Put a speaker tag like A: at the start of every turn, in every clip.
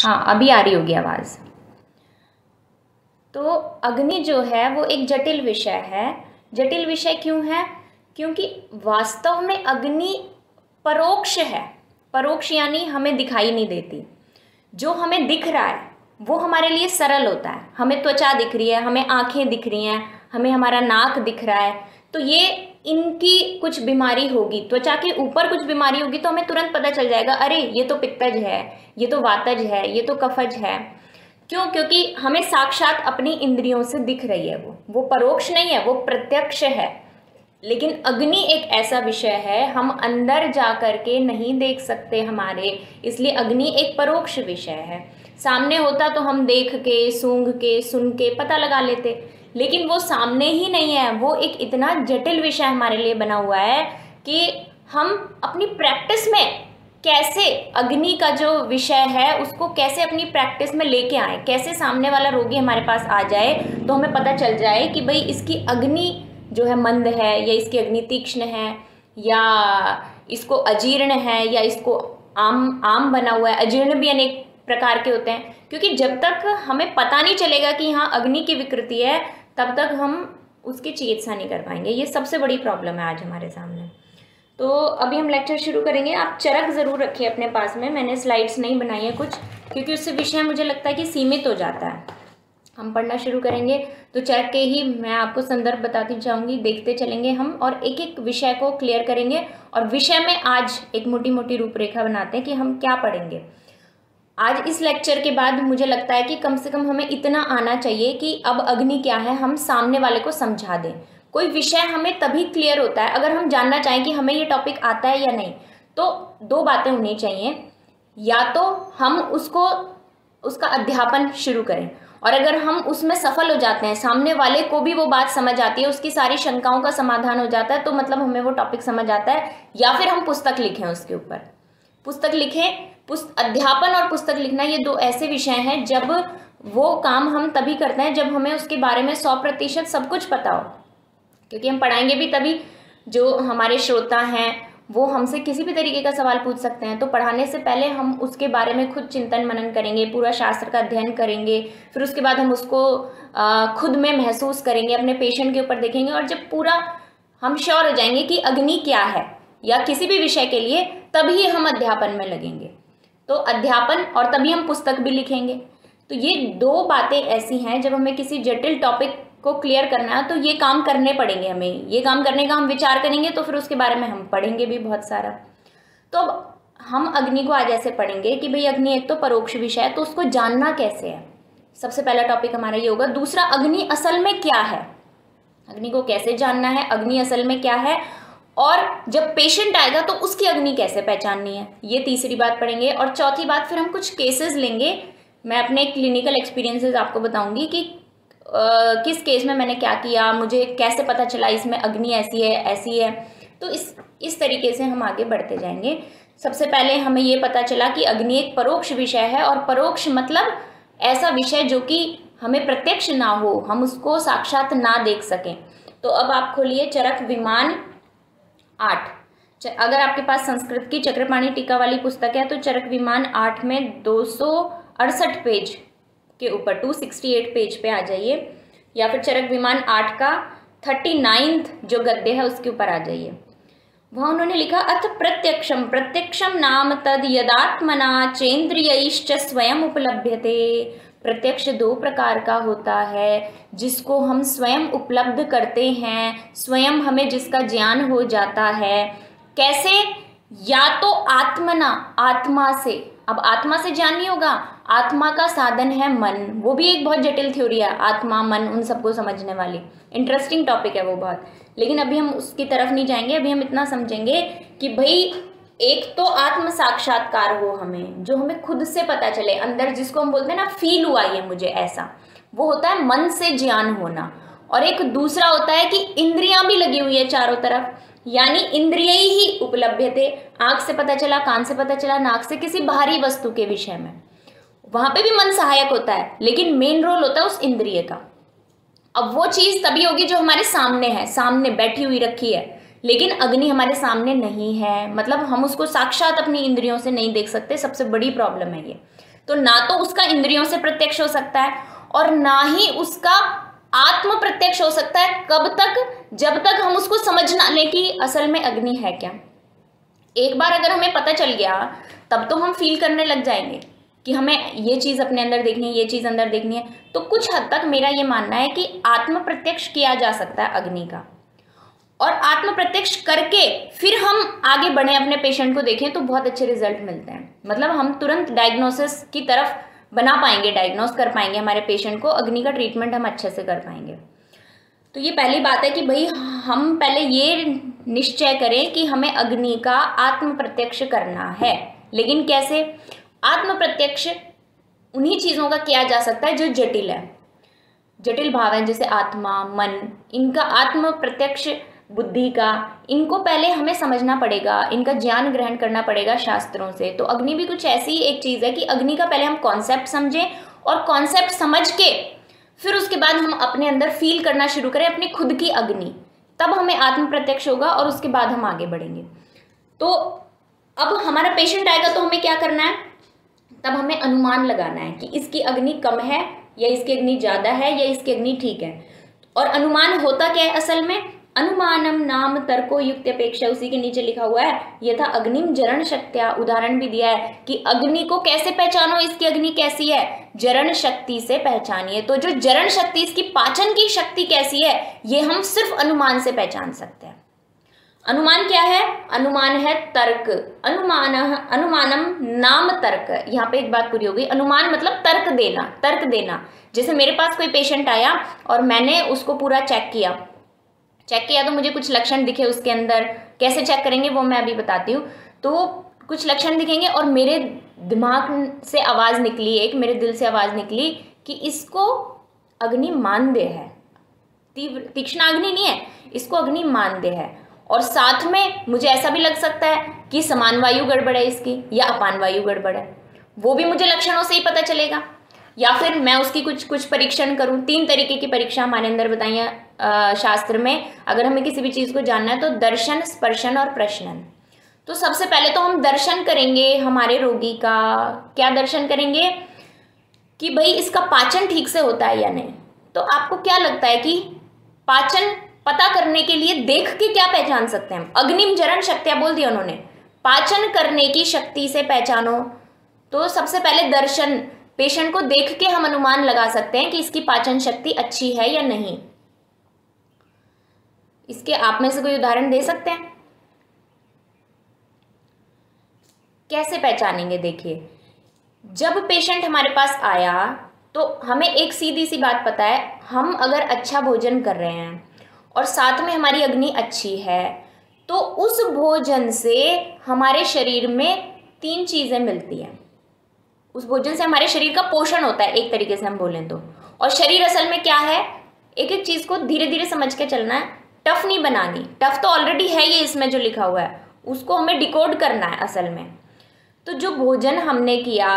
A: हाँ, अभी आ रही होगी आवाज़। तो अग्नि जो है वो एक जटिल विषय है। जटिल विषय क्यों है? क्योंकि वास्तव में अग्नि परोक्ष है। परोक्ष यानी हमें दिखाई नहीं देती। जो हमें दिख रहा है वो हमारे लिए सरल होता है। हमें त्वचा दिख रही है, हमें आंखें दिख रही हैं, हमें हमारा नाक दिख रहा है, तो ये इनकी कुछ बीमारी होगी, त्वचा के ऊपर कुछ बीमारी होगी तो हमें तुरंत पता चल जाएगा, अरे ये तो पित्तज है, ये तो वातज है, ये तो कफज है। क्यों? क्योंकि हमें साक्षात अपनी इंद्रियों से दिख रही है। वो परोक्ष नहीं है, वो प्रत्यक्ष है। लेकिन अग्नि एक ऐसा विषय है, हम अंदर जा कर के नहीं देख सकते हमारे, इसलिए अग्नि एक परोक्ष विषय है। सामने होता तो हम देख के, सूंघ के, सुन के पता लगा लेते, लेकिन वो सामने ही नहीं है। वो एक इतना जटिल विषय हमारे लिए बना हुआ है कि हम अपनी प्रैक्टिस में कैसे अग्नि का जो विषय है उसको कैसे अपनी प्रैक्टिस में लेके आए, कैसे सामने वाला रोगी हमारे पास आ जाए तो हमें पता चल जाए कि भाई इसकी अग्नि जो है मंद है, या इसकी अग्नि तीक्ष्ण है, या इसको अजीर्ण है, या इसको आम बना हुआ है। अजीर्ण भी अनेक प्रकार के होते हैं, क्योंकि जब तक हमें पता नहीं चलेगा कि हाँ अग्नि की विकृति है तब तक हम उसकी चिकित्सा नहीं कर पाएंगे। ये सबसे बड़ी प्रॉब्लम है आज हमारे सामने। तो अभी हम लेक्चर शुरू करेंगे। आप चरक ज़रूर रखिए अपने पास में। मैंने स्लाइड्स नहीं बनाई है कुछ, क्योंकि उससे विषय मुझे लगता है कि सीमित हो जाता है। हम पढ़ना शुरू करेंगे तो चरक के ही मैं आपको संदर्भ बताती जाऊंगी, देखते चलेंगे हम, और एक एक विषय को क्लियर करेंगे। और विषय में आज एक मोटी मोटी रूपरेखा बनाते हैं कि हम क्या पढ़ेंगे आज। इस लेक्चर के बाद मुझे लगता है कि कम से कम हमें इतना आना चाहिए कि अब अग्नि क्या है हम सामने वाले को समझा दें। कोई विषय हमें तभी क्लियर होता है अगर हम जानना चाहें कि हमें ये टॉपिक आता है या नहीं। तो दो बातें होनी चाहिए, या तो हम उसका अध्यापन शुरू करें, और अगर हम उसमें सफल हो जाते हैं, सामने वाले को भी वो बात समझ आती है, उसकी सारी शंकाओं का समाधान हो जाता है, तो मतलब हमें वो टॉपिक समझ आता है। या फिर हम पुस्तक लिखें, उसके ऊपर पुस्तक लिखें। अध्यापन और पुस्तक लिखना ये दो ऐसे विषय हैं जब वो काम हम तभी करते हैं जब हमें उसके बारे में 100% सब कुछ पता हो। क्योंकि हम पढ़ाएंगे भी तभी, जो हमारे श्रोता हैं वो हमसे किसी भी तरीके का सवाल पूछ सकते हैं। तो पढ़ाने से पहले हम उसके बारे में खुद चिंतन मनन करेंगे, पूरा शास्त्र का अध्ययन करेंगे, फिर उसके बाद हम उसको खुद में महसूस करेंगे, अपने पेशेंट के ऊपर देखेंगे, और जब पूरा हम श्योर हो जाएंगे कि अग्नि क्या है या किसी भी विषय के लिए, तभी हम अध्यापन में लगेंगे। तो अध्यापन, और तभी हम पुस्तक भी लिखेंगे। तो ये दो बातें ऐसी हैं, जब हमें किसी जटिल टॉपिक को क्लियर करना है तो ये काम करने पड़ेंगे। हमें ये काम करने का हम विचार करेंगे तो फिर उसके बारे में हम पढ़ेंगे भी बहुत सारा। तो हम अग्नि को आज ऐसे पढ़ेंगे कि भाई अग्नि एक तो परोक्ष विषय है, तो उसको जानना कैसे है, सबसे पहला टॉपिक हमारा ये होगा। दूसरा, अग्नि असल में क्या है, अग्नि को कैसे जानना है, अग्नि असल में क्या है, और जब पेशेंट आएगा तो उसकी अग्नि कैसे पहचाननी है, ये तीसरी बात पढ़ेंगे। और चौथी बात, फिर हम कुछ केसेस लेंगे। मैं अपने क्लिनिकल एक्सपीरियंसेस आपको बताऊंगी कि किस केस में मैंने क्या किया, मुझे कैसे पता चला इसमें अग्नि ऐसी है। तो इस तरीके से हम आगे बढ़ते जाएंगे। सबसे पहले हमें ये पता चला कि अग्नि एक परोक्ष विषय है, और परोक्ष मतलब ऐसा विषय जो कि हमें प्रत्यक्ष ना हो, हम उसको साक्षात ना देख सकें। तो अब आप खोलिए चरक विमान 8। अगर आपके पास संस्कृत की चक्रपाणी टीका वाली पुस्तक है तो चरक विमान 8 में 268 पेज के ऊपर 268 पेज पे आ जाइए, या फिर चरक विमान 8 का 39 जो गद्य है उसके ऊपर आ जाइए। वहाँ उन्होंने लिखा, अथ प्रत्यक्षम प्रत्यक्षम नाम तद यदात्मना चेन्द्रियैश्च स्वयं उपलभ्यते। प्रत्यक्ष दो प्रकार का होता है, जिसको हम स्वयं उपलब्ध करते हैं, स्वयं हमें जिसका ज्ञान हो जाता है। कैसे? या तो आत्मना, आत्मा से। अब आत्मा से ज्ञान नहीं होगा, आत्मा का साधन है मन। वो भी एक बहुत जटिल थ्योरी है, आत्मा मन उन सबको समझने वाली इंटरेस्टिंग टॉपिक है वो बहुत। लेकिन अभी हम उसकी तरफ नहीं जाएंगे। अभी हम इतना समझेंगे कि भाई एक तो आत्म साक्षात्कार हो हमें, जो हमें खुद से पता चले अंदर, जिसको हम बोलते हैं ना फील हुआ ये मुझे ऐसा, वो होता है मन से ज्ञान होना। और एक दूसरा होता है कि इंद्रियां भी लगी हुई है चारों तरफ, यानी इंद्रिय ही उपलब्ध थे। आंख से पता चला, कान से पता चला, नाक से किसी बाहरी वस्तु के विषय में, वहां पे भी मन सहायक होता है, लेकिन मेन रोल होता है उस इंद्रिय का। अब वो चीज तभी होगी जो हमारे सामने है, सामने बैठी हुई रखी है, लेकिन अग्नि हमारे सामने नहीं है, मतलब हम उसको साक्षात अपनी इंद्रियों से नहीं देख सकते। सबसे बड़ी प्रॉब्लम है ये। तो ना तो उसका इंद्रियों से प्रत्यक्ष हो सकता है और ना ही उसका आत्म प्रत्यक्ष हो सकता है। कब तक? जब तक हम उसको समझ ना लें कि असल में अग्नि है क्या। एक बार अगर हमें पता चल गया तब तो हम फील करने लग जाएंगे कि हमें ये चीज़ अपने अंदर देखनी है, ये चीज़ अंदर देखनी है। तो कुछ हद तक मेरा ये मानना है कि आत्म प्रत्यक्ष किया जा सकता है अग्नि का, और आत्म प्रत्यक्ष करके फिर हम आगे बढ़े, अपने पेशेंट को देखें तो बहुत अच्छे रिजल्ट मिलते हैं। मतलब हम तुरंत डायग्नोसिस की तरफ बना पाएंगे, डायग्नोस कर पाएंगे हमारे पेशेंट को, अग्नि का ट्रीटमेंट हम अच्छे से कर पाएंगे। तो ये पहली बात है कि भाई हम पहले ये निश्चय करें कि हमें अग्नि का आत्म प्रत्यक्ष करना है। लेकिन कैसे? आत्म प्रत्यक्ष उन्हीं चीज़ों का किया जा सकता है जो जटिल है, जटिल भाव है, जैसे आत्मा, मन, इनका आत्म प्रत्यक्ष बुद्धि का, इनको पहले हमें समझना पड़ेगा, इनका ज्ञान ग्रहण करना पड़ेगा शास्त्रों से। तो अग्नि भी कुछ ऐसी एक चीज़ है कि अग्नि का पहले हम कॉन्सेप्ट समझें और कॉन्सेप्ट समझ के फिर उसके बाद हम अपने अंदर फील करना शुरू करें अपनी खुद की अग्नि, तब हमें आत्म प्रत्यक्ष होगा और उसके बाद हम आगे बढ़ेंगे। तो अब हमारा पेशेंट आएगा तो हमें क्या करना है? तब हमें अनुमान लगाना है कि इसकी अग्नि कम है या इसकी अग्नि ज़्यादा है या इसकी अग्नि ठीक है। और अनुमान होता क्या है असल में? अनुमानम नाम तर्को युक्त अपेक्षा, उसी के नीचे लिखा हुआ है यथा अग्निम जरण शक्त्या। उदाहरण भी दिया है कि अग्नि को कैसे पहचानो, इसकी अग्नि कैसी है? जरण शक्ति से पहचानिए। तो जो जरण शक्ति, इसकी पाचन की शक्ति कैसी है, ये हम सिर्फ अनुमान से पहचान सकते हैं। अनुमान क्या है? अनुमान है तर्क। अनुमानम नाम तर्क। यहाँ पे एक बात पूरी हो गई। अनुमान मतलब तर्क देना, तर्क देना। जैसे मेरे पास कोई पेशेंट आया और मैंने उसको पूरा चेक किया तो मुझे कुछ लक्षण दिखे उसके अंदर। कैसे चेक करेंगे वो मैं अभी बताती हूँ। तो कुछ लक्षण दिखेंगे और मेरे दिमाग से आवाज़ निकली, एक मेरे दिल से आवाज़ निकली कि इसको अग्नि मांद्य है, तीक्ष्ण अग्नि नहीं है, इसको अग्नि मांद्य है। और साथ में मुझे ऐसा भी लग सकता है कि समान वायु गड़बड़ है इसकी या अपान वायु गड़बड़ है, वो भी मुझे लक्षणों से ही पता चलेगा। या फिर मैं उसकी कुछ परीक्षण करूं। 3 तरीके की परीक्षा हमारे अंदर बताई है शास्त्र में। अगर हमें किसी भी चीज़ को जानना है तो दर्शन, स्पर्शन और प्रश्नन। तो सबसे पहले तो हम दर्शन करेंगे हमारे रोगी का। क्या दर्शन करेंगे? कि भाई इसका पाचन ठीक से होता है या नहीं। तो आपको क्या लगता है कि पाचन पता करने के लिए देख के क्या पहचान सकते हैं? अग्निम जरण शक्तियाँ बोल दिया उन्होंने, पाचन करने की शक्ति से पहचानो। तो सबसे पहले दर्शन, पेशेंट को देख के हम अनुमान लगा सकते हैं कि इसकी पाचन शक्ति अच्छी है या नहीं। इसके आप में से कोई उदाहरण दे सकते हैं? कैसे पहचानेंगे? देखिए, जब पेशेंट हमारे पास आया तो हमें एक सीधी सी बात पता है, हम अगर अच्छा भोजन कर रहे हैं और साथ में हमारी अग्नि अच्छी है तो उस भोजन से हमारे शरीर में 3 चीज़ें मिलती हैं। उस भोजन से हमारे शरीर का पोषण होता है, एक तरीके से हम बोलें तो। और शरीर असल में क्या है? एक एक चीज़ को धीरे धीरे समझ के चलना है, टफ नहीं बनानी। टफ तो ऑलरेडी है ये इसमें जो लिखा हुआ है, उसको हमें डिकोड करना है असल में। तो जो भोजन हमने किया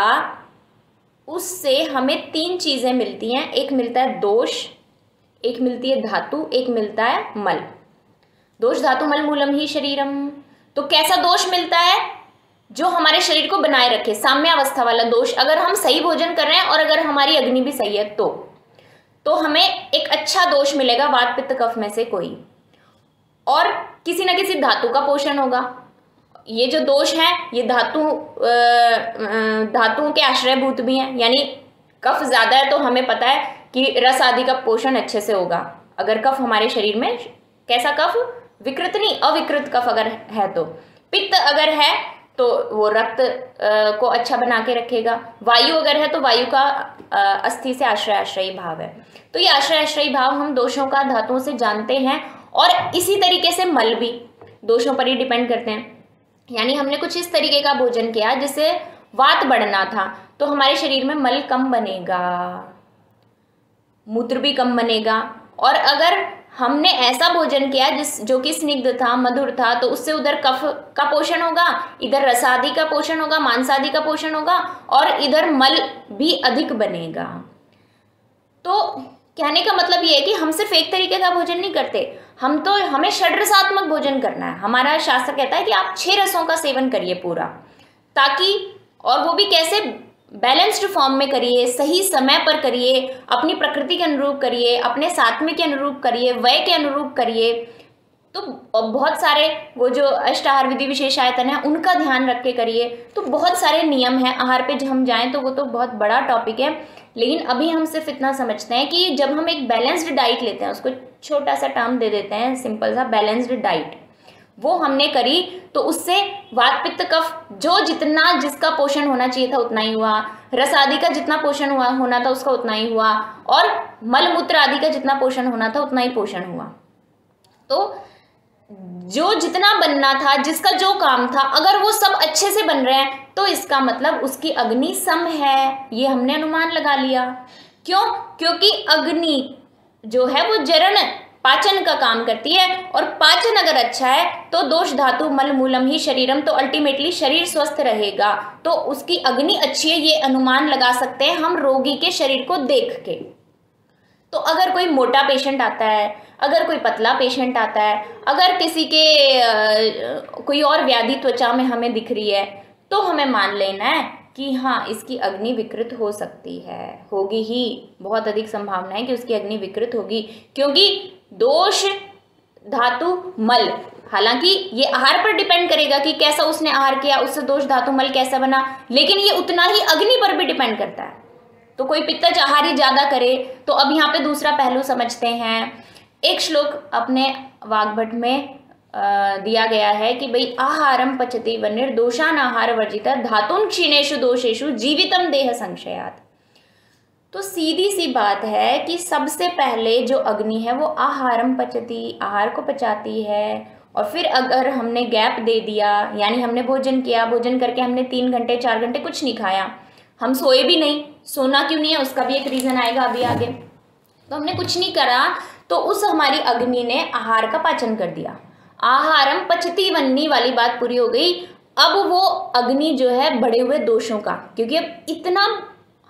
A: उससे हमें 3 चीज़ें मिलती हैं। एक मिलता है दोष, एक मिलती है धातु, एक मिलता है मल। दोष धातु मल मूलम ही शरीरम। तो कैसा दोष मिलता है? जो हमारे शरीर को बनाए रखे, साम्यावस्था वाला दोष। अगर हम सही भोजन कर रहे हैं और अगर हमारी अग्नि भी सही है तो हमें एक अच्छा दोष मिलेगा, वात पित्त कफ में से कोई। और किसी न किसी धातु का पोषण होगा। ये जो दोष है ये धातुओं के आश्रयभूत भी हैं। यानी कफ ज़्यादा है तो हमें पता है कि रस आदि का पोषण अच्छे से होगा। अगर कफ हमारे शरीर में, कैसा कफ? विकृत नहीं, अविकृत कफ अगर है तो। पित्त अगर है तो वो रक्त को अच्छा बना के रखेगा। वायु अगर है तो वायु का अस्थि से आश्रयी भाव है। तो ये आश्रयी भाव हम दोषों का धातुओं से जानते हैं। और इसी तरीके से मल भी दोषों पर ही डिपेंड करते हैं। यानी हमने कुछ इस तरीके का भोजन किया जिससे वात बढ़ना था तो हमारे शरीर में मल कम बनेगा, मूत्र भी कम बनेगा। और अगर हमने ऐसा भोजन किया जो कि स्निग्ध था, मधुर था, तो उससे उधर कफ का पोषण होगा, इधर रसादि का पोषण होगा, मांसादि का पोषण होगा और इधर मल भी अधिक बनेगा। तो कहने का मतलब ये है कि हम सिर्फ एक तरीके का भोजन नहीं करते, हमें षड्रसात्मक भोजन करना है। हमारा शास्त्र कहता है कि आप 6 रसों का सेवन करिए पूरा, ताकि, और वो भी कैसे? बैलेंस्ड फॉर्म में करिए, सही समय पर करिए, अपनी प्रकृति के अनुरूप करिए, अपने सात्विक के अनुरूप करिए, वय के अनुरूप करिए। तो बहुत सारे वो जो अष्टाहार विधि विशेष आयतन है उनका ध्यान रख के करिए। तो बहुत सारे नियम हैं, आहार पे जब हम जाएं तो वो तो बहुत बड़ा टॉपिक है, लेकिन अभी हम सिर्फ इतना समझते हैं कि जब हम एक बैलेंस्ड डाइट लेते हैं, उसको छोटा सा टर्म दे देते हैं, सिंपल सा बैलेंस्ड डाइट, वो हमने करी तो उससे वात पित्त कफ जो जितना जिसका पोषण होना चाहिए था उतना ही हुआ, रस आदि का जितना पोषण होना था उसका उतना ही हुआ, और मल मूत्र आदि का जितना पोषण होना था उतना ही पोषण हुआ। तो जो जितना बनना था, जिसका जो काम था, अगर वो सब अच्छे से बन रहे हैं तो इसका मतलब उसकी अग्नि सम है, ये हमने अनुमान लगा लिया। क्यों? क्योंकि अग्नि जो है वो जरण पाचन का काम करती है, और पाचन अगर अच्छा है तो दोष धातु मल मूलम ही शरीरम, तो अल्टीमेटली शरीर स्वस्थ रहेगा। तो उसकी अग्नि अच्छी है ये अनुमान लगा सकते हैं हम रोगी के शरीर को देख के। तो अगर कोई मोटा पेशेंट आता है, अगर कोई पतला पेशेंट आता है, अगर किसी के कोई और व्याधि त्वचा में हमें दिख रही है, तो हमें मान लेना है कि हाँ इसकी अग्नि विकृत हो सकती है, होगी ही, बहुत अधिक संभावना है कि उसकी अग्नि विकृत होगी, क्योंकि दोष धातु मल, हालांकि ये आहार पर डिपेंड करेगा कि कैसा उसने आहार किया, उससे दोष धातु मल कैसा बना, लेकिन ये उतना ही अग्नि पर भी डिपेंड करता है। तो कोई पित्तज आहार ही ज्यादा करे, तो अब यहाँ पे दूसरा पहलू समझते हैं। एक श्लोक अपने वाग्भट में दिया गया है कि भाई आहारम पचति व निर्दोषान आहार वर्जिता धातुन क्षीणेषु दोषेषु जीवितम देह संशयात। तो सीधी सी बात है कि सबसे पहले जो अग्नि है वो आहारम पचति, आहार को पचाती है, और फिर अगर हमने गैप दे दिया, यानी हमने भोजन किया, भोजन करके हमने 3 घंटे 4 घंटे कुछ नहीं खाया, हम सोए भी नहीं, सोना क्यों नहीं है उसका भी एक रीजन आएगा अभी आगे, तो हमने कुछ नहीं करा, तो उस हमारी अग्नि ने आहार का पाचन कर दिया, आहारम पचती वन्नी वाली बात पूरी हो गई। अब वो अग्नि जो है बढ़े हुए दोषों का, क्योंकि अब इतना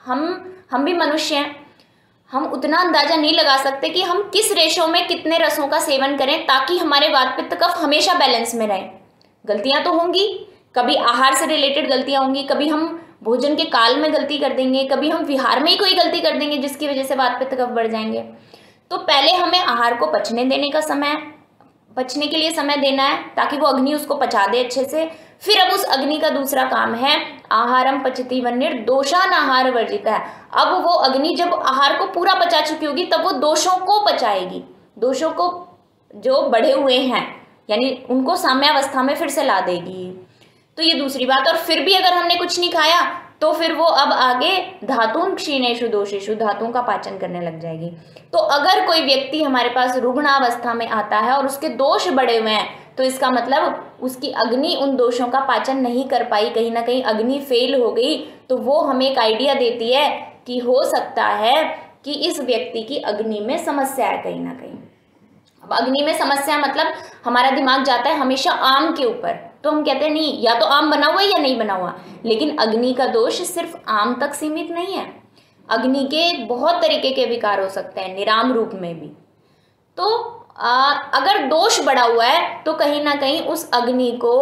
A: हम भी मनुष्य हैं, हम उतना अंदाजा नहीं लगा सकते कि हम किस रेशो में कितने रसों का सेवन करें ताकि हमारे वात पित्त कफ हमेशा बैलेंस में रहे। गलतियां तो होंगी, कभी आहार से रिलेटेड गलतियां होंगी, कभी हम भोजन के काल में गलती कर देंगे, कभी हम विहार में ही कोई गलती कर देंगे जिसकी वजह से वात पित्त कफ बढ़ जाएंगे। तो पहले हमें आहार को पचने देने का समय, पचने के लिए समय देना है ताकि वो अग्नि उसको पचा दे अच्छे से। फिर अब उस अग्नि का दूसरा काम है आहारम पचति व निर्दोषान आहार वर्जिता है। अब वो अग्नि जब आहार को पूरा पचा चुकी होगी तब वो दोषों को पचाएगी, दोषों को जो बढ़े हुए हैं यानी उनको साम्यावस्था में फिर से ला देगी। तो ये दूसरी बात। और फिर भी अगर हमने कुछ नहीं खाया तो फिर वो अब आगे धातुन क्षीणेषु दोषेषु, धातुओं का पाचन करने लग जाएगी। तो अगर कोई व्यक्ति हमारे पास रुग्णावस्था में आता है और उसके दोष बढ़े हुए हैं तो इसका मतलब उसकी अग्नि उन दोषों का पाचन नहीं कर पाई, कहीं ना कहीं अग्नि फेल हो गई। तो वो हमें एक आइडिया देती है कि हो सकता है कि इस व्यक्ति की अग्नि में समस्या है कहीं ना कहीं। अब अग्नि में समस्या मतलब हमारा दिमाग जाता है हमेशा आम के ऊपर, तो हम कहते हैं नहीं, या तो आम बना हुआ है या नहीं बना हुआ। लेकिन अग्नि का दोष सिर्फ आम तक सीमित नहीं है, अग्नि के बहुत तरीके के विकार हो सकते हैं, निराम रूप में भी। तो अगर दोष बढ़ा हुआ है तो कहीं ना कहीं उस अग्नि को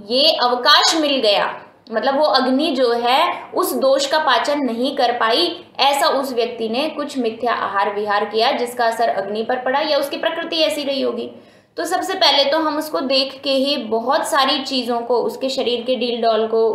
A: ये अवकाश मिल गया, मतलब वो अग्नि जो है उस दोष का पाचन नहीं कर पाई, ऐसा उस व्यक्ति ने कुछ मिथ्या आहार विहार किया जिसका असर अग्नि पर पड़ा, या उसकी प्रकृति ऐसी रही होगी। तो सबसे पहले तो हम उसको देख के ही बहुत सारी चीज़ों को, उसके शरीर के डील डॉल को,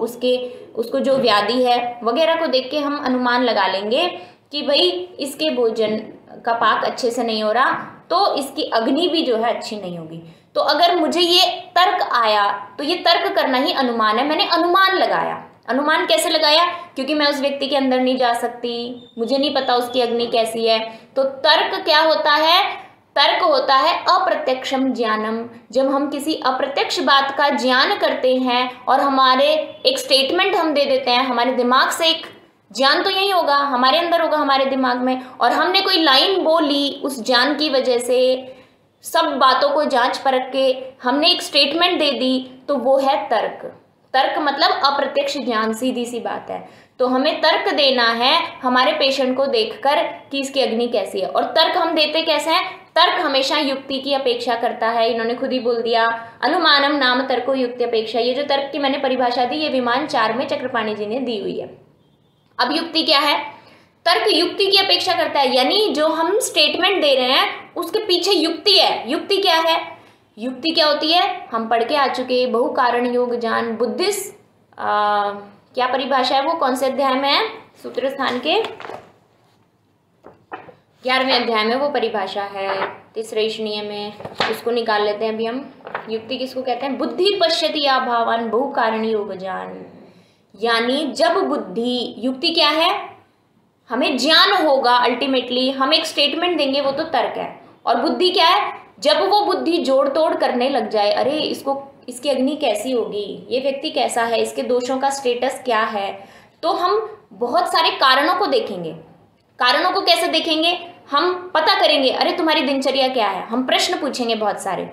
A: उसको जो व्याधि है वगैरह को देख के हम अनुमान लगा लेंगे कि भाई इसके भोजन का पाक अच्छे से नहीं हो रहा, तो इसकी अग्नि भी जो है अच्छी नहीं होगी। तो अगर मुझे ये तर्क आया तो ये तर्क करना ही अनुमान है, मैंने अनुमान लगाया। अनुमान कैसे लगाया? क्योंकि मैं उस व्यक्ति के अंदर नहीं जा सकती, मुझे नहीं पता उसकी अग्नि कैसी है। तो तर्क क्या होता है? तर्क होता है अप्रत्यक्षम ज्ञानम। जब हम किसी अप्रत्यक्ष बात का ज्ञान करते हैं और हमारे एक स्टेटमेंट हम दे देते हैं, हमारे दिमाग से एक ज्ञान तो यही होगा, हमारे अंदर होगा, हमारे दिमाग में, और हमने कोई लाइन बोली उस ज्ञान की वजह से, सब बातों को जांच परख के हमने एक स्टेटमेंट दे दी, तो वो है तर्क। तर्क मतलब अप्रत्यक्ष ज्ञान, सीधी सी बात है। तो हमें तर्क देना है हमारे पेशेंट को देखकर कि इसकी अग्नि कैसी है। और तर्क हम देते कैसे हैं? तर्क हमेशा युक्ति की अपेक्षा करता है, इन्होंने खुद ही बोल दिया, अनुमानम नाम तर्को युक्ति अपेक्षा। ये जो तर्क की मैंने परिभाषा दी ये विमान 4 में चक्रपाणी जी ने दी हुई है। अब युक्ति क्या है? तर्क युक्ति की अपेक्षा करता है, यानी जो हम स्टेटमेंट दे रहे हैं उसके पीछे युक्ति है। युक्ति क्या है? युक्ति क्या होती है? हम पढ़ के आ चुके, बहुकारण योग जान बुद्धिस्ट, क्या परिभाषा है वो, कौन से अध्याय में है? सूत्र स्थान के 11वें अध्याय में वो परिभाषा है, तीसरे नियम में, उसको निकाल लेते हैं अभी हम। युक्ति किसको कहते हैं? बुद्धि पश्यति अभावान बहुकारण योग जान, यानी जब बुद्धि, युक्ति क्या है? हमें ज्ञान होगा, अल्टीमेटली हम एक स्टेटमेंट देंगे, वो तो तर्क है। और बुद्धि क्या है? जब वो बुद्धि जोड़ तोड़ करने लग जाए, अरे इसको, इसकी अग्नि कैसी होगी, ये व्यक्ति कैसा है, इसके दोषों का स्टेटस क्या है, तो हम बहुत सारे कारणों को देखेंगे। कारणों को कैसे देखेंगे? हम पता करेंगे, अरे तुम्हारी दिनचर्या क्या है, हम प्रश्न पूछेंगे बहुत सारे।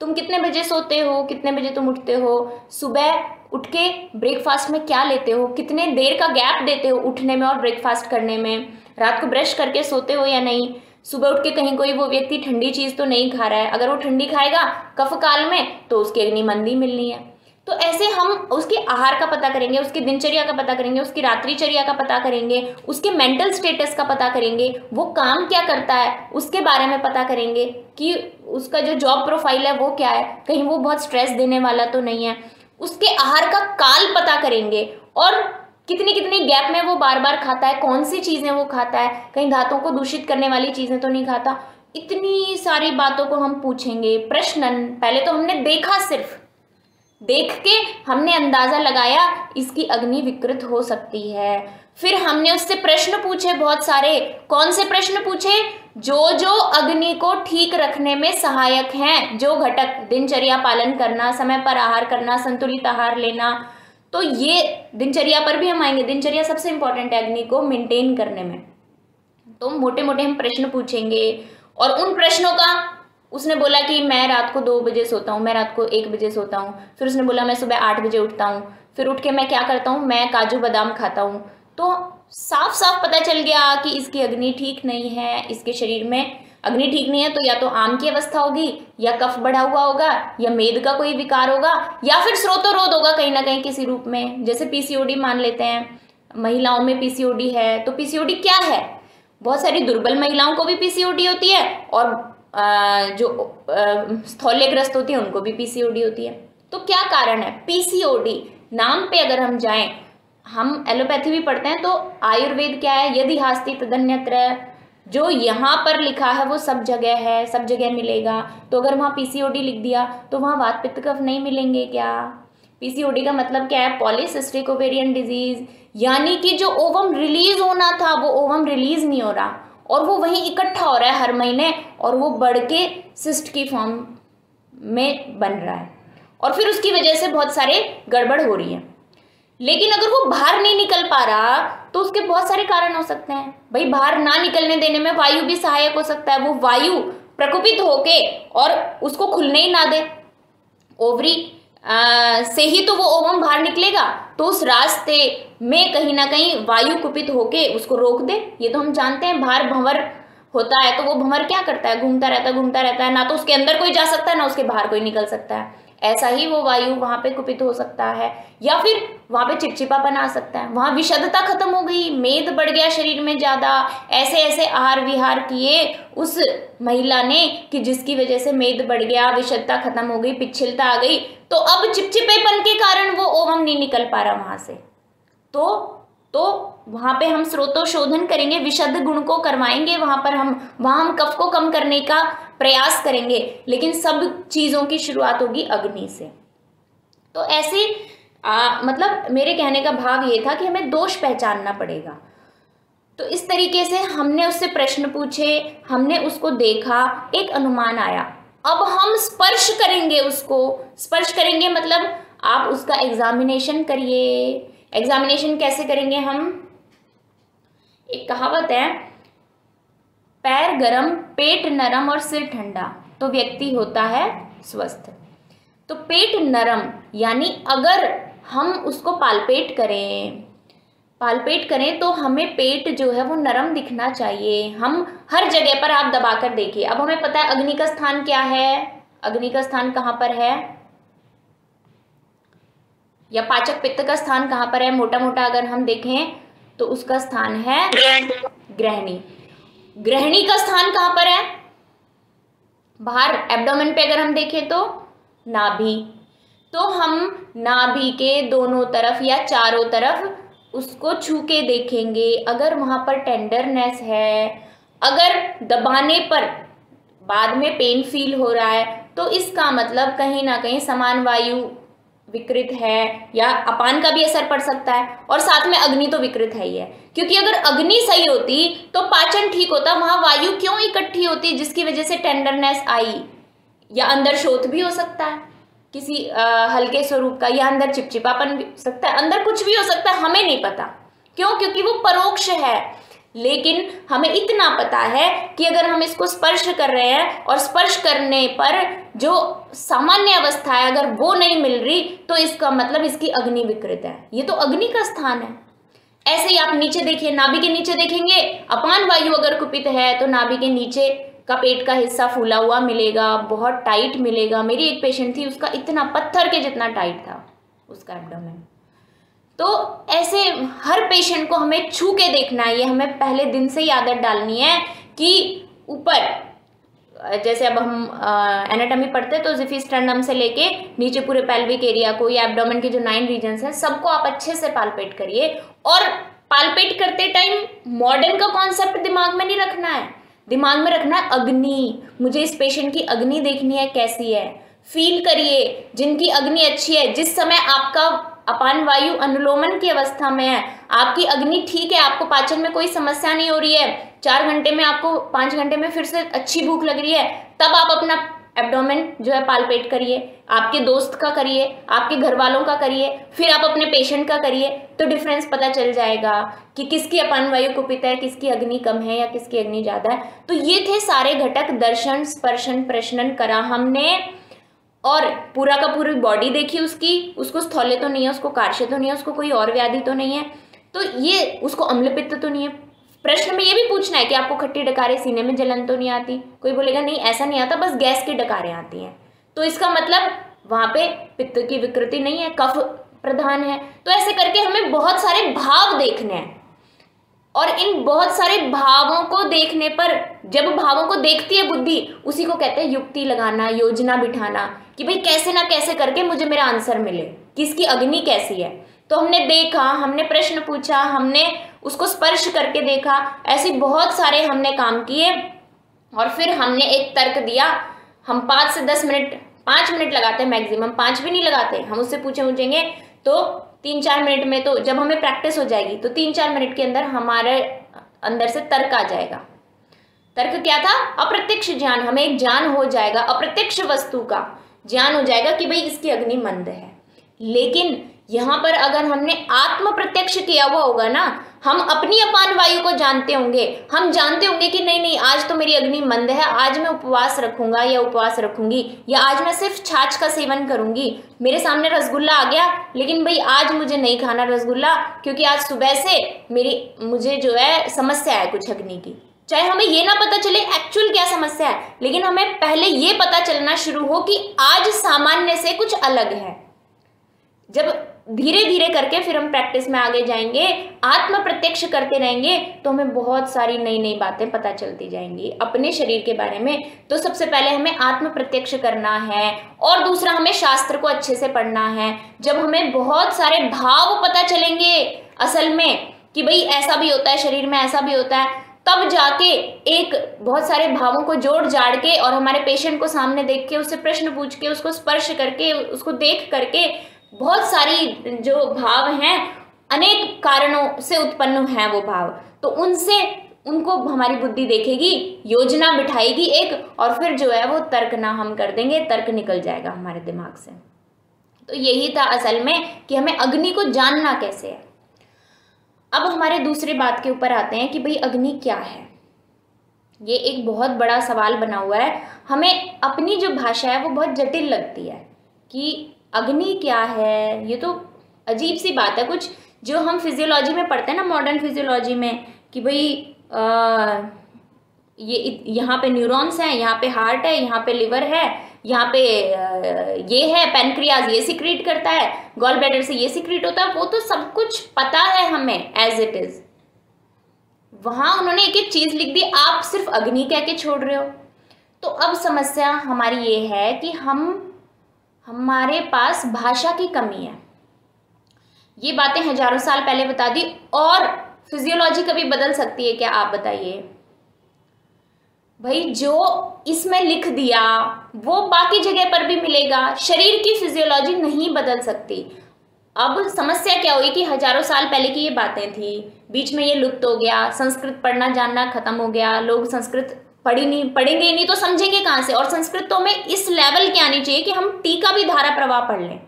A: तुम कितने बजे सोते हो, कितने बजे तुम उठते हो, सुबह उठ के ब्रेकफास्ट में क्या लेते हो, कितने देर का गैप देते हो उठने में और ब्रेकफास्ट करने में, रात को ब्रश करके सोते हो या नहीं, सुबह उठ के कहीं कोई वो व्यक्ति ठंडी चीज़ तो नहीं खा रहा है, अगर वो ठंडी खाएगा कफ काल में तो उसकी अग्नि मंदी मिलनी है। तो ऐसे हम उसके आहार का पता करेंगे, उसकी दिनचर्या का पता करेंगे, उसकी रात्रिचर्या का पता करेंगे, उसके मेंटल स्टेटस का पता करेंगे, वो काम क्या करता है उसके बारे में पता करेंगे कि उसका जो जॉब प्रोफाइल है वो क्या है, कहीं वो बहुत स्ट्रेस देने वाला तो नहीं है, उसके आहार का काल पता करेंगे और कितनी कितनी गैप में वो बार बार खाता है, कौन सी चीज़ें वो खाता है, कहीं धातुओं को दूषित करने वाली चीज़ें तो नहीं खाता। इतनी सारी बातों को हम पूछेंगे। प्रश्नन, पहले तो हमने देखा, सिर्फ देख के हमने अंदाजा लगाया इसकी अग्नि विकृत हो सकती है, फिर हमने उससे प्रश्न पूछे बहुत सारे। कौन से प्रश्न पूछे? जो जो अग्नि को ठीक रखने में सहायक हैं, जो घटक, दिनचर्या पालन करना, समय पर आहार करना, संतुलित आहार लेना, तो ये दिनचर्या पर भी हम आएंगे। दिनचर्या सबसे इंपॉर्टेंट है अग्नि को मेंटेन करने में। तो मोटे मोटे हम प्रश्न पूछेंगे और उन प्रश्नों का, उसने बोला कि मैं रात को 2 बजे सोता हूँ, मैं रात को 1 बजे सोता हूँ, फिर उसने बोला मैं सुबह 8 बजे उठता हूँ, फिर उठ के मैं क्या करता हूँ, मैं काजू बादाम खाता हूँ। तो साफ साफ पता चल गया कि इसकी अग्नि ठीक नहीं है, इसके शरीर में अग्नि ठीक नहीं है। तो या तो आम की अवस्था होगी, या कफ बढ़ा हुआ होगा, या मेद का कोई विकार होगा, या फिर स्रोतोरोध होगा कहीं ना कहीं किसी रूप में। जैसे पीसीओडी मान लेते हैं, महिलाओं में पीसीओडी है, तो पीसीओडी क्या है? बहुत सारी दुर्बल महिलाओं को भी पीसीओडी होती है और जो स्थौल्यग्रस्त होती है उनको भी पीसीओडी होती है। तो क्या कारण है? पीसीओडी नाम पे अगर हम जाएं, हम एलोपैथी भी पढ़ते हैं, तो आयुर्वेद क्या है? यदि हास्ति तदन्यत्र, जो यहाँ पर लिखा है वो सब जगह है, सब जगह मिलेगा। तो अगर वहाँ पीसीओडी लिख दिया तो वहाँ वात पित्त कफ नहीं मिलेंगे क्या? पीसीओडी का मतलब क्या है? पॉलीसिस्टिक ओवेरियन डिजीज, यानी कि जो ओवम रिलीज होना था वो ओवम रिलीज नहीं हो रहा और वो वहीं इकट्ठा हो रहा है हर महीने, और वो बढ़ के सिस्ट की फॉर्म में बन रहा है, और फिर उसकी वजह से बहुत सारे गड़बड़ हो रही है। लेकिन अगर वो बाहर नहीं निकल पा रहा तो उसके बहुत सारे कारण हो सकते हैं। भाई, बाहर ना निकलने देने में वायु भी सहायक हो सकता है। वो वायु प्रकोपित होके और उसको खुलने ही ना दे, ओवरी से ही तो वो ओवम बाहर निकलेगा, तो उस रास्ते में कहीं ना कहीं वायु कुपित होके उसको रोक दे। ये तो हम जानते हैं। बाहर भंवर होता है तो वो भंवर क्या करता है? घूमता रहता है, ना तो उसके अंदर कोई जा सकता है ना उसके बाहर कोई निकल सकता है। ऐसा ही वो वायु वहाँ पे कुपित हो सकता है, या फिर वहाँ पे चिपचिपापन आ सकता है, वहाँ विशुद्धता खत्म हो गई, मेद बढ़ गया शरीर में ज़्यादा, ऐसे ऐसे आहार विहार किए उस महिला ने कि जिसकी वजह से मेद बढ़ गया, विशुद्धता खत्म हो गई, पिछलता आ गई, तो अब चिपचिपेपन के कारण वो ओवम नहीं निकल पा रहा वहाँ से। तो वहाँ पे हम स्रोतोशोधन करेंगे, विशुद्ध गुण को करवाएंगे, वहाँ हम कफ को कम करने का प्रयास करेंगे, लेकिन सब चीज़ों की शुरुआत होगी अग्नि से। तो ऐसे मतलब मेरे कहने का भाव ये था कि हमें दोष पहचानना पड़ेगा। तो इस तरीके से हमने उससे प्रश्न पूछे, हमने उसको देखा, एक अनुमान आया। अब हम स्पर्श करेंगे, उसको स्पर्श करेंगे मतलब आप उसका एग्जामिनेशन करिए। एग्जामिनेशन कैसे करेंगे हम? एक कहावत है, पैर गरम, पेट नरम और सिर ठंडा तो व्यक्ति होता है स्वस्थ। तो पेट नरम यानी अगर हम उसको पालपेट करें तो हमें पेट जो है वो नरम दिखना चाहिए। हम हर जगह पर आप दबाकर देखिए। अब हमें पता है अग्नि का स्थान क्या है, अग्नि का स्थान कहाँ पर है, या पाचक पित्त का स्थान कहाँ पर है। मोटा मोटा अगर हम देखें तो उसका स्थान है ग्रहणी। ग्रहणी का स्थान कहाँ पर है? बाहर एब्डोमेन पे अगर हम देखें तो नाभि। तो हम नाभि के दोनों तरफ या चारों तरफ उसको छू के देखेंगे। अगर वहाँ पर टेंडरनेस है, अगर दबाने पर बाद में पेन फील हो रहा है, तो इसका मतलब कहीं ना कहीं समान वायु विकृत है, या अपान का भी असर पड़ सकता है, और साथ में अग्नि तो विकृत है ही है। क्योंकि अगर अग्नि सही होती तो पाचन ठीक होता, वहां वायु क्यों इकट्ठी होती जिसकी वजह से टेंडरनेस आई, या अंदर शोथ भी हो सकता है किसी हल्के स्वरूप का, या अंदर चिपचिपापन भी हो सकता है, अंदर कुछ भी हो सकता है, हमें नहीं पता। क्यों? क्योंकि वो परोक्ष है। लेकिन हमें इतना पता है कि अगर हम इसको स्पर्श कर रहे हैं और स्पर्श करने पर जो सामान्य अवस्था है अगर वो नहीं मिल रही, तो इसका मतलब इसकी अग्नि विकृत है। ये तो अग्नि का स्थान है। ऐसे ही आप नीचे देखिए, नाभि के नीचे देखेंगे, अपान वायु अगर कुपित है तो नाभि के नीचे का पेट का हिस्सा फूला हुआ मिलेगा, बहुत टाइट मिलेगा। मेरी एक पेशेंट थी, उसका इतना पत्थर के जितना टाइट था उसका एब्डोमेन। तो ऐसे हर पेशेंट को हमें छू के देखना है। ये हमें पहले दिन से ही आदत डालनी है कि ऊपर, जैसे अब हम एनाटॉमी पढ़ते हैं तो जिफिस्टर्नम से लेके नीचे पूरे पेल्विक एरिया को या एब्डोमेन के जो 9 रीजन्स हैं सबको आप अच्छे से पालपेट करिए। और पालपेट करते टाइम मॉडर्न का कॉन्सेप्ट दिमाग में नहीं रखना है, दिमाग में रखना है अग्नि। मुझे इस पेशेंट की अग्नि देखनी है कैसी है। फील करिए जिनकी अग्नि अच्छी है, जिस समय आपका अपान वायु अनुलोमन की अवस्था में है, आपकी अग्नि ठीक है, आपको पाचन में कोई समस्या नहीं हो रही है, 4 घंटे में आपको 5 घंटे में फिर से अच्छी भूख लग रही है, तब आप अपना एब्डोमेन जो है पालपेट करिए। आपके दोस्त का करिए, आपके घर वालों का करिए, फिर आप अपने पेशेंट का करिए, तो डिफरेंस पता चल जाएगा कि किसकी अपान वायु कुपित है, किसकी अग्नि कम है या किसकी अग्नि ज़्यादा है। तो ये थे सारे घटक, दर्शन, स्पर्शन, प्रश्नन करा हमने, और पूरा का पूरी बॉडी देखी उसकी, उसको स्थौल्य तो नहीं है, उसको कार्श्य तो नहीं है, उसको कोई और व्याधि तो नहीं है, तो ये उसको अम्लपित्त तो नहीं है। प्रश्न में ये भी पूछना है कि आपको खट्टी डकारें, सीने में जलन तो नहीं आती। कोई बोलेगा नहीं ऐसा नहीं आता, बस गैस की डकारें आती हैं, तो इसका मतलब वहाँ पे पित्त की विकृति नहीं है, कफ प्रधान है। तो ऐसे करके हमें बहुत सारे भाव देखने हैं, और इन बहुत सारे भावों को देखने पर, जब भावों को देखती है बुद्धि, उसी को कहते हैं युक्ति लगाना, योजना बिठाना, कि भाई कैसे ना कैसे करके मुझे मेरा आंसर मिले, किसकी अग्नि कैसी है। तो हमने देखा, हमने प्रश्न पूछा, हमने उसको स्पर्श करके देखा, ऐसे बहुत सारे हमने काम किए, और फिर हमने एक तर्क दिया। हम 5 से 10 मिनट, 5 मिनट लगाते हैं मैक्सिमम, 5 भी नहीं लगाते। हम उससे पूछेंगे तो 3-4 मिनट में, तो जब हमें प्रैक्टिस हो जाएगी तो 3-4 मिनट के अंदर हमारे अंदर से तर्क आ जाएगा। तर्क क्या था? अप्रत्यक्ष ज्ञान। हमें एक ज्ञान हो जाएगा, अप्रत्यक्ष वस्तु का ज्ञान हो जाएगा कि भाई इसकी अग्नि मंद है। लेकिन यहाँ पर अगर हमने आत्म प्रत्यक्ष किया हुआ होगा ना, हम अपनी अपान वायु को जानते होंगे, हम जानते होंगे कि नहीं नहीं आज तो मेरी अग्नि मंद है, आज मैं उपवास रखूंगा या उपवास रखूंगी, या आज मैं सिर्फ छाछ का सेवन करूंगी। मेरे सामने रसगुल्ला आ गया, लेकिन भाई आज मुझे नहीं खाना रसगुल्ला, क्योंकि आज सुबह से मुझे जो है समस्या है कुछ अग्नि की। चाहे हमें ये ना पता चले एक्चुअल क्या समस्या है, लेकिन हमें पहले ये पता चलना शुरू हो कि आज सामान्य से कुछ अलग है। जब धीरे धीरे करके फिर हम प्रैक्टिस में आगे जाएंगे, आत्म प्रत्यक्ष करते रहेंगे, तो हमें बहुत सारी नई नई बातें पता चलती जाएंगी अपने शरीर के बारे में। तो सबसे पहले हमें आत्म प्रत्यक्ष करना है, और दूसरा हमें शास्त्र को अच्छे से पढ़ना है। जब हमें बहुत सारे भाव पता चलेंगे असल में कि भाई ऐसा भी होता है शरीर में, ऐसा भी होता है, तब जाके एक बहुत सारे भावों को जोड़ जाड़ के और हमारे पेशेंट को सामने देख के, उससे प्रश्न पूछ के, उसको स्पर्श करके, उसको देख करके, बहुत सारी जो भाव हैं अनेक कारणों से उत्पन्न हैं वो भाव, तो उनको हमारी बुद्धि देखेगी, योजना बिठाएगी एक, और फिर जो है वो तर्क ना हम कर देंगे, तर्क निकल जाएगा हमारे दिमाग से। तो यही था असल में कि हमें अग्नि को जानना कैसे है। अब हमारे दूसरी बात के ऊपर आते हैं कि भाई अग्नि क्या है। ये एक बहुत बड़ा सवाल बना हुआ है। हमें अपनी जो भाषा है वो बहुत जटिल लगती है कि अग्नि क्या है। ये तो अजीब सी बात है, कुछ जो हम फिजियोलॉजी में पढ़ते हैं ना, मॉडर्न फिजियोलॉजी में, कि भाई ये यहाँ पे न्यूरॉन्स हैं, यहाँ पे हार्ट है, यहाँ पे लिवर है, यहाँ पे ये है, पैनक्रियाज ये सिक्रीट करता है, गॉल ब्लैडर से ये सिक्रीट होता है, वो तो सब कुछ पता है हमें एज इट इज। वहां उन्होंने एक एक चीज लिख दी, आप सिर्फ अग्नि कह के छोड़ रहे हो। तो अब समस्या हमारी ये है कि हमारे पास भाषा की कमी है। ये बातें हजारों साल पहले बता दी, और फिजियोलॉजी कभी बदल सकती है क्या, आप बताइए भाई। जो इसमें लिख दिया वो बाकी जगह पर भी मिलेगा, शरीर की फिजियोलॉजी नहीं बदल सकती। अब समस्या क्या हुई कि हजारों साल पहले की ये बातें थी, बीच में ये लुप्त हो गया, संस्कृत पढ़ना जानना खत्म हो गया, लोग संस्कृत पढ़ेंगे नहीं तो समझेंगे कहाँ से। और संस्कृत तो हमें इस लेवल की आनी चाहिए कि हम टीका भी धारा प्रवाह पढ़ लें,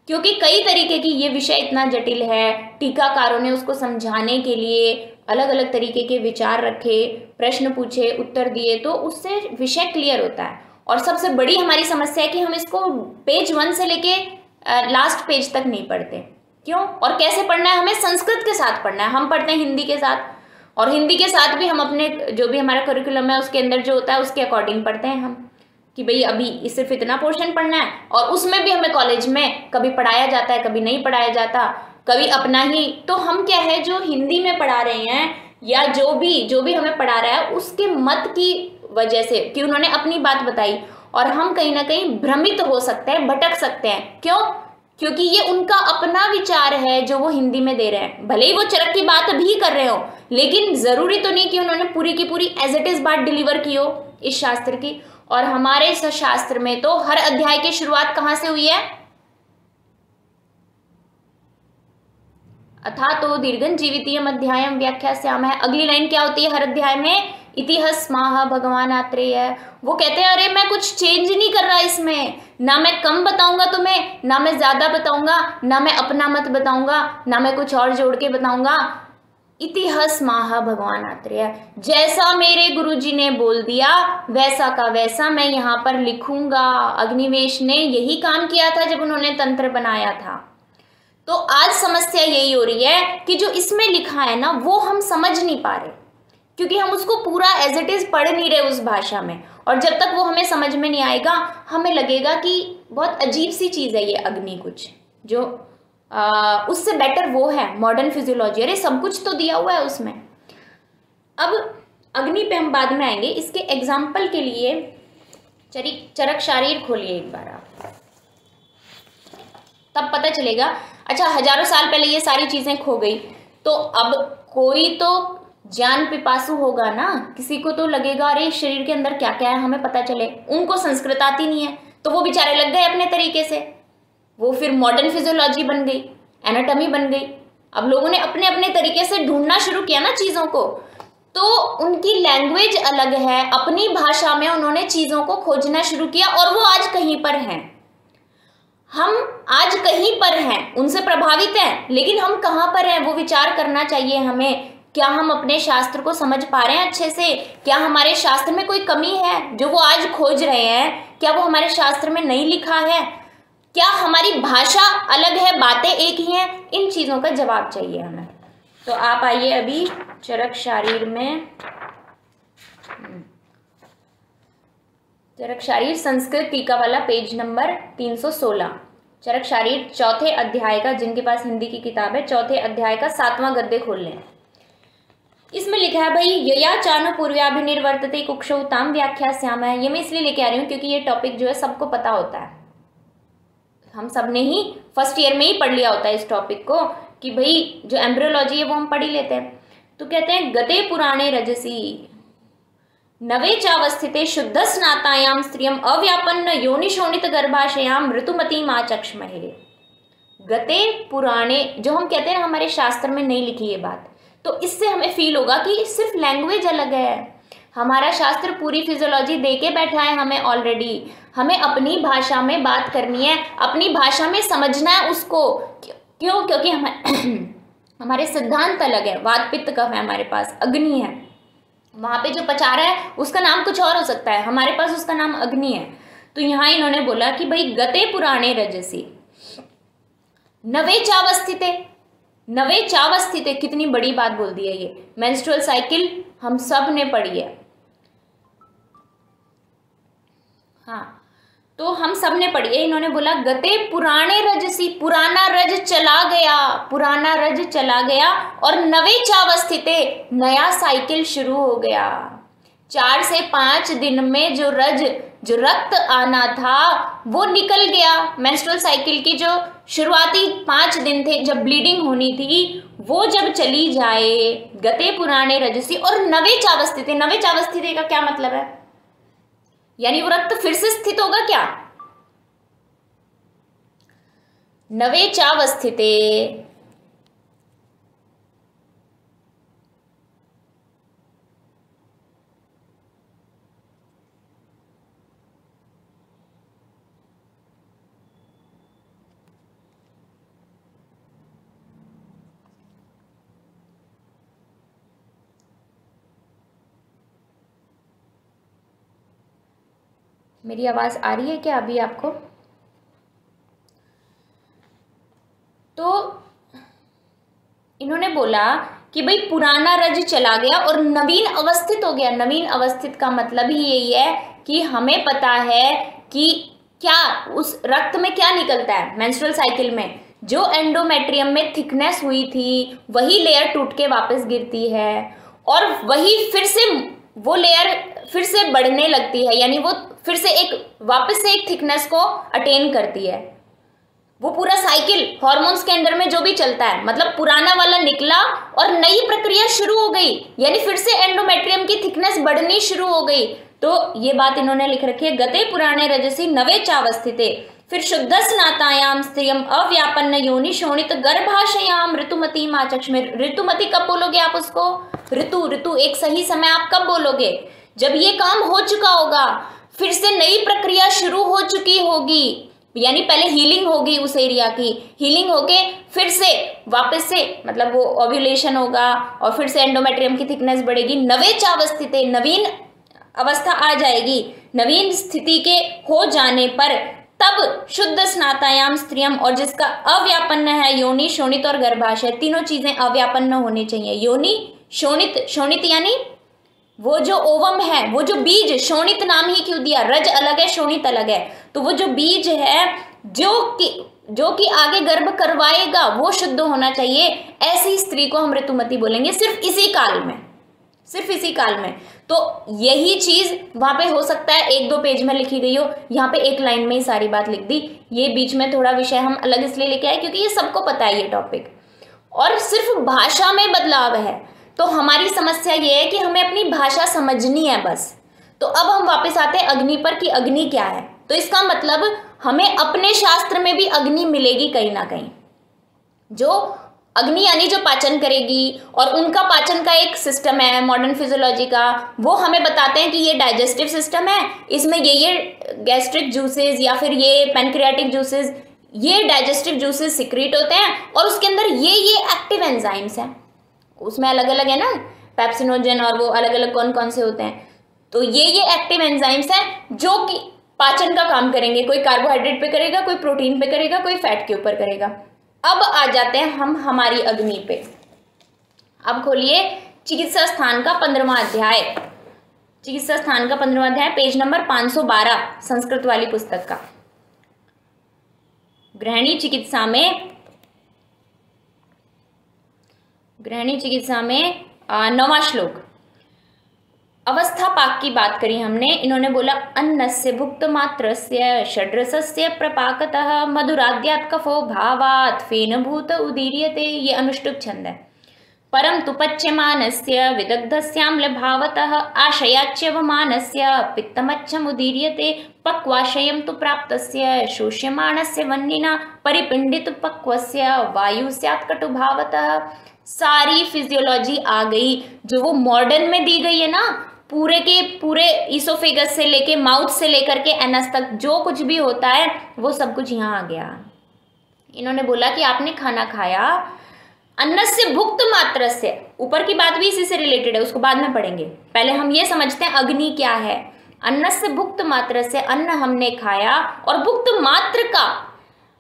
A: क्योंकि कई तरीके की ये विषय इतना जटिल है, टीकाकारों ने उसको समझाने के लिए अलग अलग तरीके के विचार रखे, प्रश्न पूछे, उत्तर दिए, तो उससे विषय क्लियर होता है। और सबसे बड़ी हमारी समस्या है कि हम इसको पेज 1 से लेके लास्ट पेज तक नहीं पढ़ते। क्यों और कैसे पढ़ना है? हमें संस्कृत के साथ पढ़ना है। हम पढ़ते हैं हिंदी के साथ, और हिंदी के साथ भी हम अपने जो भी हमारा करिकुलम है उसके अंदर जो होता है उसके अकॉर्डिंग पढ़ते हैं हम, कि भाई अभी सिर्फ इतना पोर्शन पढ़ना है। और उसमें भी हमें कॉलेज में कभी पढ़ाया जाता है, कभी नहीं पढ़ाया जाता, कभी अपना ही। तो हम क्या है, जो हिंदी में पढ़ा रहे हैं या जो भी हमें पढ़ा रहा है उसके मत की वजह से, कि उन्होंने अपनी बात बताई, और हम कहीं ना कहीं भ्रमित हो सकते हैं, भटक सकते हैं। क्यों? क्योंकि ये उनका अपना विचार है जो वो हिंदी में दे रहे हैं। भले ही वो चरक की बात भी कर रहे हो, लेकिन जरूरी तो नहीं कि उन्होंने पूरी की पूरी एज इट इज बात डिलीवर की हो इस शास्त्र की। और हमारे इस शास्त्र में तो हर अध्याय की शुरुआत कहां से हुई है? अथा तो दीर्घं जीवितीयम अध्यायम व्याख्यास्यामः है। अगली लाइन क्या होती है हर अध्याय में? इतिहास्माह भगवान आत्रेय। वो कहते हैं अरे मैं कुछ चेंज नहीं कर रहा इसमें, ना मैं कम बताऊंगा तुम्हें, ना मैं ज्यादा बताऊंगा, ना मैं अपना मत बताऊंगा, ना मैं कुछ और जोड़ के बताऊंगा। इतिहास्माह भगवान आत्रेय, जैसा मेरे गुरुजी ने बोल दिया वैसा का वैसा मैं यहाँ पर लिखूंगा। अग्निवेश ने यही काम किया था जब उन्होंने तंत्र बनाया था। तो आज समस्या यही हो रही है कि जो इसमें लिखा है ना वो हम समझ नहीं पा रहे, क्योंकि हम उसको पूरा एज इट इज पढ़ नहीं रहे उस भाषा में। और जब तक वो हमें समझ में नहीं आएगा हमें लगेगा कि बहुत अजीब सी चीज़ है ये अग्नि। कुछ जो उससे बेटर वो है मॉडर्न फिजियोलॉजी। अरे सब कुछ तो दिया हुआ है उसमें। अब अग्नि पे हम बाद में आएंगे। इसके एग्जाम्पल के लिए चरक शारीर खोलिए एक बार आप, तब पता चलेगा। अच्छा, हजारों साल पहले ये सारी चीजें खो गई, तो अब कोई तो ज्ञान पिपासु होगा ना, किसी को तो लगेगा अरे शरीर के अंदर क्या क्या है हमें पता चले। उनको संस्कृत आती नहीं है तो वो बेचारे लग गए अपने तरीके से, वो फिर मॉडर्न फिजियोलॉजी बन गई, एनाटॉमी बन गई। अब लोगों ने अपने अपने तरीके से ढूंढना शुरू किया ना चीजों को, तो उनकी लैंग्वेज अलग है, अपनी भाषा में उन्होंने चीजों को खोजना शुरू किया और वो आज कहीं पर हैं। हम आज कहीं पर हैं, उनसे प्रभावित हैं, लेकिन हम कहाँ पर हैं वो विचार करना चाहिए हमें। क्या हम अपने शास्त्र को समझ पा रहे हैं अच्छे से? क्या हमारे शास्त्र में कोई कमी है जो वो आज खोज रहे हैं? क्या वो हमारे शास्त्र में नहीं लिखा है? क्या हमारी भाषा अलग है, बातें एक ही हैं? इन चीजों का जवाब चाहिए हमें। तो आप आइए अभी चरक शारीर में, चरक शारीर संस्कृत टीका वाला पेज नंबर 316, चरक शारीर चौथे अध्याय का, जिनके पास हिंदी की किताब है, चौथे अध्याय का 7वां गद्य खोल लें। इसमें लिखा है भाई यया चानु पूर्व्याभिनिर्वर्तते कुक्षौ ताम व्याख्यास्यामः। ये मैं इसलिए लेके आ रही हूँ क्योंकि ये टॉपिक जो है सबको पता होता है, हम सब ने ही फर्स्ट ईयर में ही पढ़ लिया होता है इस टॉपिक को, कि भाई जो एम्ब्रियोलॉजी है वो हम पढ़ ही लेते हैं। तो कहते हैं गते पुराणे रजसी नवे चावस्थिते शुद्ध स्नातायाम स्त्रियम अव्यापन्न योनिशोणित गर्भाशयाम ऋतुमती आचक्ष्महे। गते पुराणे, जो हम कहते हैं ना हमारे शास्त्र में नहीं लिखी ये बात, तो इससे हमें फील होगा कि सिर्फ लैंग्वेज अलग है। हमारा शास्त्र पूरी फिजियोलॉजी दे के बैठा है हमें ऑलरेडी। हमें अपनी भाषा में बात करनी है, अपनी भाषा में समझना है उसको। क्यों? क्योंकि हमारे सिद्धांत अलग है। वात पित्त कफ है हमारे पास, अग्नि है। वहां पे जो पचा रहा है उसका नाम कुछ और हो सकता है, हमारे पास उसका नाम अग्नि है। तो यहाँ इन्होंने बोला कि भाई गते पुराणे रजसी नवे चावस्थिते, नवे चावस्थिते, कितनी बड़ी बात बोल दी है ये। मेंस्ट्रुअल साइकिल हम सब ने पढ़ी है। हाँ, तो हम सब ने पढ़ी है। इन्होंने बोला गते पुराणे रजसी, पुराना रज चला गया, पुराना रज चला गया और नवे चावस्थिते, नया साइकिल शुरू हो गया। 4 से 5 दिन में जो रक्त आना था वो निकल गया। मेंस्ट्रुअल साइकिल की जो शुरुआती 5 दिन थे जब ब्लीडिंग होनी थी वो जब चली जाए, गते पुराणे रजसी और नवे चावस्थिते। नवे चावस्थिते का क्या मतलब है? यानी वो रक्त फिर से स्थित होगा क्या? नवे चावस्थिते मेरी आवाज आ रही है क्या अभी आपको? तो इन्होंने बोला कि भाई पुराना रज चला गया और नवीन अवस्थित हो गया। नवीन अवस्थित का मतलब ही यही है कि हमें पता है कि क्या उस रक्त में क्या निकलता है मेंस्ट्रुअल साइकिल में। जो एंडोमेट्रियम में थिकनेस हुई थी वही लेयर टूट के वापस गिरती है और वही फिर से वो लेयर फिर से बढ़ने लगती है, यानी वो फिर से वापस से एक थिकनेस को अटेन करती है। वो पूरा साइकिल हॉर्मोन्स के अंडर में जो भी चलता है, मतलब पुराना वाला निकला और नई प्रक्रिया शुरू हो गई, यानी फिर से एंडोमेट्रियम की थिकनेस बढ़नी शुरू हो गई। तो ये बात इन्होंने लिख रखी है, गते पुराणे रजसी नवे चावस्थिते। फिर शुद्ध स्नातायाम स्त्रियम अव्यापन्न योनि शोणित गर्भाशयाम ऋतुमती माचक्ष्मे। ऋतुमती कब बोलोगे आप उसको? ऋतु एक सही समय आप कब बोलोगे? जब ये काम हो चुका होगा, फिर से नई प्रक्रिया शुरू हो चुकी होगी, यानी पहले हीलिंग होगी उस एरिया की, हीलिंग होके फिर से वापस से मतलब वो ओव्यूलेशन होगा और फिर से एंडोमेट्रियम की थिकनेस बढ़ेगी। नवे चावस्थिते, नवीन अवस्था आ जाएगी। नवीन स्थिति के हो जाने पर तब शुद्ध स्नातायाम स्त्रियम, और जिसका अव्यापन्न है योनि शोणित और गर्भाशय, तीनों चीजें अव्यापन्न होनी चाहिए। योनि शोणित, शोणित यानी वो जो ओवम है, वो जो बीज, शोणित नाम ही क्यों दिया, रज अलग है शोणित अलग है, तो वो जो बीज है जो कि आगे गर्भ करवाएगा वो शुद्ध होना चाहिए। ऐसी स्त्री को हम ऋतुमती बोलेंगे, सिर्फ इसी काल में, सिर्फ इसी काल में। तो यही चीज वहां पे हो सकता है 1-2 पेज में लिखी गई हो, यहाँ पे 1 लाइन में ही सारी बात लिख दी। ये बीच में थोड़ा विषय हम अलग इसलिए लेके आए क्योंकि ये सबको पता है ये टॉपिक, और सिर्फ भाषा में बदलाव है। तो हमारी समस्या ये है कि हमें अपनी भाषा समझनी है बस। तो अब हम वापस आते हैं अग्नि पर कि अग्नि क्या है। तो इसका मतलब हमें अपने शास्त्र में भी अग्नि मिलेगी कहीं ना कहीं, जो अग्नि यानी जो पाचन करेगी, और उनका पाचन का एक सिस्टम है मॉडर्न फिजियोलॉजी का, वो हमें बताते हैं कि ये डाइजेस्टिव सिस्टम है, इसमें ये गैस्ट्रिक जूसेस या फिर ये पैनक्रियाटिक जूसेस, ये डाइजेस्टिव जूसेस सिक्रीट होते हैं और उसके अंदर ये एक्टिव एंजाइम्स हैं, उसमें अलग अलग है ना, पेप्सिनोजन और वो अलग अलग कौन कौन से होते हैं। तो ये एक्टिव एंजाइम्स हैं जो कि पाचन का काम करेंगे। कोई कार्बोहाइड्रेट पे करेगा, कोई प्रोटीन पे करेगा, कोई फैट के ऊपर करेगा। अब आ जाते हैं हम हमारी अग्नि पे। अब खोलिए चिकित्सा स्थान का 15वां अध्याय, चिकित्सा स्थान का 15वां अध्याय, पेज नंबर 512 संस्कृत वाली पुस्तक का। गृहिणी चिकित्सा में 9वां श्लोक, अवस्था पाक की बात करी हमने। इन्होंने बोला अन्नस्य भुक्त मात्रस्य षड्रसस्य प्रपाकतः मधुराद्यात् कफो भावात् फेन भूत उदीर्यते। ये अनुष्टुप छंद है। परम तु पच्यमानस्य विदग्धस्याम्ल भावतः आशयाच्यवमानस्य पित्तमच्छमुदीर्यते पक्वाशयं तु प्राप्तस्य शोष्यमाणस्य वह्निना परिपिंडित पक्वस्य वायु स्यात् कटु भावतः। सारी फिजियोलॉजी आ गई जो वो मॉडर्न में दी गई है ना, पूरे के पूरे ईसोफेगस से लेके माउथ से लेकर के एनस तक जो कुछ भी होता है वो सब कुछ यहाँ आ गया। इन्होंने बोला कि आपने खाना खाया, अन्नस्य भुक्त मात्रस्य, ऊपर की बात भी इसी से रिलेटेड है, उसको बाद में पढ़ेंगे। पहले हम ये समझते हैं अग्नि क्या है। अन्नस्य भुक्त मात्रस्य, अन्न हमने खाया, और भुक्त मात्र का,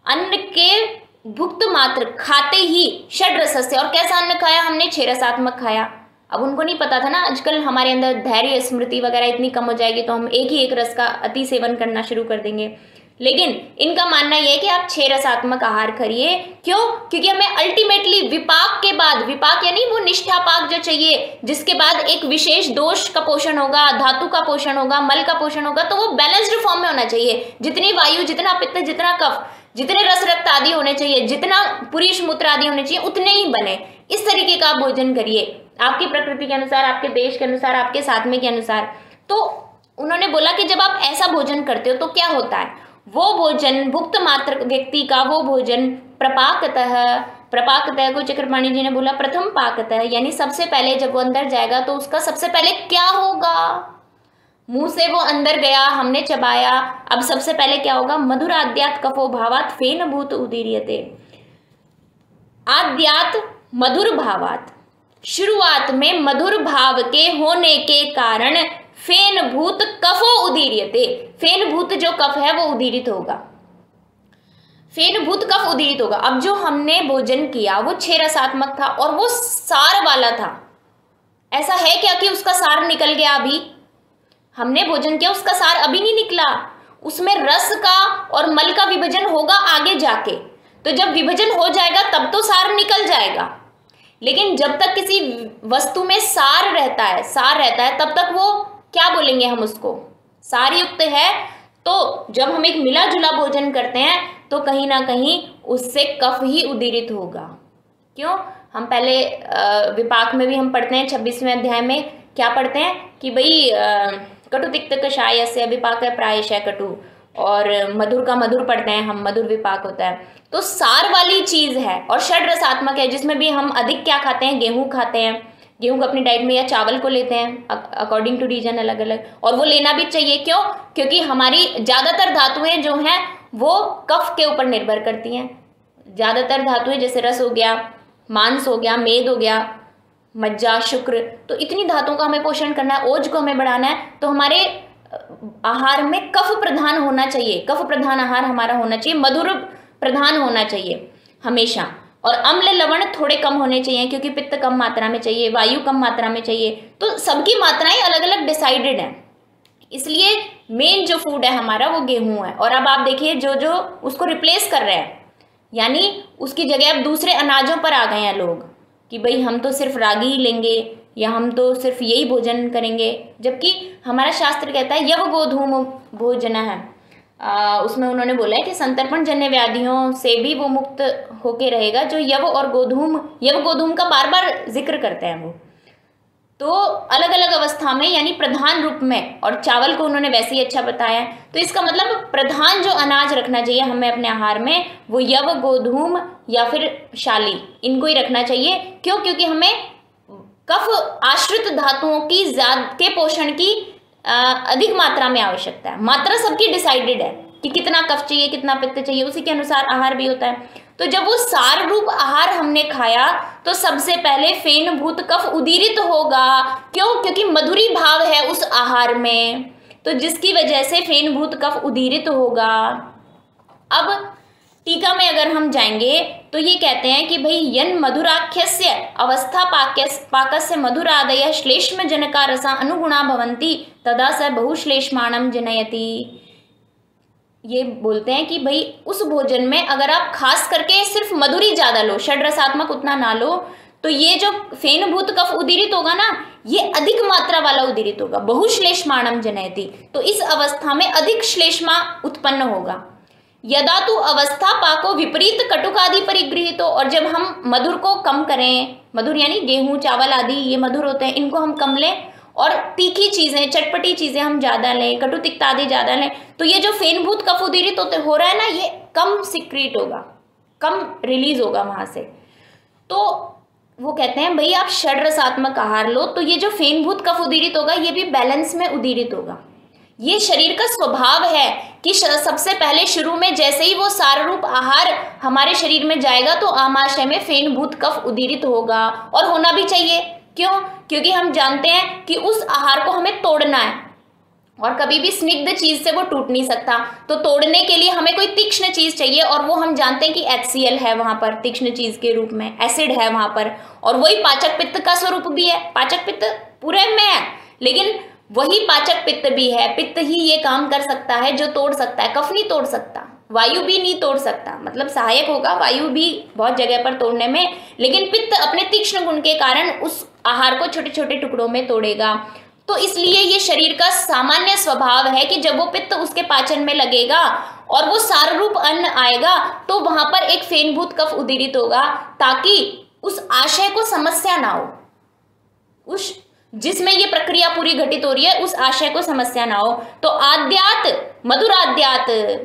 A: अन्न के भुक्त मात्र खाते ही षड्रसस्य, और कैसा अन्न खाया हमने? 6 रसात्मक खाया। अब उनको नहीं पता था ना, आजकल हमारे अंदर धैर्य स्मृति वगैरह इतनी कम हो जाएगी तो हम एक ही एक रस का अति सेवन करना शुरू कर देंगे। लेकिन इनका मानना यह है कि आप 6 रसात्मक आहार करिए। क्यों? क्योंकि हमें अल्टीमेटली विपाक के बाद, विपाक यानी वो निष्ठा पाक जो चाहिए, जिसके बाद एक विशेष दोष का पोषण होगा, धातु का पोषण होगा, मल का पोषण होगा, तो वो बैलेंस्ड फॉर्म में होना चाहिए। जितनी वायु, जितना पित्त, जितना कफ, जितने रस रक्त आदि होने चाहिए, जितना पुरुष मूत्र आदि होने चाहिए, उतने ही बने। इस तरीके का आप भोजन करिए, आपकी प्रकृति के अनुसार, आपके देश के अनुसार, आपके साधने के अनुसार। तो उन्होंने बोला कि जब आप ऐसा भोजन करते हो तो क्या होता है, वो भोजन भुक्त मात्र व्यक्ति का वो भोजन प्रपाकतः को चक्रपाणी जी ने बोला प्रथम पाकतः, यानी सबसे पहले जब वो अंदर जाएगा तो उसका सबसे पहले क्या होगा, मुंह से वो अंदर गया, हमने चबाया, अब सबसे पहले क्या होगा, मधुर आद्यात कफो भावात फेन भूत उदीर्यते। आद्यात मधुर भावात, शुरुआत में मधुर भाव के होने के कारण फेन भूत कफो उदीर्यते, फेन भूत जो कफ है वो उदीरित होगा, फेन भूत कफ उदीरित होगा। अब जो हमने भोजन किया वो 6 रसात्मक था और वो सार वाला था। ऐसा है क्या कि उसका सार निकल गया? अभी हमने भोजन किया, उसका सार अभी नहीं निकला, उसमें रस का और मल का विभाजन होगा आगे जाके। तो जब विभाजन हो जाएगा तब तो सार निकल जाएगा, लेकिन जब तक किसी वस्तु में सार रहता है तब तक वो क्या बोलेंगे, हम उसको सार युक्त है। तो जब हम एक मिला जुला भोजन करते हैं तो कहीं ना कहीं उससे कफ ही उदीरित होगा। क्यों? हम पहले विपाक में भी हम पढ़ते हैं 26वें अध्याय में क्या पढ़ते हैं कि भाई कटु तिक्त कषाय से विपाक है प्रायशः कटु, और मधुर का मधुर पढ़ते हैं हम, मधुर विपाक होता है। तो सार वाली चीज है और षड रसात्मक है, जिसमें भी हम अधिक क्या खाते हैं, गेहूं खाते हैं, गेहूं को अपनी डाइट में या चावल को लेते हैं, अकॉर्डिंग टू रीजन अलग अलग, और वो लेना भी चाहिए। क्यों? क्योंकि हमारी ज्यादातर धातुएं जो हैं वो कफ के ऊपर निर्भर करती हैं। ज्यादातर धातुएं जैसे रस हो गया, मांस हो गया, मेद हो गया, मज्जा, शुक्र, तो इतनी धातुओं का हमें पोषण करना है, ओज को हमें बढ़ाना है। तो हमारे आहार में कफ प्रधान होना चाहिए, कफ प्रधान आहार हमारा होना चाहिए, मधुर प्रधान होना चाहिए हमेशा। और अम्ल लवण थोड़े कम होने चाहिए क्योंकि पित्त कम मात्रा में चाहिए, वायु कम मात्रा में चाहिए। तो सबकी मात्राएं अलग अलग डिसाइडेड हैं, इसलिए मेन जो फूड है हमारा वो गेहूं है। और अब आप देखिए जो जो उसको रिप्लेस कर रहे हैं, यानी उसकी जगह अब दूसरे अनाजों पर आ गए हैं लोग कि भाई हम तो सिर्फ रागी ही लेंगे या हम तो सिर्फ यही भोजन करेंगे, जबकि हमारा शास्त्र कहता है यव गोधूम भोजन है। उसमें उन्होंने बोला है कि संतर्पण जन्य व्याधियों से भी वो मुक्त होके रहेगा, जो यव गोधूम का बार बार जिक्र करते हैं वो। तो अलग अलग अवस्था में यानी प्रधान रूप में, और चावल को उन्होंने वैसे ही अच्छा बताया है। तो इसका मतलब प्रधान जो अनाज रखना चाहिए हमें अपने आहार में वो यव गोधूम या फिर शाली, इनको ही रखना चाहिए। क्यों? क्योंकि हमें कफ आश्रित धातुओं की के पोषण की अधिक मात्रा में आवश्यकता है। मात्रा सबकी डिसाइडेड है कि कितना कफ चाहिए, कितना पित्त चाहिए, उसी के अनुसार आहार भी होता है। तो जब वो सार रूप आहार हमने खाया तो सबसे पहले फेन भूत कफ उदीरित होगा। क्यों? क्योंकि मधुरी भाव है उस आहार में, तो जिसकी वजह से फेन भूत कफ उदीरित होगा। अब टीका में अगर हम जाएंगे तो ये कहते हैं कि भाई यन मधुराख्यस्य अवस्था पाकस्य मधुरादय श्लेष्म जनका रसा अनुगुणा भवन्ति तदा स बहुश्लेष्माणम जनयति। ये बोलते हैं कि भाई उस भोजन में अगर आप खास करके सिर्फ मधुरी ज्यादा लो, षड रसात्मक उतना ना लो, तो ये जो फेन भूत कफ उदीरित होगा ना, ये अधिक मात्रा वाला उदीरित होगा। बहुश्लेष्माणम जनयति, तो इस अवस्था में अधिक श्लेष्मा उत्पन्न होगा। यदा तु अवस्था पाको विपरीत कटुकादि परिगृहित हो, और जब हम मधुर को कम करें, मधुर यानी गेहूं चावल आदि ये मधुर होते हैं, इनको हम कम लें और तीखी चीजें चटपटी चीजें हम ज्यादा लें, कटु तिक्त आदि ज्यादा लें, तो ये जो फेनभूत कफ उदीरित हो रहा है ना, ये कम सिक्रीट होगा, कम रिलीज होगा वहां से। तो वो कहते हैं भाई आप षड रसात्मक आहार लो तो ये जो फेनभूत कफ उदीरित होगा ये भी बैलेंस में उदीरित होगा। ये शरीर का स्वभाव है कि सबसे पहले शुरू में जैसे ही वो सार रूप आहार हमारे शरीर में जाएगा तो आमाशय में फेनभूत कफ उदीरित होगा, और होना भी चाहिए। क्यों? क्योंकि हम जानते हैं कि उस आहार को हमें तोड़ना है और कभी भी स्निग्ध चीज से वो टूट नहीं सकता। तो तोड़ने के लिए हमें कोई तीक्ष्ण चीज चाहिए, और वो हम जानते हैं कि HCl है वहां पर तीक्ष्ण चीज के रूप में, एसिड है वहां पर, और वही पाचक पित्त का स्वरूप भी है। पाचक पित्त पूरे में है, लेकिन वही पाचक पित्त भी है। पित्त ही ये काम कर सकता है जो तोड़ सकता है, कफ नहीं तोड़ सकता, वायु भी नहीं तोड़ सकता, मतलब सहायक होगा वायु भी बहुत जगह पर तोड़ने में, लेकिन पित्त अपने तीक्ष्ण गुण के कारण उस आहार को छोटे छोटे टुकड़ों में तोड़ेगा। तो इसलिए ये शरीर का सामान्य स्वभाव है कि जब वो पित्त उसके पाचन में लगेगा और वो सार रूप अन्न आएगा तो वहां पर एक फेनभूत कफ उदीरित होगा, ताकि उस आशय को समस्या ना हो, उस जिसमें ये प्रक्रिया पूरी घटित हो रही है उस आशय को समस्या ना हो। तो आद्यात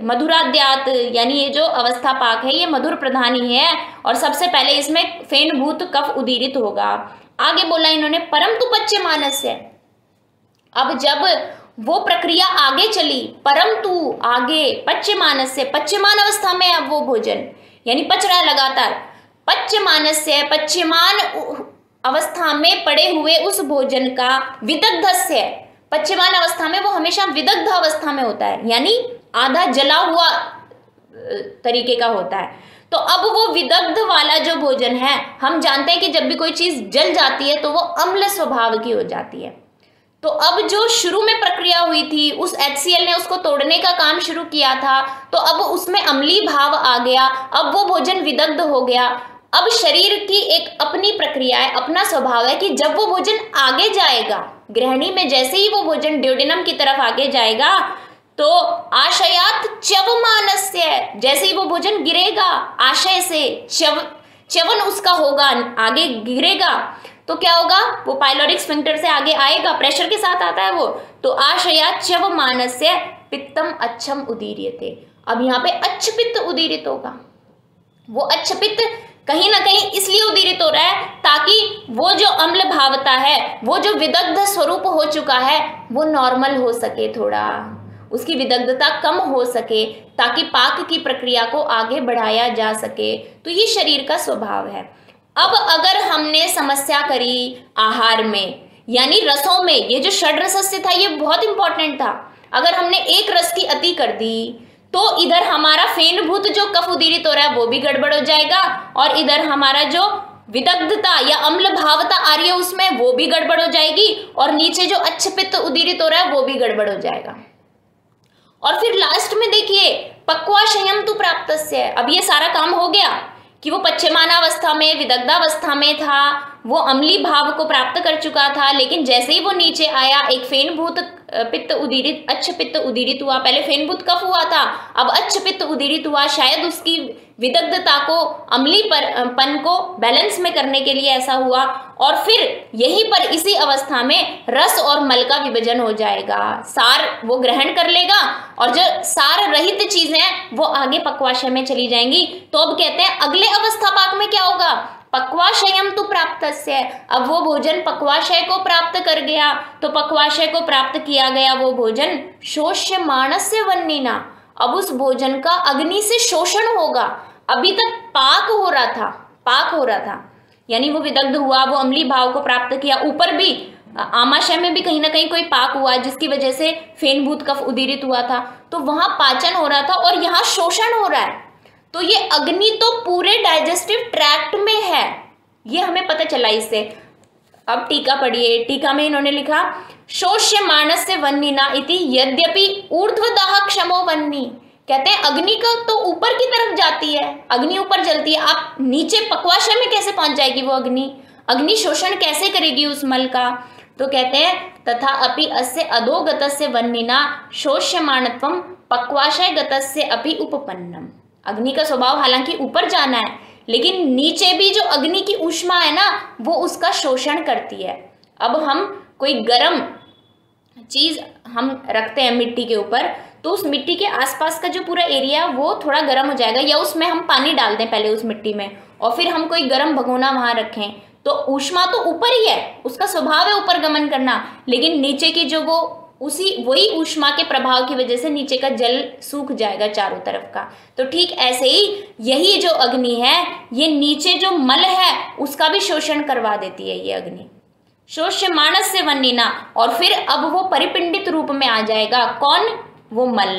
A: मधुराद्यात यानी ये जो अवस्था पाक है ये मधुर प्रधान ही है, और सबसे पहले इसमें फेनभूत कफ उदीरित होगा। आगे बोला इन्होंने परम तु पच्यमानस्य। अब जब वो प्रक्रिया आगे चली, परम तु आगे, पच्यमानस्य पच्यमान अवस्था में अब वो भोजन यानी पच रहा है लगातार, पच्यमानस्य पच्यमान अवस्था में पड़े हुए उस भोजन का विदग्धस्य, पच्यमान अवस्था में वो हमेशा विदग्ध अवस्था में होता है, यानी आधा जला हुआ तरीके का होता है। तो अब वो विदग्ध वाला जो भोजन है, हम जानते हैं कि जब भी कोई चीज जल जाती है तो वो अम्ल स्वभाव की हो जाती है। तो अब जो शुरू में प्रक्रिया हुई थी, उस HCl ने उसको तोड़ने का काम शुरू किया था, तो अब उसमें अम्लीय भाव आ गया, अब वो भोजन विदग्ध हो गया। अब शरीर की एक अपनी प्रक्रिया है, अपना स्वभाव है कि जब वो भोजन आगे जाएगा ग्रहणी में, जैसे ही वो भोजन ड्यूडेनम की तरफ आगे जाएगा तो आशयात च्यवमानस्य, जैसे ही वो भोजन गिरेगा आशय से च्यवन उसका होगा, आगे गिरेगा तो क्या होगा, वो पाइलोरिक स्फिंक्टर से आगे आएगा, प्रेशर के साथ आता है वो, तो आशयात च्यवमानस्य पित्तम अच्छम उदीर्यते। अब यहाँ पे अच्छ पित्त उदीरित होगा। वो अच्छ पित्त कहीं ना कहीं इसलिए उदीरित हो रहा है ताकि वो जो अम्ल भावता है, वो जो विदग्ध स्वरूप हो चुका है, वो नॉर्मल हो सके, थोड़ा उसकी विदग्धता कम हो सके, ताकि पाक की प्रक्रिया को आगे बढ़ाया जा सके। तो ये शरीर का स्वभाव है। अब अगर हमने समस्या करी आहार में यानी रसों में, ये जो षड्रसस्य था ये बहुत इंपॉर्टेंट था। अगर हमने एक रस की अति कर दी तो इधर हमारा फेनभूत जो कफ उदीरित हो रहा है वो भी गड़बड़ हो जाएगा, और इधर हमारा जो विदग्धता या अम्ल भावता आ रही है उसमें वो भी गड़बड़ हो जाएगी, और नीचे जो अच्छ पित्त उदीरित हो रहा है वो भी गड़बड़ हो जाएगा। और फिर लास्ट में देखिए पक्वाशयम तु प्राप्तस्य। अब ये सारा काम हो गया कि वो पच्यमानावस्था में, विदग्धावस्था में था, वो अम्ली भाव को प्राप्त कर चुका था, लेकिन जैसे ही वो नीचे आया एक फेनभूत पित्त उदीरित, अच्छ पित्त उदीरित हुआ। पहले फेनभूत कफ हुआ था, अब अच्छ पित्त उदीरित हुआ। शायद उसकी विदग्धता को, अम्ली पन को बैलेंस में करने के लिए ऐसा हुआ, और फिर यहीं पर इसी अवस्था में रस और मल का विभाजन हो जाएगा। सार वो ग्रहण कर लेगा और जो सार रहित चीजें हैं वो आगे पक्वाशय में चली जाएंगी। तो अब कहते हैं अगले अवस्था पाक में क्या होगा, पक्वाशयम तु प्राप्तस्य। अब वो भोजन पक्वाशय को प्राप्त कर गया, तो पक्वाशय को प्राप्त किया गया वो भोजन शोष्यमाणस्य वह्निना। अब उस भोजन का अग्नि से शोषण होगा। अभी तक पाक हो रहा था, यानी वो विदग्ध हुआ, वो अम्ली भाव को प्राप्त किया, ऊपर भी आमाशय में भी कहीं ना कहीं कोई पाक हुआ जिसकी वजह से फेनभूत कफ उदीरित हुआ था, तो वहां पाचन हो रहा था और यहाँ शोषण हो रहा है। तो ये अग्नि तो पूरे डाइजेस्टिव ट्रैक्ट में है, ये हमें पता चला इससे। अब टीका पढ़िए, टीका में इन्होंने लिखा शोष्यमाणस्य वह्निना इति यद्यपि ऊर्ध्वदाह क्षमो वह्नि। कहते हैं अग्नि का तो ऊपर की तरफ जाती है, अग्नि ऊपर जलती है, आप नीचे पक्वाशय में कैसे पहुंच जाएगी वो अग्नि शोषण कैसे करेगी उस मल का। तो कहते हैं तथा अपि अस्य अधोगतस्य वह्निना शोष्यमाणत्वं पक्वाशय गतस्य अपि उपपन्नम। अग्नि का स्वभाव हालांकि ऊपर जाना है, लेकिन नीचे भी जो अग्नि की ऊष्मा है ना वो उसका शोषण करती है। अब हम कोई गर्म चीज हम रखते हैं मिट्टी के ऊपर, तो उस मिट्टी के आसपास का जो पूरा एरिया वो थोड़ा गर्म हो जाएगा, या उसमें हम पानी डाल दें पहले उस मिट्टी में और फिर हम कोई गर्म भगोना वहां रखें, तो ऊष्मा तो ऊपर ही है, उसका स्वभाव है ऊपर गमन करना, लेकिन नीचे की जो वो वही ऊष्मा के प्रभाव की वजह से नीचे का जल सूख जाएगा चारों तरफ का। तो ठीक ऐसे ही यही जो अग्नि है ये नीचे जो मल है उसका भी शोषण करवा देती है ये अग्नि, शोष्यमाणस्य वह्निना। और फिर अब वो परिपिंडित रूप में आ जाएगा, कौन, वो मल,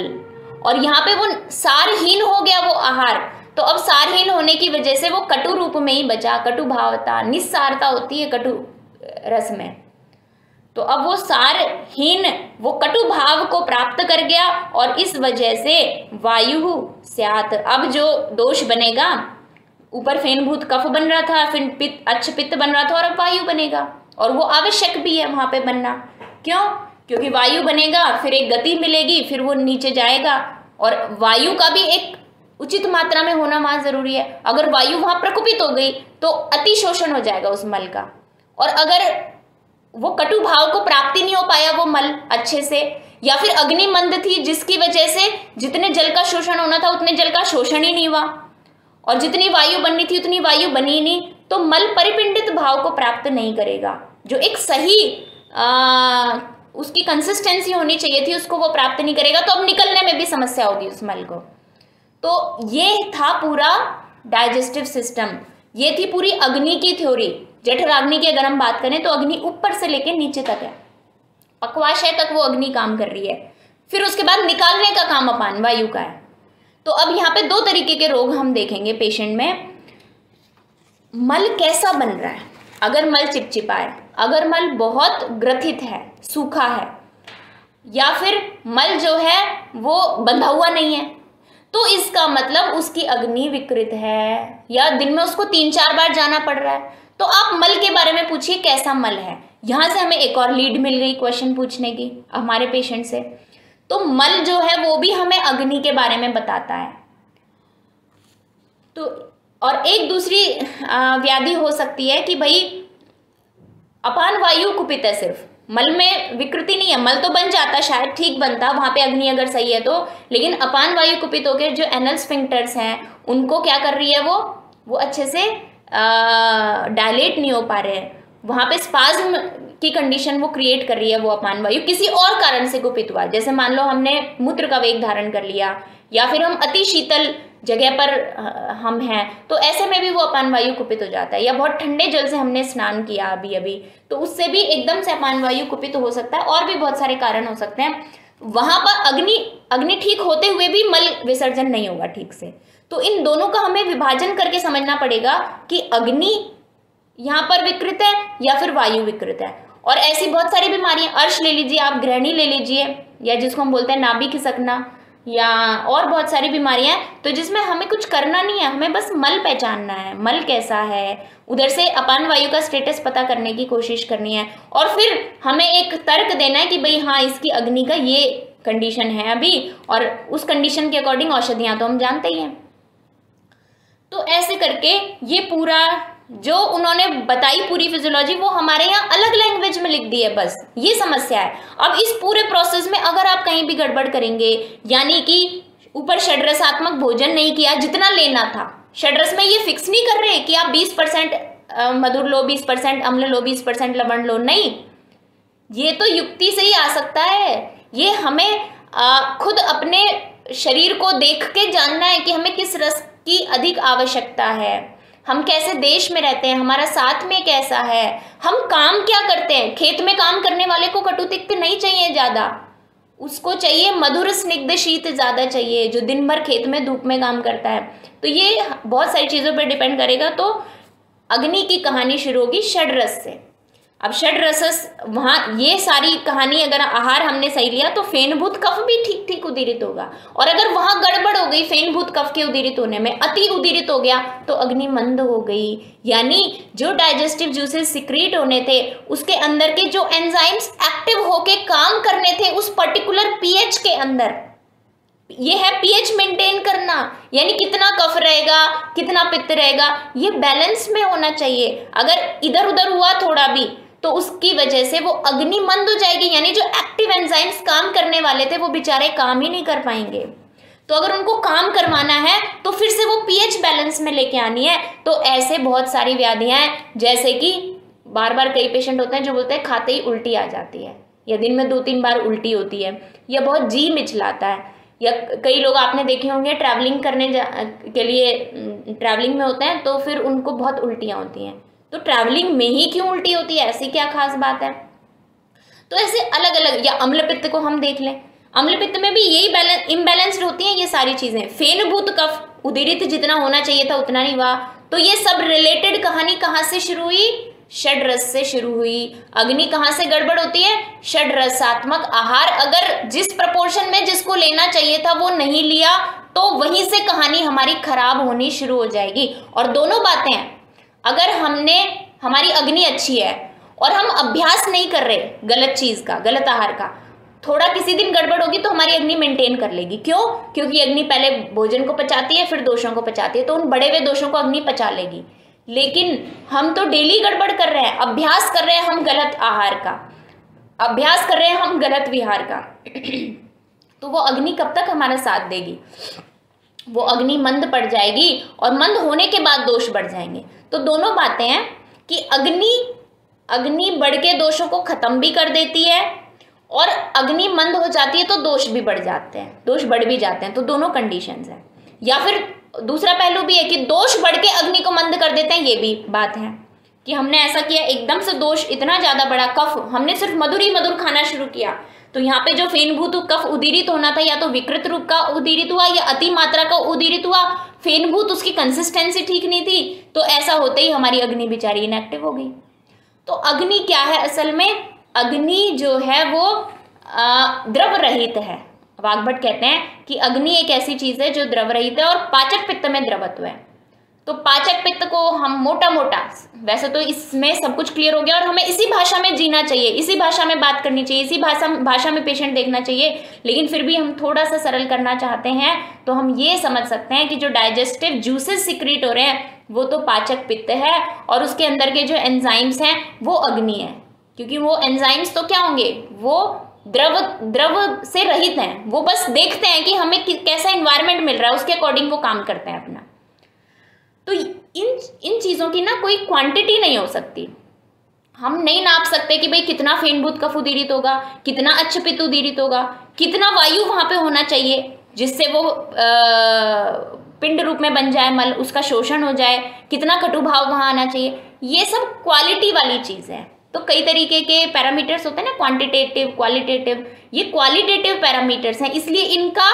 A: और यहाँ पे वो सारहीन हो गया वो आहार। तो अब सारहीन होने की वजह से वो कटु रूप में ही बचा, कटु भावता, निस्सारता होती है कटु रस में। तो अब वो सारहीन, वो कटु भाव को प्राप्त कर गया और इस वजह से वायु स्यात्। अब जो दोष बनेगा, ऊपर फेनभूत कफ बन रहा था, फिर पित्त अच्छ पित्त बन रहा था और अब वायु बनेगा, और वो आवश्यक भी है वहां पे बनना। क्यों? क्योंकि वायु बनेगा, फिर एक गति मिलेगी, फिर वो नीचे जाएगा, और वायु का भी एक उचित मात्रा में होना वहां जरूरी है। अगर वायु वहां प्रकुपित हो गई तो अति शोषण हो जाएगा उस मल का, और अगर वो कटु भाव को प्राप्ति नहीं हो पाया वो मल अच्छे से, या फिर अग्नि मंद थी जिसकी वजह से जितने जल का शोषण होना था उतने जल का शोषण ही नहीं हुआ, और जितनी वायु बननी थी उतनी वायु बनी नहीं, तो मल परिपिंडित भाव को प्राप्त नहीं करेगा। जो एक सही उसकी कंसिस्टेंसी होनी चाहिए थी उसको वो प्राप्त नहीं करेगा, तो अब निकलने में भी समस्या होगी उस मल को। तो ये था पूरा डाइजेस्टिव सिस्टम, ये थी पूरी अग्नि की थ्योरी। जठराग्नि की अगर हम बात करें तो अग्नि ऊपर से लेकर नीचे तक है, पक्वाशय तक वो अग्नि काम कर रही है। फिर उसके बाद निकालने का काम अपान वायु का है। तो अब यहाँ पे दो तरीके के रोग हम देखेंगे पेशेंट में। मल कैसा बन रहा है, अगर मल चिपचिपा है, अगर मल बहुत ग्रथित है, सूखा है, या फिर मल जो है वो बंधा हुआ नहीं है, तो इसका मतलब उसकी अग्नि विकृत है, या दिन में उसको 3-4 बार जाना पड़ रहा है। तो आप मल के बारे में पूछिए कैसा मल है। यहां से हमें एक और लीड मिल गई क्वेश्चन पूछने की हमारे पेशेंट से। तो मल जो है वो भी हमें अग्नि के बारे में बताता है। तो और एक दूसरी व्याधि हो सकती है कि भाई अपान वायु कुपित है, सिर्फ मल में विकृति नहीं है, मल तो बन जाता, शायद ठीक बनता वहां पे अग्नि अगर सही है तो, लेकिन अपान वायु कुपित होकर जो एनल स्फिंक्टर्स हैं उनको क्या कर रही है वो अच्छे से डायलेट नहीं हो पा रहे हैं, वहां पे स्पाज्म की कंडीशन वो क्रिएट कर रही है वो अपान वायु, किसी और कारण से कुपित हुआ। जैसे मान लो हमने मूत्र का वेग धारण कर लिया, या फिर हम अति शीतल जगह पर हम हैं, तो ऐसे में भी वो अपान वायु कुपित हो जाता है। या बहुत ठंडे जल से हमने स्नान किया अभी अभी, तो उससे भी एकदम से अपान वायु कुपित हो सकता है, और भी बहुत सारे कारण हो सकते हैं। वहां पर अग्नि ठीक होते हुए भी मल विसर्जन नहीं होगा ठीक से। तो इन दोनों का हमें विभाजन करके समझना पड़ेगा कि अग्नि यहाँ पर विकृत है या फिर वायु विकृत है। और ऐसी बहुत सारी बीमारियां, अर्श ले लीजिए आप, ग्रहणी ले लीजिए, या जिसको हम बोलते हैं नाभि खिसकना, या और बहुत सारी बीमारियां हैं, तो जिसमें हमें कुछ करना नहीं है, हमें बस मल पहचानना है, मल कैसा है, उधर से अपान वायु का स्टेटस पता करने की कोशिश करनी है, और फिर हमें एक तर्क देना है कि भाई हाँ इसकी अग्नि का ये कंडीशन है अभी, और उस कंडीशन के अकॉर्डिंग औषधियां तो हम जानते ही हैं। तो ऐसे करके ये पूरा जो उन्होंने बताई पूरी फिजियोलॉजी वो हमारे यहाँ अलग लैंग्वेज में लिख दी है, बस ये समस्या है। अब इस पूरे प्रोसेस में अगर आप कहीं भी गड़बड़ करेंगे, यानी कि ऊपर षड्रसात्मक भोजन नहीं किया जितना लेना था, षड्रस में ये फिक्स नहीं कर रहे कि आप 20% मधुर लो, 20% अम्ल लो, 20% लवण लो, नहीं, ये तो युक्ति से ही आ सकता है। ये हमें खुद अपने शरीर को देख के जानना है कि हमें किस रस की अधिक आवश्यकता है, हम कैसे देश में रहते हैं, हमारा साथ में कैसा है, हम काम क्या करते हैं। खेत में काम करने वाले को कटु तिक्त नहीं चाहिए ज्यादा, उसको चाहिए मधुर स्निग्ध शीत ज्यादा चाहिए, जो दिन भर खेत में धूप में काम करता है। तो ये बहुत सारी चीजों पर डिपेंड करेगा। तो अग्नि की कहानी शुरू होगी षड्रस से। अब षड्रस वहाँ ये सारी कहानी, अगर आहार हमने सही लिया तो फेनभूत कफ भी ठीक ठीक उदीरित होगा, और अगर वहाँ गड़बड़ हो गई फेनभूत कफ के उदीरित होने में, अति उदीरित हो गया तो अग्नि मंद हो गई, यानी जो डाइजेस्टिव जूसेस सिक्रीट होने थे उसके अंदर के जो एंजाइम्स एक्टिव होके काम करने थे उस पर्टिकुलर पीएच के अंदर, ये है पीएच मेंटेन करना, यानी कितना कफ रहेगा कितना पित्त रहेगा, ये बैलेंस में होना चाहिए। अगर इधर उधर हुआ थोड़ा भी तो उसकी वजह से वो अग्नि मंद हो जाएगी, यानी जो एक्टिव एंजाइम्स काम करने वाले थे वो बेचारे काम ही नहीं कर पाएंगे। तो अगर उनको काम करवाना है तो फिर से वो पीएच बैलेंस में लेके आनी है। तो ऐसे बहुत सारी व्याधियां हैं, जैसे कि बार बार कई पेशेंट होते हैं जो बोलते हैं खाते ही उल्टी आ जाती है, या दिन में 2-3 बार उल्टी होती है, या बहुत जी मिचलाता है, या कई लोग आपने देखे होंगे ट्रैवलिंग करने के लिए ट्रैवलिंग में होते हैं तो फिर उनको बहुत उल्टियाँ होती हैं। तो ट्रैवलिंग में ही क्यों उल्टी होती है, ऐसी क्या खास बात है। तो ऐसे अलग अलग, या अम्लपित्त को हम देख लें, अम्लपित्त में भी यही इम्बैलेंस्ड होती हैं ये सारी चीजें। फेनभूत कफ उदीरित जितना होना चाहिए था उतना नहीं हुआ। तो ये सब रिलेटेड कहानी कहाँ से शुरू हुई, षड्रस से शुरू हुई। अग्नि कहाँ से गड़बड़ होती है? षड्रसात्मक आहार अगर जिस प्रपोर्शन में जिसको लेना चाहिए था वो नहीं लिया तो वहीं से कहानी हमारी खराब होनी शुरू हो जाएगी। और दोनों बातें, अगर हमारी अग्नि अच्छी है और हम अभ्यास नहीं कर रहे गलत चीज का, गलत आहार का, थोड़ा किसी दिन गड़बड़ होगी तो हमारी अग्नि मेंटेन कर लेगी। क्यों? क्योंकि अग्नि पहले भोजन को पचाती है फिर दोषों को पचाती है, तो उन बढ़े हुए दोषों को अग्नि पचा लेगी। लेकिन हम तो डेली गड़बड़ कर रहे हैं, अभ्यास कर रहे हैं हम गलत आहार का, अभ्यास कर रहे हैं हम गलत विहार का तो वो अग्नि कब तक हमारा साथ देगी? वो अग्नि मंद पड़ जाएगी और मंद होने के बाद दोष बढ़ जाएंगे। तो दोनों बातें हैं कि अग्नि बढ़ के दोषों को खत्म भी कर देती है और अग्नि मंद हो जाती है तो दोष भी बढ़ जाते हैं, दोष बढ़ भी जाते हैं। तो दोनों कंडीशंस हैं। या फिर दूसरा पहलू भी है कि दोष बढ़ के अग्नि को मंद कर देते हैं, ये भी बात है कि हमने ऐसा किया, एकदम से दोष इतना ज्यादा बड़ा, कफ, हमने सिर्फ मधुर ही मधुर खाना शुरू किया तो यहाँ पे जो फेनभूत कफ उदीरित होना था या तो विकृत रूप का उदीरित हुआ या अति मात्रा का उदीरित हुआ। फेनभूत उसकी कंसिस्टेंसी ठीक नहीं थी तो ऐसा होते ही हमारी अग्नि बेचारी इनएक्टिव हो गई। तो अग्नि क्या है? असल में अग्नि जो है वो द्रव रहित है। वाग्भट कहते हैं कि अग्नि एक ऐसी चीज है जो द्रव रहित है और पाचक पित्त में द्रवत्व है। तो पाचक पित्त को हम मोटा मोटा, वैसे तो इसमें सब कुछ क्लियर हो गया और हमें इसी भाषा में जीना चाहिए, इसी भाषा में बात करनी चाहिए, इसी भाषा में पेशेंट देखना चाहिए, लेकिन फिर भी हम थोड़ा सा सरल करना चाहते हैं तो हम ये समझ सकते हैं कि जो डाइजेस्टिव जूसेस सिक्रीट हो रहे हैं वो तो पाचक पित्त है और उसके अंदर के जो एंजाइम्स हैं वो अग्नि है। क्योंकि वो एंजाइम्स तो क्या होंगे? वो द्रव से रहित हैं, वो बस देखते हैं कि हमें कैसा एनवायरनमेंट मिल रहा है उसके अकॉर्डिंग वो काम करते हैं अपना। तो इन चीजों की ना कोई क्वांटिटी नहीं हो सकती। हम नहीं नाप सकते कि भाई कितना फेनभूत कफ उदीरित होगा, कितना अच्छपित्त उदीरित होगा, कितना वायु वहां पे होना चाहिए जिससे वो पिंड रूप में बन जाए, मल उसका शोषण हो जाए, कितना कटुभाव वहां आना चाहिए। ये सब क्वालिटी वाली चीज है। तो कई तरीके के पैरामीटर्स होते हैं ना, क्वांटिटेटिव, क्वालिटेटिव। ये क्वालिटेटिव पैरामीटर्स हैं, इसलिए इनका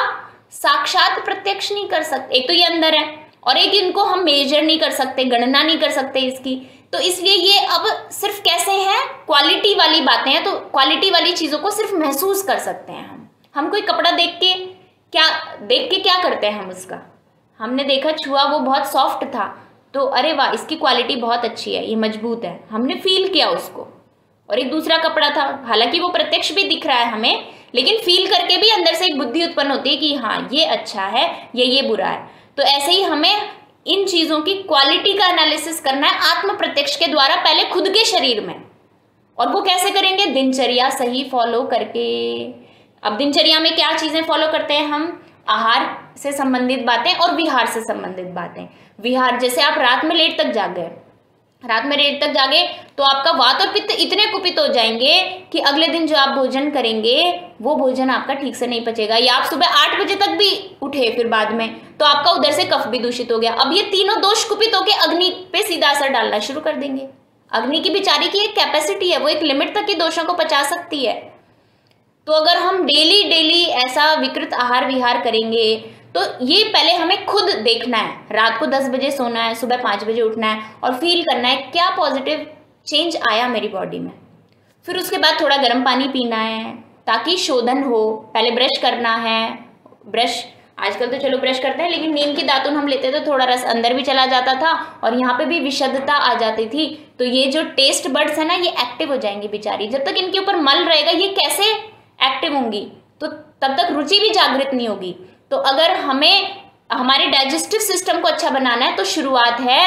A: साक्षात प्रत्यक्ष नहीं कर सकते। एक तो ये अंदर है और एक इनको हम मेजर नहीं कर सकते, गणना नहीं कर सकते इसकी। तो इसलिए ये अब सिर्फ कैसे है, क्वालिटी वाली बातें हैं। तो क्वालिटी वाली चीजों को सिर्फ महसूस कर सकते हैं हम कोई कपड़ा देख के क्या करते हैं? हम उसका हमने देखा, छुआ, वो बहुत सॉफ्ट था तो अरे वाह इसकी क्वालिटी बहुत अच्छी है, ये मजबूत है, हमने फील किया उसको। और एक दूसरा कपड़ा था, हालांकि वो प्रत्यक्ष भी दिख रहा है हमें, लेकिन फील करके भी अंदर से एक बुद्धि उत्पन्न होती है कि हाँ ये अच्छा है, ये बुरा है। तो ऐसे ही हमें इन चीजों की क्वालिटी का एनालिसिस करना है आत्म प्रत्यक्ष के द्वारा, पहले खुद के शरीर में। और वो कैसे करेंगे? दिनचर्या सही फॉलो करके। अब दिनचर्या में क्या चीजें फॉलो करते हैं हम? आहार से संबंधित बातें और विहार से संबंधित बातें। विहार, जैसे आप रात में लेट तक जागे तो आपका वात और पित्त इतने कुपित हो जाएंगे कि अगले दिन जो आप भोजन करेंगे वो भोजन आपका ठीक से नहीं पचेगा। या आप सुबह 8 बजे तक भी उठे फिर बाद में, तो आपका उधर से कफ भी दूषित हो गया। अब ये तीनों दोष कुपित होकर अग्नि पे सीधा असर डालना शुरू कर देंगे। अग्नि की बेचारी की एक कैपेसिटी है, वो एक लिमिट तक की दोषों को पचा सकती है। तो अगर हम डेली ऐसा विकृत आहार विहार करेंगे तो ये पहले हमें खुद देखना है। रात को 10 बजे सोना है, सुबह 5 बजे उठना है और फील करना है क्या पॉजिटिव चेंज आया मेरी बॉडी में। फिर उसके बाद थोड़ा गर्म पानी पीना है ताकि शोधन हो। पहले ब्रश करना है, ब्रश आजकल तो चलो ब्रश करते हैं, लेकिन नीम की दातुन हम लेते तो थोड़ा रस अंदर भी चला जाता था और यहाँ पे भी विशुद्धता आ जाती थी। तो ये जो टेस्ट बड्स है ना, ये एक्टिव हो जाएंगी बेचारी। जब तक इनके ऊपर मल रहेगा ये कैसे एक्टिव होंगी? तो तब तक रुचि भी जागृत नहीं होगी। तो अगर हमें हमारे डाइजेस्टिव सिस्टम को अच्छा बनाना है तो शुरुआत है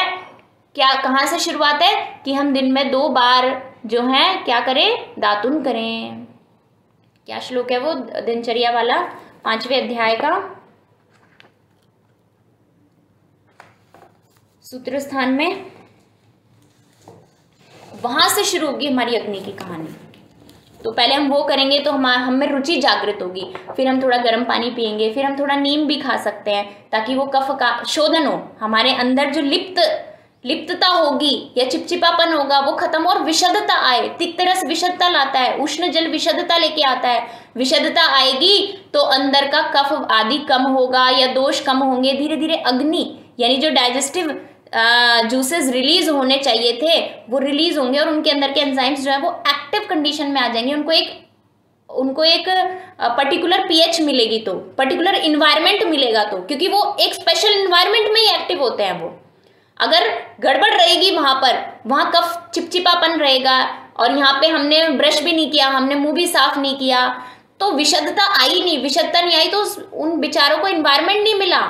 A: क्या, कहाँ से शुरुआत है कि हम दिन में 2 बार जो है क्या करें? दातुन करें। क्या श्लोक है वो दिनचर्या वाला, 5वें अध्याय का सूत्र स्थान में, वहां से शुरू होगी हमारी अग्नि की कहानी। तो पहले हम वो करेंगे तो हम में रुचि जागृत होगी, फिर हम थोड़ा गर्म पानी पिएंगे, फिर हम थोड़ा नीम भी खा सकते हैं ताकि वो कफ का शोधन हो, हमारे अंदर जो लिप्तता होगी या चिपचिपापन होगा वो खत्म हो और विशुद्धता आए। तिक्त रस विशुद्धता लाता है, उष्ण जल विशुद्धता लेके आता है। विशुद्धता आएगी तो अंदर का कफ आदि कम होगा या दोष कम होंगे। धीरे धीरे अग्नि यानी जो डाइजेस्टिव जूसेस रिलीज होने चाहिए थे वो रिलीज होंगे और उनके अंदर के एंजाइम्स जो है वो एक्टिव कंडीशन में आ जाएंगे। उनको एक पर्टिकुलर पीएच मिलेगी, तो पर्टिकुलर इन्वायरमेंट मिलेगा, तो क्योंकि वो एक स्पेशल इन्वायरमेंट में ही एक्टिव होते हैं वो। अगर गड़बड़ रहेगी वहाँ कफ चिपचिपापन रहेगा और यहाँ पे हमने ब्रश भी नहीं किया, हमने मुंह भी साफ नहीं किया, तो विशुद्धता नहीं आई तो उन बेचारों को इन्वायरमेंट नहीं मिला,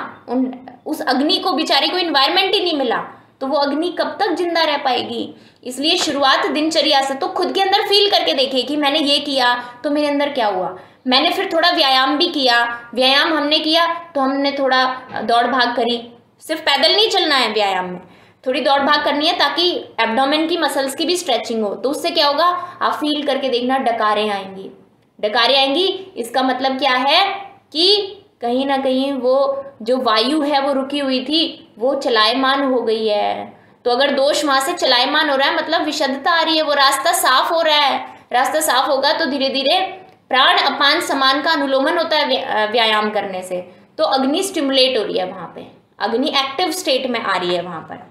A: उस अग्नि को बेचारे को इन्वायरमेंट ही नहीं मिला, तो वो अग्नि कब तक जिंदा रह पाएगी। इसलिए शुरुआत दिनचर्या से, तो खुद के अंदर फील करके देखिए कि मैंने ये किया तो मेरे अंदर क्या हुआ। मैंने फिर थोड़ा व्यायाम भी किया, व्यायाम हमने किया तो हमने थोड़ा दौड़ भाग करी, सिर्फ पैदल नहीं चलना है, व्यायाम में थोड़ी दौड़ भाग करनी है ताकि एब्डोमेन की मसल्स की भी स्ट्रेचिंग हो। तो उससे क्या होगा, आप फील करके देखना, डकारें आएंगी। इसका मतलब क्या है कि कहीं ना कहीं वो जो वायु है वो रुकी हुई थी वो चलायमान हो गई है। तो अगर दोष वहां से चलायमान हो रहा है मतलब विशुद्धता आ रही है, वो रास्ता साफ हो रहा है। रास्ता साफ होगा तो धीरे धीरे प्राण अपान समान का अनुलोमन होता है व्यायाम करने से, तो अग्नि स्टिमुलेट हो रही है वहां पे, अग्नि एक्टिव स्टेट में आ रही है वहां पर।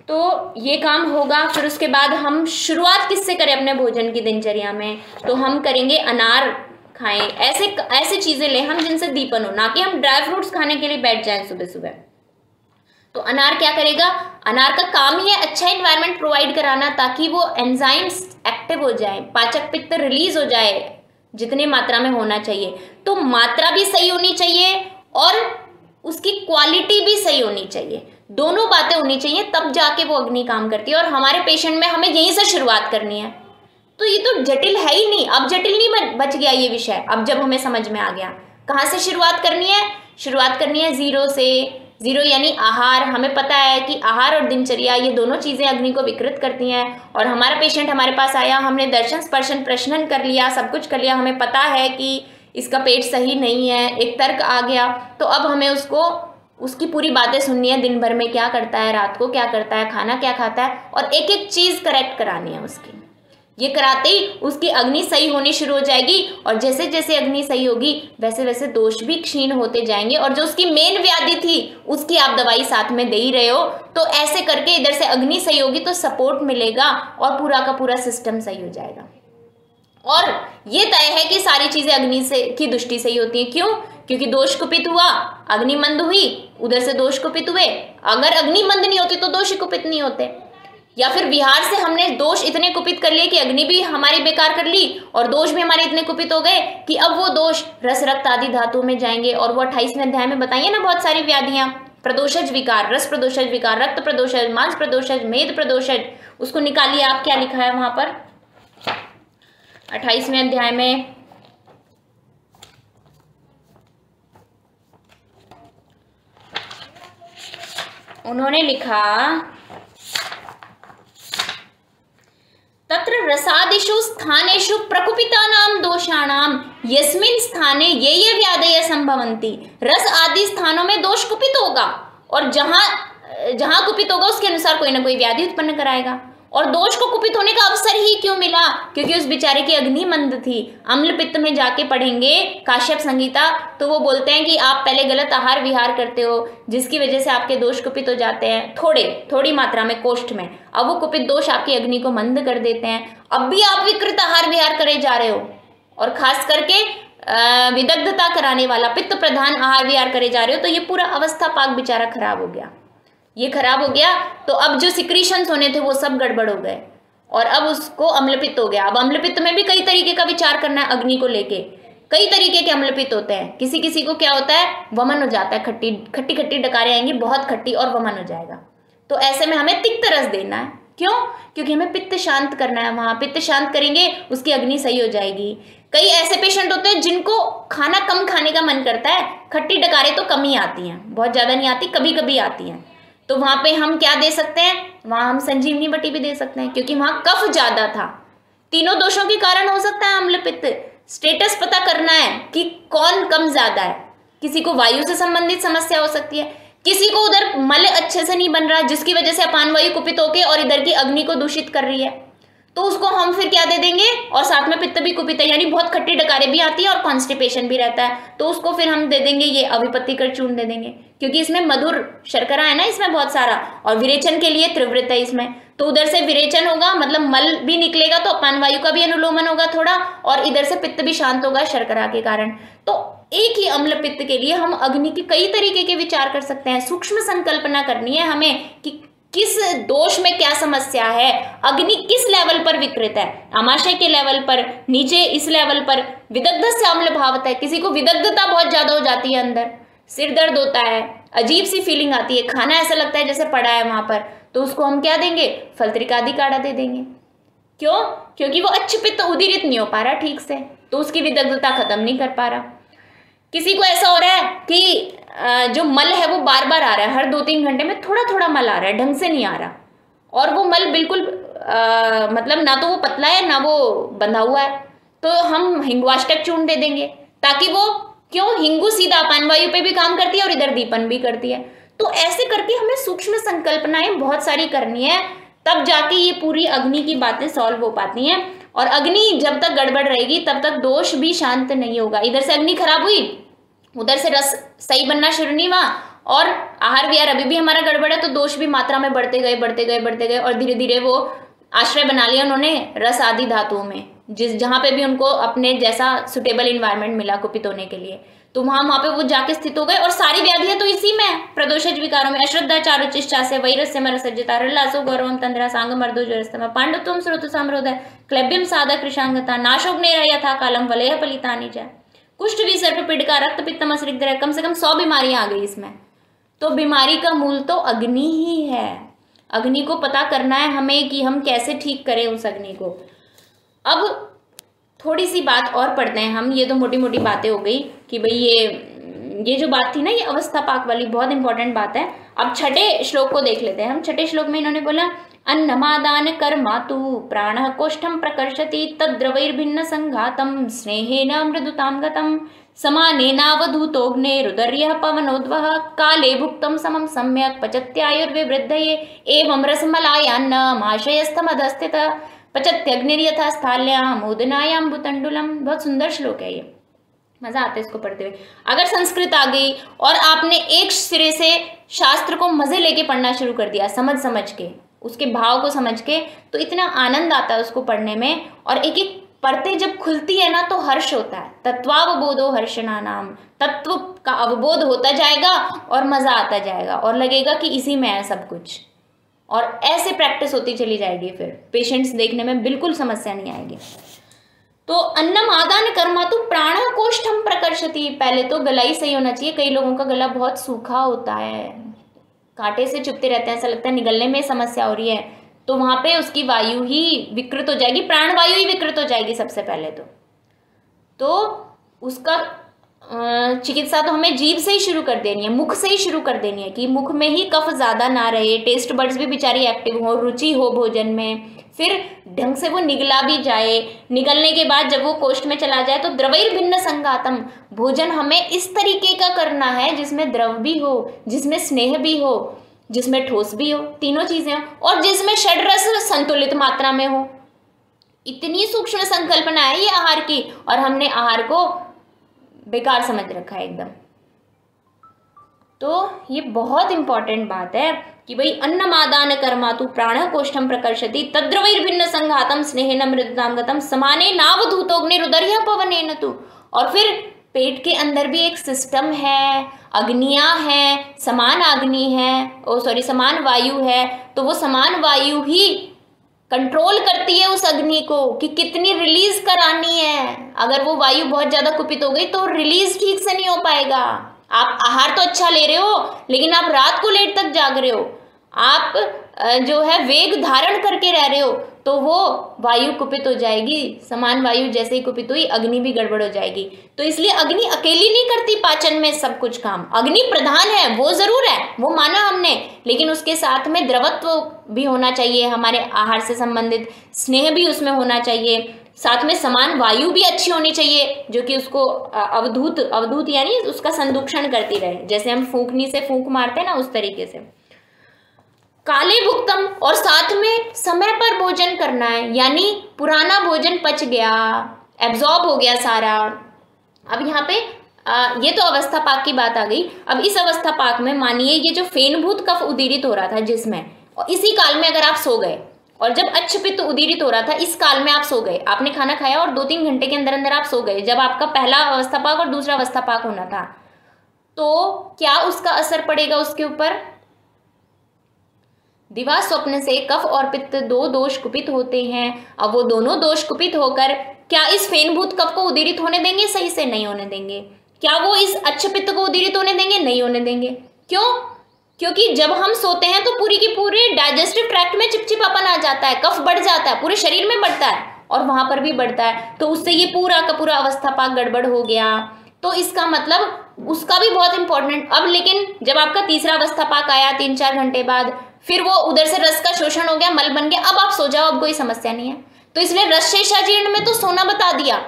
A: तो ये काम होगा। फिर उसके बाद हम शुरुआत किससे करें अपने भोजन की दिनचर्या में, तो हम करेंगे अनार खाएं, ऐसे चीजें लें हम जिनसे दीपन हो, ना कि हम ड्राई फ्रूट्स खाने के लिए बैठ जाएं सुबह सुबह। तो अनार क्या करेगा, अनार का काम ही है अच्छा एनवायरनमेंट प्रोवाइड कराना ताकि वो एंजाइम्स एक्टिव हो जाए, पाचक पित्त रिलीज हो जाए जितनी मात्रा में होना चाहिए। तो मात्रा भी सही होनी चाहिए और उसकी क्वालिटी भी सही होनी चाहिए, दोनों बातें होनी चाहिए, तब जाके वो अग्नि काम करती है। और हमारे पेशेंट में हमें यहीं से शुरुआत करनी है। तो ये तो जटिल है ही नहीं, अब जटिल नहीं बच गया ये विषय। अब जब हमें समझ में आ गया कहाँ से शुरुआत करनी है, शुरुआत करनी है जीरो से। जीरो यानी आहार। हमें पता है कि आहार और दिनचर्या ये दोनों चीजें अग्नि को विकृत करती हैं। और हमारा पेशेंट हमारे पास आया, हमने दर्शन स्पर्शन प्रश्नन कर लिया, सब कुछ कर लिया, हमें पता है कि इसका पेट सही नहीं है, एक तर्क आ गया, तो अब हमें उसकी पूरी बातें सुननी है, दिन भर में क्या करता है, रात को क्या करता है, खाना क्या खाता है, और एक एक चीज करेक्ट करानी है उसकी। ये कराते ही उसकी अग्नि सही होनी शुरू हो जाएगी और जैसे जैसे अग्नि सही होगी वैसे वैसे दोष भी क्षीण होते जाएंगे। और जो उसकी मेन व्याधि थी उसकी आप दवाई साथ में दे ही रहे हो, तो ऐसे करके इधर से अग्नि सही होगी तो सपोर्ट मिलेगा और पूरा का पूरा सिस्टम सही हो जाएगा। और ये तय है कि सारी चीजें अग्नि से की दृष्टि से ही होती है। क्यों? क्योंकि दोष कुपित हुआ, अग्नि मंद हुई, उधर से दोष कुपित हुए। अगर अग्नि मंद नहीं होती तो दोष कुपित नहीं होते। या फिर विहार से हमने दोष इतने कुपित कर लिए कि अग्नि भी हमारी बेकार कर ली और दोष भी हमारे इतने कुपित हो गए कि अब वो दोष रस रक्त आदि धातुओं में जाएंगे। और वो 28वें अध्याय में बताइए ना बहुत सारी व्याधियां, प्रदोषज विकार, रस प्रदोषज विकार, रक्त प्रदोषज, मांस प्रदोषज, मेद प्रदोषज, उसको निकालिए आप, क्या लिखा है वहां पर 28वें अध्याय में। उन्होंने लिखा तत्र रसादिषु स्थानेषु प्रकुपितानां दोषाणां यस्मिन् स्थाने ये व्याधयः संभवन्ति। रस आदि स्थानों में दोष कुपित होगा और जहां कुपित होगा उसके अनुसार कोई ना कोई व्याधि उत्पन्न कराएगा। और दोष को कुपित होने का अवसर ही क्यों मिला? क्योंकि उस बेचारे की अग्नि मंद थी। अम्ल पित्त में जाके पढ़ेंगे काश्यप संहिता तो वो बोलते हैं कि आप पहले गलत आहार विहार करते हो जिसकी वजह से आपके दोष कुपित हो जाते हैं, थोड़ी मात्रा में कोष्ठ में। अब वो कुपित दोष आपकी अग्नि को मंद कर देते हैं। अब भी आप विकृत आहार विहार करे जा रहे हो और खास करके विदग्धता कराने वाला पित्त प्रधान आहार विहार करे जा रहे हो, तो ये पूरा अवस्था पाक बेचारा खराब हो गया। ये खराब हो गया तो अब जो सिक्रीशंस होने थे वो सब गड़बड़ हो गए और अब उसको अम्लपित्त हो गया। अब अम्लपित्त में भी कई तरीके का विचार करना है अग्नि को लेके, कई तरीके के अम्लपित्त होते हैं। किसी किसी को क्या होता है, वमन हो जाता है, खट्टी खट्टी डकारें आएंगी, बहुत खट्टी, और वमन हो जाएगा। तो ऐसे में हमें तिक्त रस देना है। क्यों? क्योंकि हमें पित्त शांत करना है। वहां पित्त शांत करेंगे उसकी अग्नि सही हो जाएगी। कई ऐसे पेशेंट होते हैं जिनको खाना कम खाने का मन करता है, खट्टी डकारें तो कम ही आती हैं, बहुत ज्यादा नहीं आती, कभी कभी आती हैं। तो वहां पे हम क्या दे सकते हैं, वहां हम संजीवनी बटी भी दे सकते हैं क्योंकि वहां कफ ज्यादा था। तीनों दोषों के कारण हो सकता है अम्ल पित्त। स्टेटस पता करना है कि कौन कम ज्यादा है। किसी को वायु से संबंधित समस्या हो सकती है, किसी को उधर मल अच्छे से नहीं बन रहा जिसकी वजह से अपान वायु कुपित होके और इधर की अग्नि को दूषित कर रही है। तो उसको हम फिर क्या दे देंगे, और साथ में पित्त भी कुपित है, यानी बहुत खट्टी डकारे भी आती है और कॉन्स्टिपेशन भी रहता है, तो उसको फिर हम दे देंगे ये अविपत्तिकर चूर्ण दे देंगे, क्योंकि इसमें मधुर शर्करा है ना इसमें बहुत सारा, और विरेचन के लिए त्रिवृत है इसमें, तो उधर से विरेचन होगा, मतलब मल भी निकलेगा, तो अपान वायु का भी अनुलोमन होगा थोड़ा, और इधर से पित्त भी शांत होगा शर्करा के कारण। तो एक ही अम्ल पित्त के लिए हम अग्नि के कई तरीके के विचार कर सकते हैं। सूक्ष्म संकल्पना करनी है हमें कि किस दोष में क्या समस्या है, अग्नि किस लेवल पर विकृत है, आमाशय के लेवल पर, नीचे इस लेवल पर, विदग्ध से अम्ल भावत है, किसी को विदग्धता बहुत ज्यादा हो जाती है, अंदर सिर दर्द होता है, अजीब सी फीलिंग आती है, खाना ऐसा लगता है जैसे पड़ा है वहां पर, तो उसको हम क्या देंगे, फलत्रिकादि काढ़ा दे देंगे। क्यों? क्योंकि वो अच्छ पित्त उदीरित नहीं हो पा रहा ठीक से, तो उसकी विदग्धता खत्म नहीं कर पा रहा। किसी को ऐसा हो रहा है कि जो मल है वो बार बार आ रहा है, हर 2-3 घंटे में थोड़ा थोड़ा मल आ रहा है, ढंग से नहीं आ रहा, और वो मल बिल्कुल मतलब ना तो वो पतला है ना वो बंधा हुआ है, तो हम हिंगवाष्टक चूर्ण दे देंगे, ताकि वो, क्यों, हिंगू सीधा अपान वायु पे भी काम करती है और इधर दीपन भी करती है। तो ऐसे करके हमें सूक्ष्म संकल्पनाएं बहुत सारी करनी है, तब जाके ये पूरी अग्नि की बातें सॉल्व हो पाती हैं। और अग्नि जब तक गड़बड़ रहेगी तब तक दोष भी शांत नहीं होगा। इधर से अग्नि खराब हुई, उधर से रस सही बनना शुरू नहीं हुआ, और आहार विहार अभी भी हमारा गड़बड़ है, तो दोष भी मात्रा में बढ़ते गए बढ़ते गए बढ़ते गए, और धीरे धीरे वो आश्रय बना लिया उन्होंने रस आदि धातुओं में, जहाँ पे भी उनको अपने जैसा सुटेबल इन्वायरमेंट मिला कुपित होने के लिए, तो वहां पे वो जाके स्थित हो गए। और सारी व्याधियां तो इसी में, प्रदोषज विकारों में, अश्रद्धा चारुचिष्टा से, वैरस्य मरसज्जता, हृल्लासो गौरवम तंद्रा सांग मर्दो ज्वरस्तम, पांडुत्वम श्रुत समरोध, क्लैब्यम साधक कृशांगता, नाशोग्नेर यथा कालम वलय फलितानि च, कुष्ठ विसर्प पिडका, रक्त पित्तम असृग्धर, कम से कम 100 बीमारियां आ गई इसमें। तो बीमारी का मूल तो अग्नि ही है। अग्नि को पता करना है हमें कि हम कैसे ठीक करें उस अग्नि को। अब थोड़ी सी बात और पढ़ते हैं हम, ये तो मोटी मोटी बातें हो गई कि भाई ये जो बात थी ना, ये अवस्था पाक वाली बहुत इंपॉर्टेंट बात है। अब छठे श्लोक को देख लेते हैं हम। छठे श्लोक में इन्होंने बोला, अन्नमादान कर्मातु प्राणः कोष्ठम प्रकर्षति तद्द्रवैर्भिन्न संघातम स्नेहेन मृदुतां गतम समानेनावधूतोऽग्नेरुदर्यः पवनोद्वः काले भुक्तं समं सम्यक् पचत्यायुर्विवृद्धये एवं रसमलायान्नमाशयस्थमधस्थितः पचत्यग्निर्यथा स्थाल्याम् उदनायां भूतंडुलम। बहुत सुंदर श्लोक है ये, मजा आता है इसको पढ़ते हुए। अगर संस्कृत आ गई और आपने एक सिरे से शास्त्र को मजे लेके पढ़ना शुरू कर दिया, समझ समझ के, उसके भाव को समझ के, तो इतना आनंद आता है उसको पढ़ने में। और एक एक पढ़ते जब खुलती है ना तो हर्ष होता है। तत्वावबोधो हर्षणा नाम, तत्व का अवबोध होता जाएगा और मजा आता जाएगा और लगेगा कि इसी में है सब कुछ। और ऐसे प्रैक्टिस होती चली जाएगी, फिर पेशेंट्स देखने में बिल्कुल समस्या नहीं आएगी। तो अन्नम आदान कर्मा तो प्राण कोष्ठम प्रकर्षति। पहले तो गला ही सही होना चाहिए। कई लोगों का गला बहुत सूखा होता है, कांटे से चुभते रहते हैं, ऐसा लगता है निगलने में समस्या हो रही है, तो वहां पे उसकी वायु ही विकृत हो जाएगी, प्राण वायु ही विकृत हो जाएगी सबसे पहले तो उसका चिकित्सा तो हमें जीभ से ही शुरू कर देनी है, मुख से ही शुरू कर देनी है कि मुख में ही कफ ज्यादा ना रहे, टेस्ट बड्स भी बेचारी एक्टिव हो, रुचि हो भोजन में, फिर ढंग से वो निगला भी जाए। निगलने के बाद जब वो कोष्ठ में चला जाए तो द्रवैर्भिन्न संघातम, भोजन हमें इस तरीके का करना है जिसमें द्रव भी हो, जिसमें स्नेह भी हो, जिसमें ठोस भी हो, तीनों चीजें हो, और जिसमें षड्रस संतुलित मात्रा में हो। इतनी सूक्ष्म संकल्पना है ये आहार की, और हमने आहार को बेकार समझ रखा है एकदम। तो ये बहुत इंपॉर्टेंट बात है कि भाई अन्नमादान कर्मातु प्राण कोष्ठम प्रकर्षति तद्रवैर्भिन्न संघातम स्नेहेन मृदुतां गतम समाने नावधूतोऽग्निरुदर्यः पवनेन तु। और फिर पेट के अंदर भी एक सिस्टम है, अग्नियां हैं, समान अग्नि है, समान वायु है, तो वो समान वायु ही कंट्रोल करती है उस अग्नि को कि कितनी रिलीज करानी है। अगर वो वायु बहुत ज्यादा कुपित हो गई तो रिलीज ठीक से नहीं हो पाएगा। आप आहार तो अच्छा ले रहे हो, लेकिन आप रात को लेट तक जाग रहे हो, आप जो है वेग धारण करके रह रहे हो, तो वो वायु कुपित हो जाएगी। समान वायु जैसे ही कुपित हुई, अग्नि भी गड़बड़ हो जाएगी। तो इसलिए अग्नि अकेली नहीं करती पाचन में सब कुछ काम। अग्नि प्रधान है, वो जरूर है, वो माना हमने, लेकिन उसके साथ में द्रवत्व भी होना चाहिए, हमारे आहार से संबंधित स्नेह भी उसमें होना चाहिए, साथ में समान वायु भी अच्छी होनी चाहिए जो कि उसको अवधूत यानी उसका संदूषण करती रहे, जैसे हम फूंकनी से फूंक मारते हैं ना, उस तरीके से। काले भुक्तम और साथ में समय पर भोजन करना है, यानी पुराना भोजन पच गया, एब्जॉर्ब हो गया सारा। अब यहाँ पे ये तो अवस्था पाक की बात आ गई। अब इस अवस्था पाक में मानिए ये जो फेनभूत कफ उदीरित हो रहा था जिसमें, और इसी काल में अगर आप सो गए, और जब अच्छपित्त उदीरित हो रहा था इस काल में आप सो गए, आपने खाना खाया और 2-3 घंटे के अंदर अंदर आप सो गए, जब आपका पहला अवस्था पाक और दूसरा अवस्था पाक होना था, तो क्या उसका असर पड़ेगा उसके ऊपर? दिवा स्वप्न से कफ और पित्त 2 दोष कुपित होते हैं। अब वो दोनों दोष कुपित होकर क्या इस फेनभूत कफ को उदीरित होने देंगे? सही से नहीं होने देंगे। क्या वो इस अच्छपित्त को उदीरित होने देंगे? नहीं होने देंगे। क्यों? क्योंकि जब हम सोते हैं तो पूरी की पूरी डाइजेस्टिव ट्रैक्ट में चिपचिपापन आ जाता है, कफ बढ़ जाता है, पूरे शरीर में बढ़ता है और वहां पर भी बढ़ता है, तो उससे ये पूरा का पूरा अवस्था पाक गड़बड़ हो गया। तो इसका मतलब उसका भी बहुत इंपॉर्टेंट। अब लेकिन जब आपका तीसरा अवस्था पाक आया 3-4 घंटे बाद, फिर वो उधर से रस का शोषण हो गया, मल बन गया, अब आप सो जाओ, अब कोई समस्या नहीं है। तो इसलिए रस शेषाजीर्ण में तो सोना बता दिया,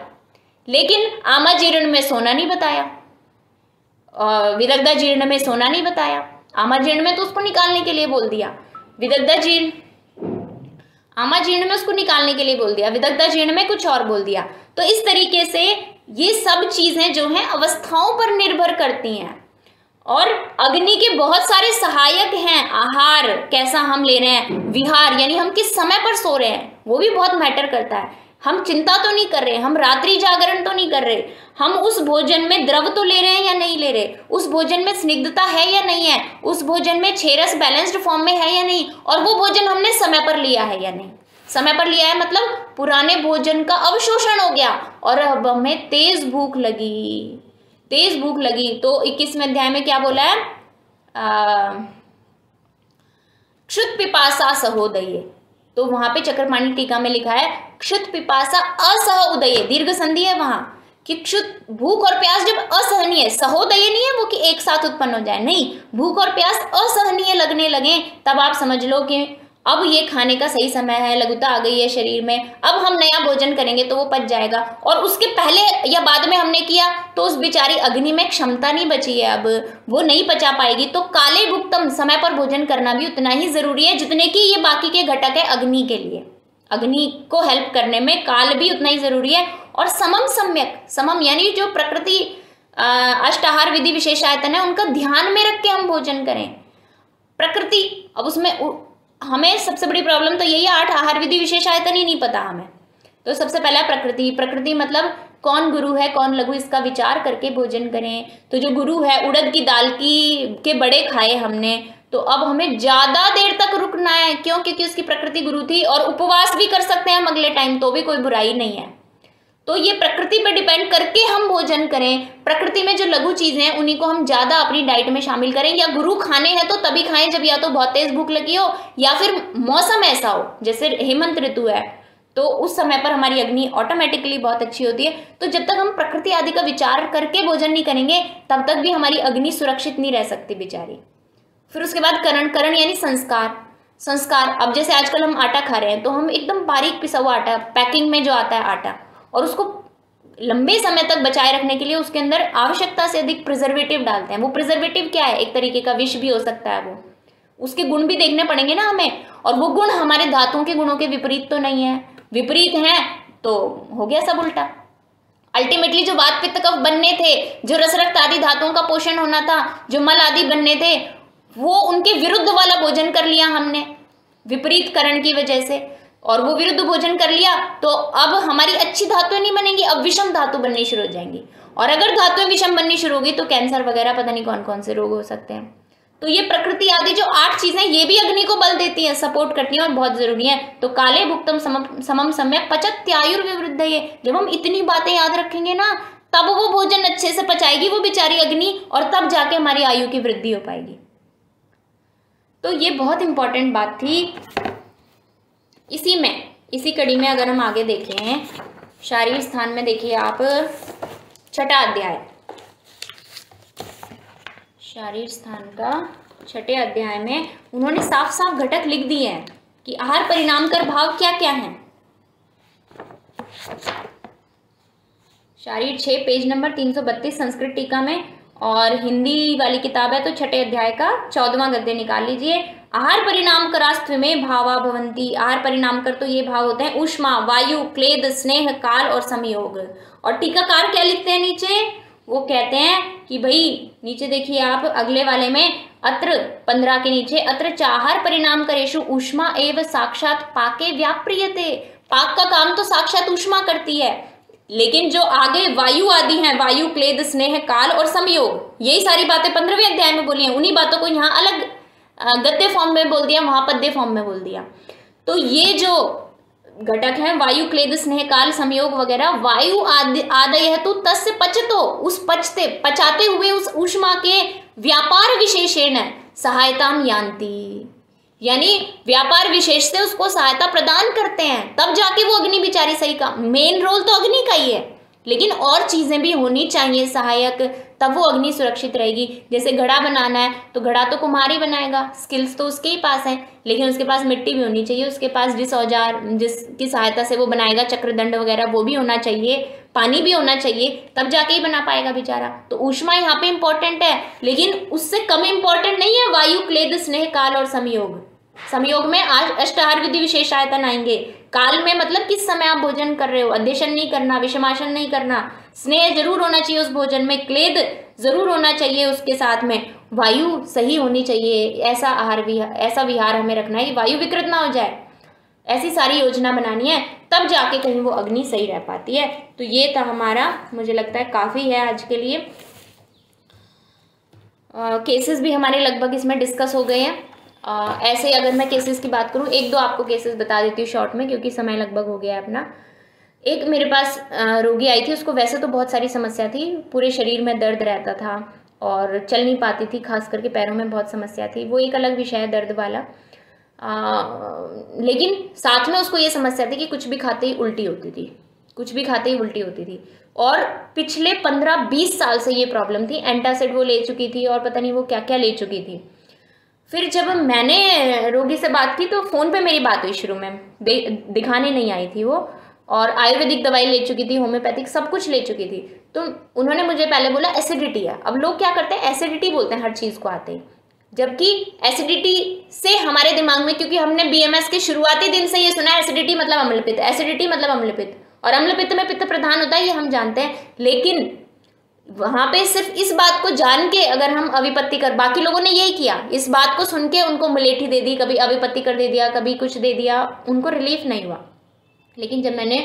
A: लेकिन आमाजीर्ण में सोना नहीं बताया, विदग्धा जीर्ण में सोना नहीं बताया। आमाजीर्ण में तो उसको निकालने के लिए बोल दिया, विदग्धा जीर्ण, आमाजीर्ण में उसको निकालने के लिए बोल दिया, विदग्धा जीर्ण में कुछ और बोल दिया। तो इस तरीके से ये सब चीजें जो हैं अवस्थाओं पर निर्भर करती हैं, और अग्नि के बहुत सारे सहायक हैं। आहार कैसा हम ले रहे हैं, विहार यानी हम किस समय पर सो रहे हैं, वो भी बहुत मैटर करता है। हम चिंता तो नहीं कर रहे, हम रात्रि जागरण तो नहीं कर रहे, हम उस भोजन में द्रव तो ले रहे हैं या नहीं ले रहे, उस भोजन में स्निग्धता है या नहीं है, उस भोजन में छेरस बैलेंस्ड फॉर्म में है या नहीं, और वो भोजन हमने समय पर लिया है या नहीं। समय पर लिया है मतलब पुराने भोजन का अवशोषण हो गया और अब हमें तेज भूख लगी, तेज भूख लगी। तो 21वें अध्याय में क्या बोला है? क्षुत पिपासा सहोदये, तो वहां पे चक्रपाणी टीका में लिखा है क्षुत पिपासा असह उदये, दीर्घ संधि है वहां, कि क्षुत भूख और प्यास जब असहनीय, सहोदय नहीं है वो कि एक साथ उत्पन्न हो जाए, नहीं, भूख और प्यास असहनीय लगने लगे, तब आप समझ लो कि अब ये खाने का सही समय है, लघुता आ गई है शरीर में, अब हम नया भोजन करेंगे तो वो पच जाएगा। और उसके पहले या बाद में हमने किया तो उस बेचारी अग्नि में क्षमता नहीं बची है, अब वो नहीं पचा पाएगी। तो काले भुक्तम, समय पर भोजन करना भी उतना ही जरूरी है जितने कि ये बाकी के घटक है अग्नि के लिए। अग्नि को हेल्प करने में काल भी उतना ही जरूरी है। और समम सम्यक, समम यानी जो प्रकृति अष्टाहार विधि विशेषायतन है उनका ध्यान में रख के हम भोजन करें। प्रकृति, अब उसमें हमें सबसे बड़ी प्रॉब्लम तो यही है, 8 आहार विधि विशेषायतन ही नहीं पता हमें। तो सबसे पहला प्रकृति, प्रकृति मतलब कौन गुरु है कौन लघु, इसका विचार करके भोजन करें। तो जो गुरु है, उड़द की दाल के बड़े खाए हमने, तो अब हमें ज्यादा देर तक रुकना है, क्यों? क्योंकि उसकी प्रकृति गुरु थी, और उपवास भी कर सकते हैं हम अगले टाइम, तो भी कोई बुराई नहीं है। तो ये प्रकृति पर डिपेंड करके हम भोजन करें। प्रकृति में जो लघु चीजें हैं उन्हीं को हम ज्यादा अपनी डाइट में शामिल करें, या गुरु खाने हैं तो तभी खाएं जब या तो बहुत तेज भूख लगी हो या फिर मौसम ऐसा हो, जैसे हेमंत ऋतु है तो उस समय पर हमारी अग्नि ऑटोमेटिकली बहुत अच्छी होती है। तो जब तक हम प्रकृति आदि का विचार करके भोजन नहीं करेंगे तब तक भी हमारी अग्नि सुरक्षित नहीं रह सकती बेचारी। फिर उसके बाद करण, करण यानी संस्कार, संस्कार। अब जैसे आजकल हम आटा खा रहे हैं तो हम एकदम बारीक पिसा हुआ आटा, पैकिंग में जो आता है आटा, और उसको लंबे समय तक बचाए रखने के लिए उसके अंदर आवश्यकता से अधिक प्रिजर्वेटिव डालते हैं। वो प्रिजर्वेटिव क्या है? एक तरीके का विष भी हो सकता है, वो उसके गुण भी देखने पड़ेंगे ना हमें, और वो गुण हमारे धातुओं के गुणों के विपरीत तो नहीं है। विपरीत हैं तो हो गया सब उल्टा। अल्टीमेटली जो वात पित्त कफ बनने थे, जो रस रक्त आदि धातुओं का पोषण होना था, जो मल आदि बनने थे, वो उनके विरुद्ध वाला भोजन कर लिया हमने विपरीत करण की वजह से, और वो विरुद्ध भोजन कर लिया तो अब हमारी अच्छी धातुएं नहीं बनेंगी, अब विषम धातु बननी शुरू हो जाएंगी, और अगर धातुएं विषम बननी शुरू होगी तो कैंसर वगैरह पता नहीं कौन कौन से रोग हो सकते हैं। तो ये प्रकृति आदि जो 8 चीजें ये भी अग्नि को बल देती है, सपोर्ट करती हैं और बहुत जरूरी है। तो काले भुक्तम समम सम्यक पचत्यायुर्विवृद्ध, ये जब हम इतनी बातें याद रखेंगे ना तब वो भोजन अच्छे से पचाएगी वो बेचारी अग्नि, और तब जाके हमारी आयु की वृद्धि हो पाएगी। तो ये बहुत इंपॉर्टेंट बात थी। इसी कड़ी में अगर हम आगे देखें, शारीर स्थान में देखिए आप 6ठा अध्याय, शारीर स्थान का 6ठे अध्याय में उन्होंने साफ साफ घटक लिख दिए हैं कि आहार परिणाम कर भाव क्या क्या है। शारीर 6 पेज नंबर 332 संस्कृत टीका में, और हिंदी वाली किताब है तो 6ठे अध्याय का 14वां गद्य निकाल लीजिए। आहार परिणाम करास्त्व में भावा भवंती, आहार परिणाम कर तो ये भाव होते हैं ऊष्मा, वायु, क्लेद, स्नेह, काल और संयोग। और टीकाकार क्या लिखते हैं नीचे, वो कहते हैं कि भाई नीचे देखिए आप अगले वाले में, अत्र 15 के नीचे, अत्र चाहार परिणाम करेशु ऊष्मा एव साक्षात पाके व्याप्रियते। पाक का काम तो साक्षात ऊष्मा करती है, लेकिन जो आगे वायु आदि हैं, वायु, क्लेद, स्नेह, काल और संयोग, यही सारी बातें 15वें अध्याय में बोली हैं। उन्हीं बातों को यहाँ अलग गद्य फॉर्म में बोल दिया, वहां पद्य फॉर्म में बोल दिया। तो ये जो घटक है वायु, क्लेद, स्नेह, काल, संयोग वगैरह, वायु आदय हेतु तस्य पचतो, उस पचाते हुए उस ऊष्मा के व्यापार विशेषेण सहायताम यान्ति, यानी व्यापार विशेष से उसको सहायता प्रदान करते हैं, तब जाके वो अग्नि बिचारी सही का, मेन रोल तो अग्नि का ही है, लेकिन और चीजें भी होनी चाहिए सहायक, तब वो अग्नि सुरक्षित रहेगी। जैसे घड़ा बनाना है तो घड़ा तो कुम्हार ही बनाएगा, स्किल्स तो उसके ही पास है, लेकिन उसके पास मिट्टी भी होनी चाहिए, उसके पास जिस औजार जिसकी सहायता से वो बनाएगा, चक्रदंड वगैरह वो भी होना चाहिए, पानी भी होना चाहिए, तब जाके ही बना पाएगा बेचारा। तो ऊष्मा यहाँ पे इंपॉर्टेंट है, लेकिन उससे कम इंपॉर्टेंट नहीं है वायु, क्लेद, स्नेह, काल और संयोग। संयोग में अष्टाहार विधि विशेष आयतन आएंगे। काल में मतलब किस समय आप भोजन कर रहे हो, अध्यशन नहीं करना, विषमाशन नहीं करना, स्नेह जरूर होना चाहिए उस भोजन में, क्लेद जरूर होना चाहिए उसके साथ में, वायु सही होनी चाहिए, ऐसा आहार ऐसा विहार हमें रखना है कि वायु विकृत ना हो जाए, ऐसी सारी योजना बनानी है, तब जाके कहीं वो अग्नि सही रह पाती है। तो ये था हमारा, मुझे लगता है काफ़ी है आज के लिए। केसेस भी हमारे लगभग इसमें डिस्कस हो गए हैं। ऐसे अगर मैं केसेस की बात करूं, एक दो आपको केसेस बता देती हूँ शॉर्ट में, क्योंकि समय लगभग हो गया है अपना। एक मेरे पास रोगी आई थी, उसको वैसे तो बहुत सारी समस्या थी, पूरे शरीर में दर्द रहता था और चल नहीं पाती थी, खास करके पैरों में बहुत समस्या थी, वो एक अलग विषय है दर्द वाला। लेकिन साथ में उसको ये समस्या थी कि कुछ भी खाते ही उल्टी होती थी, कुछ भी खाते ही उल्टी होती थी, और पिछले 15-20 साल से ये प्रॉब्लम थी। एंटासिड वो ले चुकी थी और पता नहीं वो क्या क्या ले चुकी थी। फिर जब मैंने रोगी से बात की तो फ़ोन पे मेरी बात हुई, शुरू में दिखाने नहीं आई थी वो, और आयुर्वेदिक दवाई ले चुकी थी, होम्योपैथिक सब कुछ ले चुकी थी। तो उन्होंने मुझे पहले बोला एसिडिटी है। अब लोग क्या करते हैं, एसिडिटी बोलते हैं हर चीज़ को आते ही, जबकि एसिडिटी से हमारे दिमाग में, क्योंकि हमने बीएमएस के शुरुआती दिन से ये सुना है एसिडिटी मतलब अम्लपित्त, एसिडिटी मतलब अम्लपित्त, और अम्लपित्त में पित्त प्रधान होता है, ये हम जानते हैं। लेकिन वहां पे सिर्फ इस बात को जान के अगर हम अविपत्ति कर, बाकी लोगों ने यही किया, इस बात को सुन के उनको मुलेठी दे दी, कभी अविपत्ति कर दे दिया, कभी कुछ दे दिया, उनको रिलीफ नहीं हुआ। लेकिन जब मैंने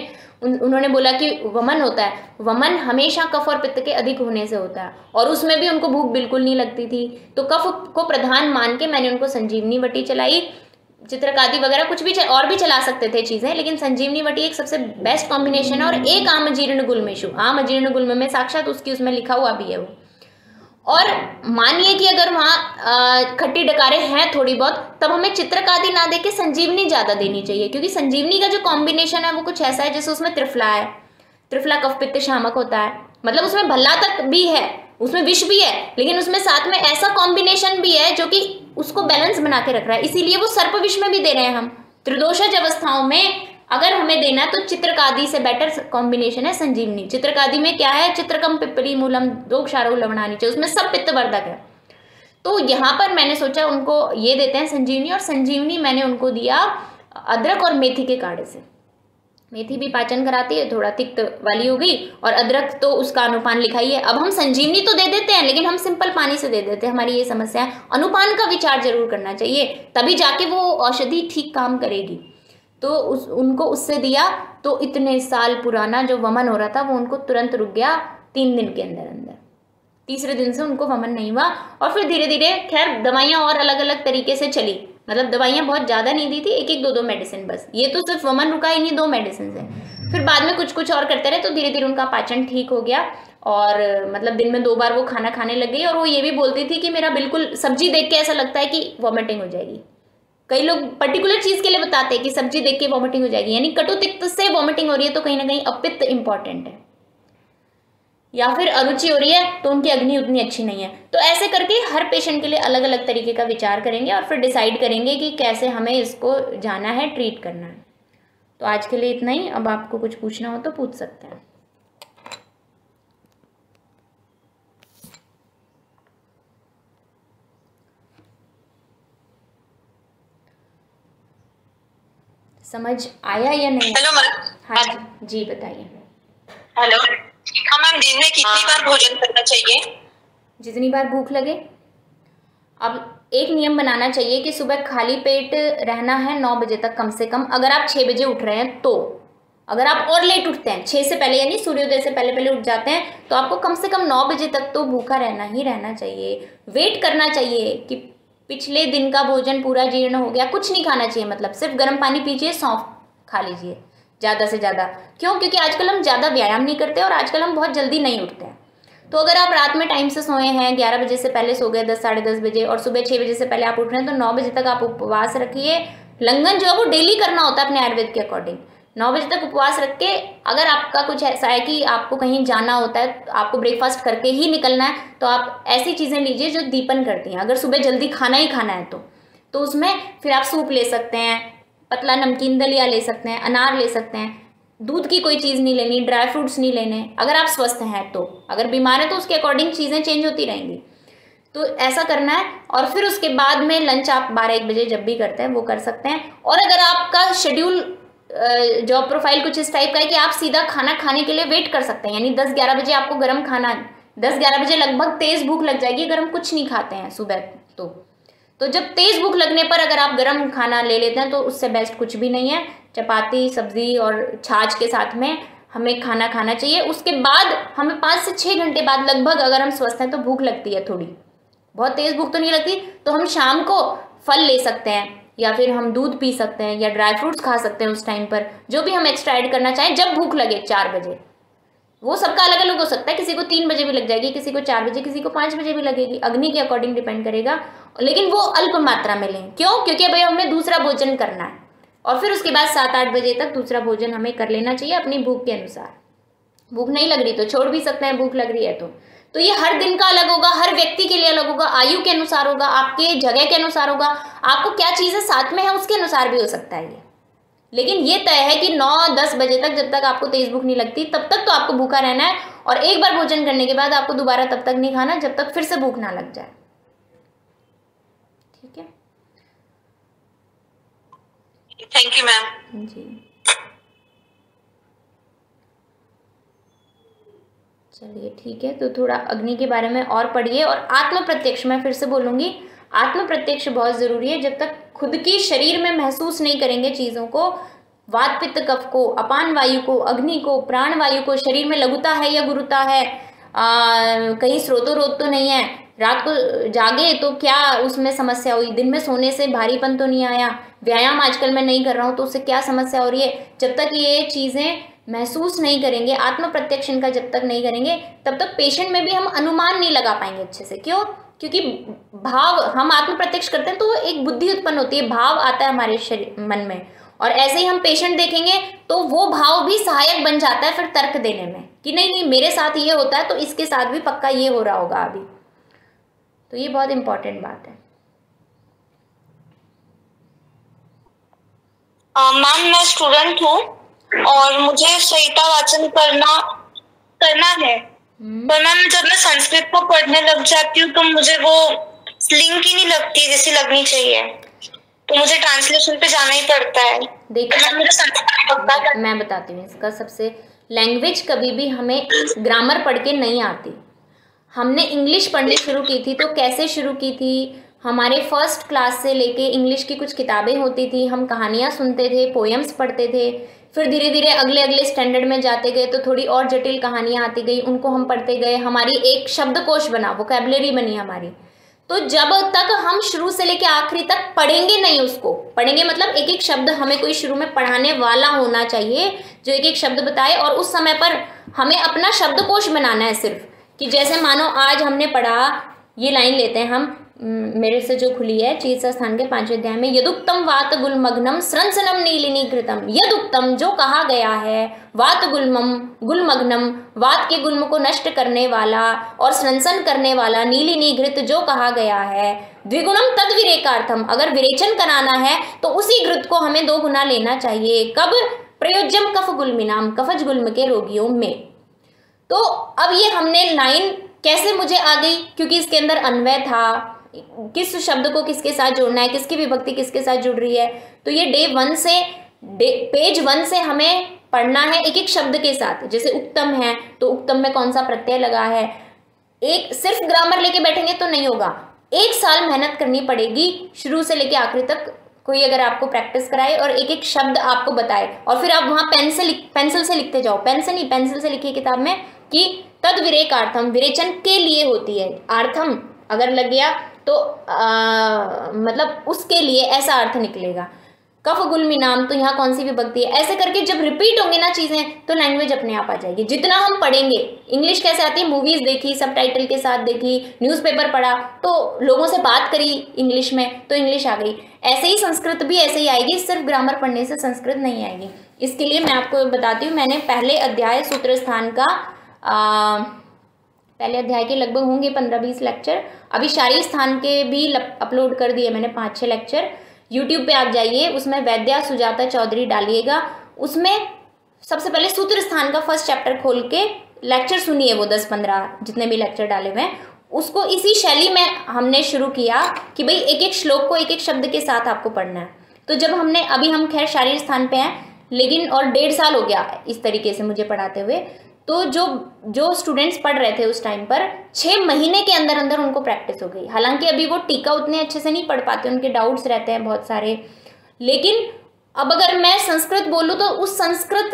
A: उन्होंने बोला कि वमन होता है, वमन हमेशा कफ और पित्त के अधिक होने से होता है, और उसमें भी उनको भूख बिल्कुल नहीं लगती थी, तो कफ को प्रधान मान के मैंने उनको संजीवनी वटी चलाई, चित्रकादि वगैरह कुछ भी और भी चला सकते थे चीजें, लेकिन संजीवनी वटी एक सबसे बेस्ट कॉम्बिनेशन है। और एक आम जीर्ण गुल्मेशु, आम जीर्ण गुल्म में साक्षात उसकी उसमें लिखा हुआ भी है वो। और मानिए कि अगर वहाँ खट्टी डकारे हैं थोड़ी बहुत, तब हमें चित्रकादि ना देके संजीवनी ज्यादा देनी चाहिए, क्योंकि संजीवनी का जो कॉम्बिनेशन है वो कुछ ऐसा है जैसे उसमें त्रिफला है, त्रिफला कफ पित्त शामक होता है, मतलब उसमें भल्ला तक भी है, उसमें विष भी है, लेकिन उसमें साथ में ऐसा कॉम्बिनेशन भी है जो कि उसको बैलेंस बना के रख रहा है। इसीलिए वो सर्प विष में भी दे रहे हैं हम, त्रिदोषज अवस्थाओं में अगर हमें देना है तो चित्रकादि से बेटर कॉम्बिनेशन है संजीवनी। चित्रकादि में क्या है, चित्रकम पिप्पली मूलम दो क्षारो लवणानी चाहिए, उसमें सब पित्तवर्धक है। तो यहाँ पर मैंने सोचा उनको ये देते हैं संजीवनी, और संजीवनी मैंने उनको दिया अदरक और मेथी के काढ़े से। मेथी भी पाचन कराती है, थोड़ा तिक्त वाली हो गई, और अदरक तो उसका अनुपान लिखा ही है। अब हम संजीवनी तो दे देते हैं, लेकिन हम सिंपल पानी से दे देते हैं, हमारी ये समस्या है। अनुपान का विचार जरूर करना चाहिए, तभी जाके वो औषधि ठीक काम करेगी। तो उनको उससे दिया, तो इतने साल पुराना जो वमन हो रहा था वो उनको तुरंत रुक गया 3 दिन के अंदर अंदर। तीसरे दिन से उनको वमन नहीं हुआ, और फिर धीरे धीरे खैर दवाइयाँ और अलग अलग तरीके से चली, मतलब दवाइयाँ बहुत ज़्यादा नहीं दी थी, 1-1, 2-2 मेडिसिन बस। ये तो सिर्फ वमन रुका ही नहीं, 2 मेडिसिन से। फिर बाद में कुछ कुछ और करते रहे, तो धीरे धीरे उनका पाचन ठीक हो गया, और मतलब दिन में 2 बार वो खाना खाने लग गई। और वो ये भी बोलती थी कि मेरा बिल्कुल सब्जी देख के ऐसा लगता है कि वॉमिटिंग हो जाएगी। कई लोग पर्टिकुलर चीज़ के लिए बताते हैं कि सब्जी देख के वॉमिटिंग हो जाएगी, यानी कटु तिक्त से वॉमिटिंग हो रही है, तो कहीं ना कहीं अपित्त इंपॉर्टेंट है, या फिर अरुचि हो रही है तो उनकी अग्नि उतनी अच्छी नहीं है। तो ऐसे करके हर पेशेंट के लिए अलग अलग तरीके का विचार करेंगे, और फिर डिसाइड करेंगे कि कैसे हमें इसको जाना है, ट्रीट करना है। तो आज के लिए इतना ही। अब आपको कुछ पूछना हो तो पूछ सकते हैं। समझ आया या नहीं?
B: Hello ma'am.
A: हाँ जी बताइए।
B: हेलो। हाँ मैम, दिन में कितनी बार भोजन करना चाहिए?
A: जितनी बार भूख लगे। अब एक नियम बनाना चाहिए कि सुबह खाली पेट रहना है 9 बजे तक कम से कम, अगर आप 6 बजे उठ रहे हैं तो। अगर आप और लेट उठते हैं 6 से पहले यानी सूर्योदय से पहले पहले उठ जाते हैं तो आपको कम से कम 9 बजे तक तो भूखा रहना ही रहना चाहिए। वेट करना चाहिए कि पिछले दिन का भोजन पूरा जीर्ण हो गया। कुछ नहीं खाना चाहिए, मतलब सिर्फ गर्म पानी पीजिए, सौंफ खा लीजिए ज़्यादा से ज़्यादा। क्यों? क्योंकि आजकल हम ज़्यादा व्यायाम नहीं करते और आजकल हम बहुत जल्दी नहीं उठते हैं। तो अगर आप रात में टाइम से सोए हैं, 11 बजे से पहले सो गए, 10 साढ़े 10 बजे, और सुबह 6 बजे से पहले आप उठ रहे हैं, तो 9 बजे तक आप उपवास रखिए। लंघन जो है वो डेली करना होता है अपने आयुर्वेद के अकॉर्डिंग। 9 बजे तक उपवास रख के, अगर आपका कुछ ऐसा है कि आपको कहीं जाना होता है, आपको ब्रेकफास्ट करके ही निकलना है, तो आप ऐसी चीज़ें लीजिए जो दीपन करती हैं। अगर सुबह जल्दी खाना ही खाना है तो उसमें फिर आप सूप ले सकते हैं, पतला नमकीन दलिया ले सकते हैं, अनार ले सकते हैं। दूध की कोई चीज़ नहीं लेनी, ड्राई फ्रूट्स नहीं लेने अगर आप स्वस्थ हैं तो। अगर बीमार हैं तो उसके अकॉर्डिंग चीज़ें चेंज होती रहेंगी। तो ऐसा करना है। और फिर उसके बाद में लंच आप 12-1 बजे जब भी करते हैं वो कर सकते हैं। और अगर आपका शेड्यूल जॉब प्रोफाइल कुछ इस टाइप का है कि आप सीधा खाना खाने के लिए वेट कर सकते हैं, यानी 10-11 बजे आपको गर्म खाना, 10-11 बजे लगभग तेज़ भूख लग जाएगी अगर हम कुछ नहीं खाते हैं सुबह तो जब तेज़ भूख लगने पर अगर आप गर्म खाना ले लेते हैं तो उससे बेस्ट कुछ भी नहीं है। चपाती सब्जी और छाछ के साथ में हमें खाना खाना चाहिए। उसके बाद हमें 5 से 6 घंटे बाद लगभग, अगर हम स्वस्थ हैं तो भूख लगती है थोड़ी, बहुत तेज़ भूख तो नहीं लगती, तो हम शाम को फल ले सकते हैं या फिर हम दूध पी सकते हैं या ड्राई फ्रूट्स खा सकते हैं उस टाइम पर, जो भी हम एक्स्ट्रा ऐड करना चाहें जब भूख लगे 4 बजे। वो सबका अलग अलग हो सकता है, किसी को 3 बजे भी लग जाएगी, किसी को 4 बजे, किसी को 5 बजे भी लगेगी, अग्नि के अकॉर्डिंग डिपेंड करेगा। लेकिन वो अल्प मात्रा में लें। क्यों? क्योंकि भाई हमें दूसरा भोजन करना है और फिर उसके बाद 7-8 बजे तक दूसरा भोजन हमें कर लेना चाहिए अपनी भूख के अनुसार। भूख नहीं लग रही तो छोड़ भी सकते हैं, भूख लग रही है तो ये हर दिन का अलग होगा, हर व्यक्ति के लिए अलग होगा, आयु के अनुसार होगा, आपके जगह के अनुसार होगा, आपको क्या चीज़ें साथ में है उसके अनुसार भी हो सकता है ये। लेकिन ये तय है कि 9-10 बजे तक जब तक आपको तेज भूख नहीं लगती तब तक तो आपको भूखा रहना है, और एक बार भोजन करने के बाद आपको दोबारा तब तक नहीं खाना जब तक फिर से भूख ना लग जाए। ठीक है,
B: थैंक यू मैम
A: जी। चलिए ठीक है, तो थोड़ा अग्नि के बारे में और पढ़िए। और आत्म प्रत्यक्ष, मैं फिर से बोलूँगी, आत्म प्रत्यक्ष बहुत ज़रूरी है। जब तक खुद की शरीर में महसूस नहीं करेंगे चीज़ों को, वात पित्त कफ को, अपान वायु को, अग्नि को, प्राण वायु को, शरीर में लघुता है या गुरुता है, कहीं स्रोतोरोध तो नहीं है, रात को जागे तो क्या उसमें समस्या हुई, दिन में सोने से भारीपन तो नहीं आया, व्यायाम आजकल मैं नहीं कर रहा हूँ तो उससे क्या समस्या हो रही है, जब तक ये चीज़ें महसूस नहीं करेंगे, आत्म प्रत्यक्षण का जब तक नहीं करेंगे, तब तक पेशेंट में भी हम अनुमान नहीं लगा पाएंगे अच्छे से। क्यों? क्योंकि भाव, हम आत्म प्रत्यक्ष करते हैं तो एक बुद्धि उत्पन्न होती है, भाव आता है हमारे शरीर मन में, और ऐसे ही हम पेशेंट देखेंगे तो वो भाव भी सहायक बन जाता है फिर तर्क देने में कि नहीं नहीं मेरे साथ ये होता है तो इसके साथ भी पक्का ये हो रहा होगा अभी। तो ये बहुत इंपॉर्टेंट बात है।
B: मैम मैं स्टूडेंट हूँ और मुझे संहिता वाचन करना है, पर मैम जब मैं संस्कृत को पढ़ने लग जाती हूँ तो मुझे वो लिंक ही नहीं लगती जैसी लगनी चाहिए, तो मुझे ट्रांसलेशन पे जाना ही पड़ता है।
A: देखिए मैं बताती हूँ इसका। सबसे लैंग्वेज कभी भी हमें ग्रामर पढ़ के नहीं आती। हमने इंग्लिश पढ़नी शुरू की थी तो कैसे शुरू की थी, हमारे फर्स्ट क्लास से लेके इंग्लिश की कुछ किताबें होती थी, हम कहानियाँ सुनते थे, पोएम्स पढ़ते थे, फिर धीरे धीरे अगले अगले स्टैंडर्ड में जाते गए तो थोड़ी और जटिल कहानियाँ आती गई, उनको हम पढ़ते गए, हमारी एक शब्दकोश बना, वोकैबुलरी बनी हमारी। तो जब तक हम शुरू से लेके आखिरी तक पढ़ेंगे नहीं, उसको पढ़ेंगे मतलब एक एक शब्द हमें कोई शुरू में पढ़ाने वाला होना चाहिए जो एक एक शब्द बताए, और उस समय पर हमें अपना शब्दकोश बनाना है सिर्फ, कि जैसे मानो आज हमने पढ़ा, ये लाइन लेते हैं हम, मेरे से जो खुली है चिकित्सा स्थान के 5वें अध्याय में, यदुक्तम वात गुलमग्नम स्रंसनम नीलिनीकृतम। यदुक्तम जो कहा गया है, वात गुलमम गुलमग्नम वात के गुल्म को नष्ट करने वाला और स्रंसन करने वाला, नीलिनीघृत जो कहा गया है, द्विगुणम तद विरेकार्थम, अगर विरेचन कराना है तो उसी घृत को हमें 2 गुना लेना चाहिए। कब? प्रयोज्यम कफ गुल्मिनाम, कफज गुल्म के रोगियों में। तो अब ये हमने लाइन कैसे मुझे आ गई, क्योंकि इसके अंदर अन्वय था, किस शब्द को किसके साथ जोड़ना है, किसकी विभक्ति किसके साथ जुड़ रही है। तो ये डे 1 से पेज 1 से हमें पढ़ना है एक एक शब्द के साथ। जैसे उक्तम है तो उक्तम में कौन सा प्रत्यय लगा है। एक सिर्फ ग्रामर लेके बैठेंगे तो नहीं होगा, 1 साल मेहनत करनी पड़ेगी शुरू से लेके आखिरी तक। कोई अगर आपको प्रैक्टिस कराए और एक एक शब्द आपको बताए और फिर आप वहां पेंसिल से लिखते जाओ, पेन से नहीं पेंसिल से लिखिए किताब में कि तद विरेकार्थम, विरेचन के लिए होती है, आर्थम अगर लग गया तो मतलब उसके लिए ऐसा अर्थ निकलेगा। कफ गुल्मी नाम तो यहाँ कौन सी विभक्ति है। ऐसे करके जब रिपीट होंगे ना चीजें तो लैंग्वेज अपने आप आ जाएगी। जितना हम पढ़ेंगे, इंग्लिश कैसे आती है, मूवीज देखी, सबटाइटल के साथ देखी, न्यूज़पेपर पढ़ा, तो लोगों से बात करी इंग्लिश में तो इंग्लिश आ गई। ऐसे ही संस्कृत भी ऐसे ही आएगी, सिर्फ ग्रामर पढ़ने से संस्कृत नहीं आएगी। इसके लिए मैं आपको बताती हूँ, मैंने पहले अध्याय सूत्र स्थान का पहले अध्याय के लगभग होंगे 15-20 लेक्चर, अभी शारीर स्थान के भी अपलोड कर दिए मैंने 5-6 लेक्चर। यूट्यूब पे आप जाइए, उसमें वैद्या सुजाता चौधरी डालिएगा, उसमें सबसे पहले सूत्र स्थान का फर्स्ट चैप्टर खोल के लेक्चर सुनिए, वो 10-15 जितने भी लेक्चर डाले हुए हैं। उसको इसी शैली में हमने शुरू किया कि भाई एक एक श्लोक को एक एक शब्द के साथ आपको पढ़ना है। तो जब हमने, अभी हम खैर शारीर स्थान पे हैं, लेकिन और 1.5 साल हो गया इस तरीके से मुझे पढ़ाते हुए, तो जो स्टूडेंट्स पढ़ रहे थे उस टाइम पर 6 महीने के अंदर अंदर उनको प्रैक्टिस हो गई। हालांकि अभी वो टीका उतने अच्छे से नहीं पढ़ पाते, उनके डाउट्स रहते हैं बहुत सारे, लेकिन अब अगर मैं संस्कृत बोलूँ तो उस संस्कृत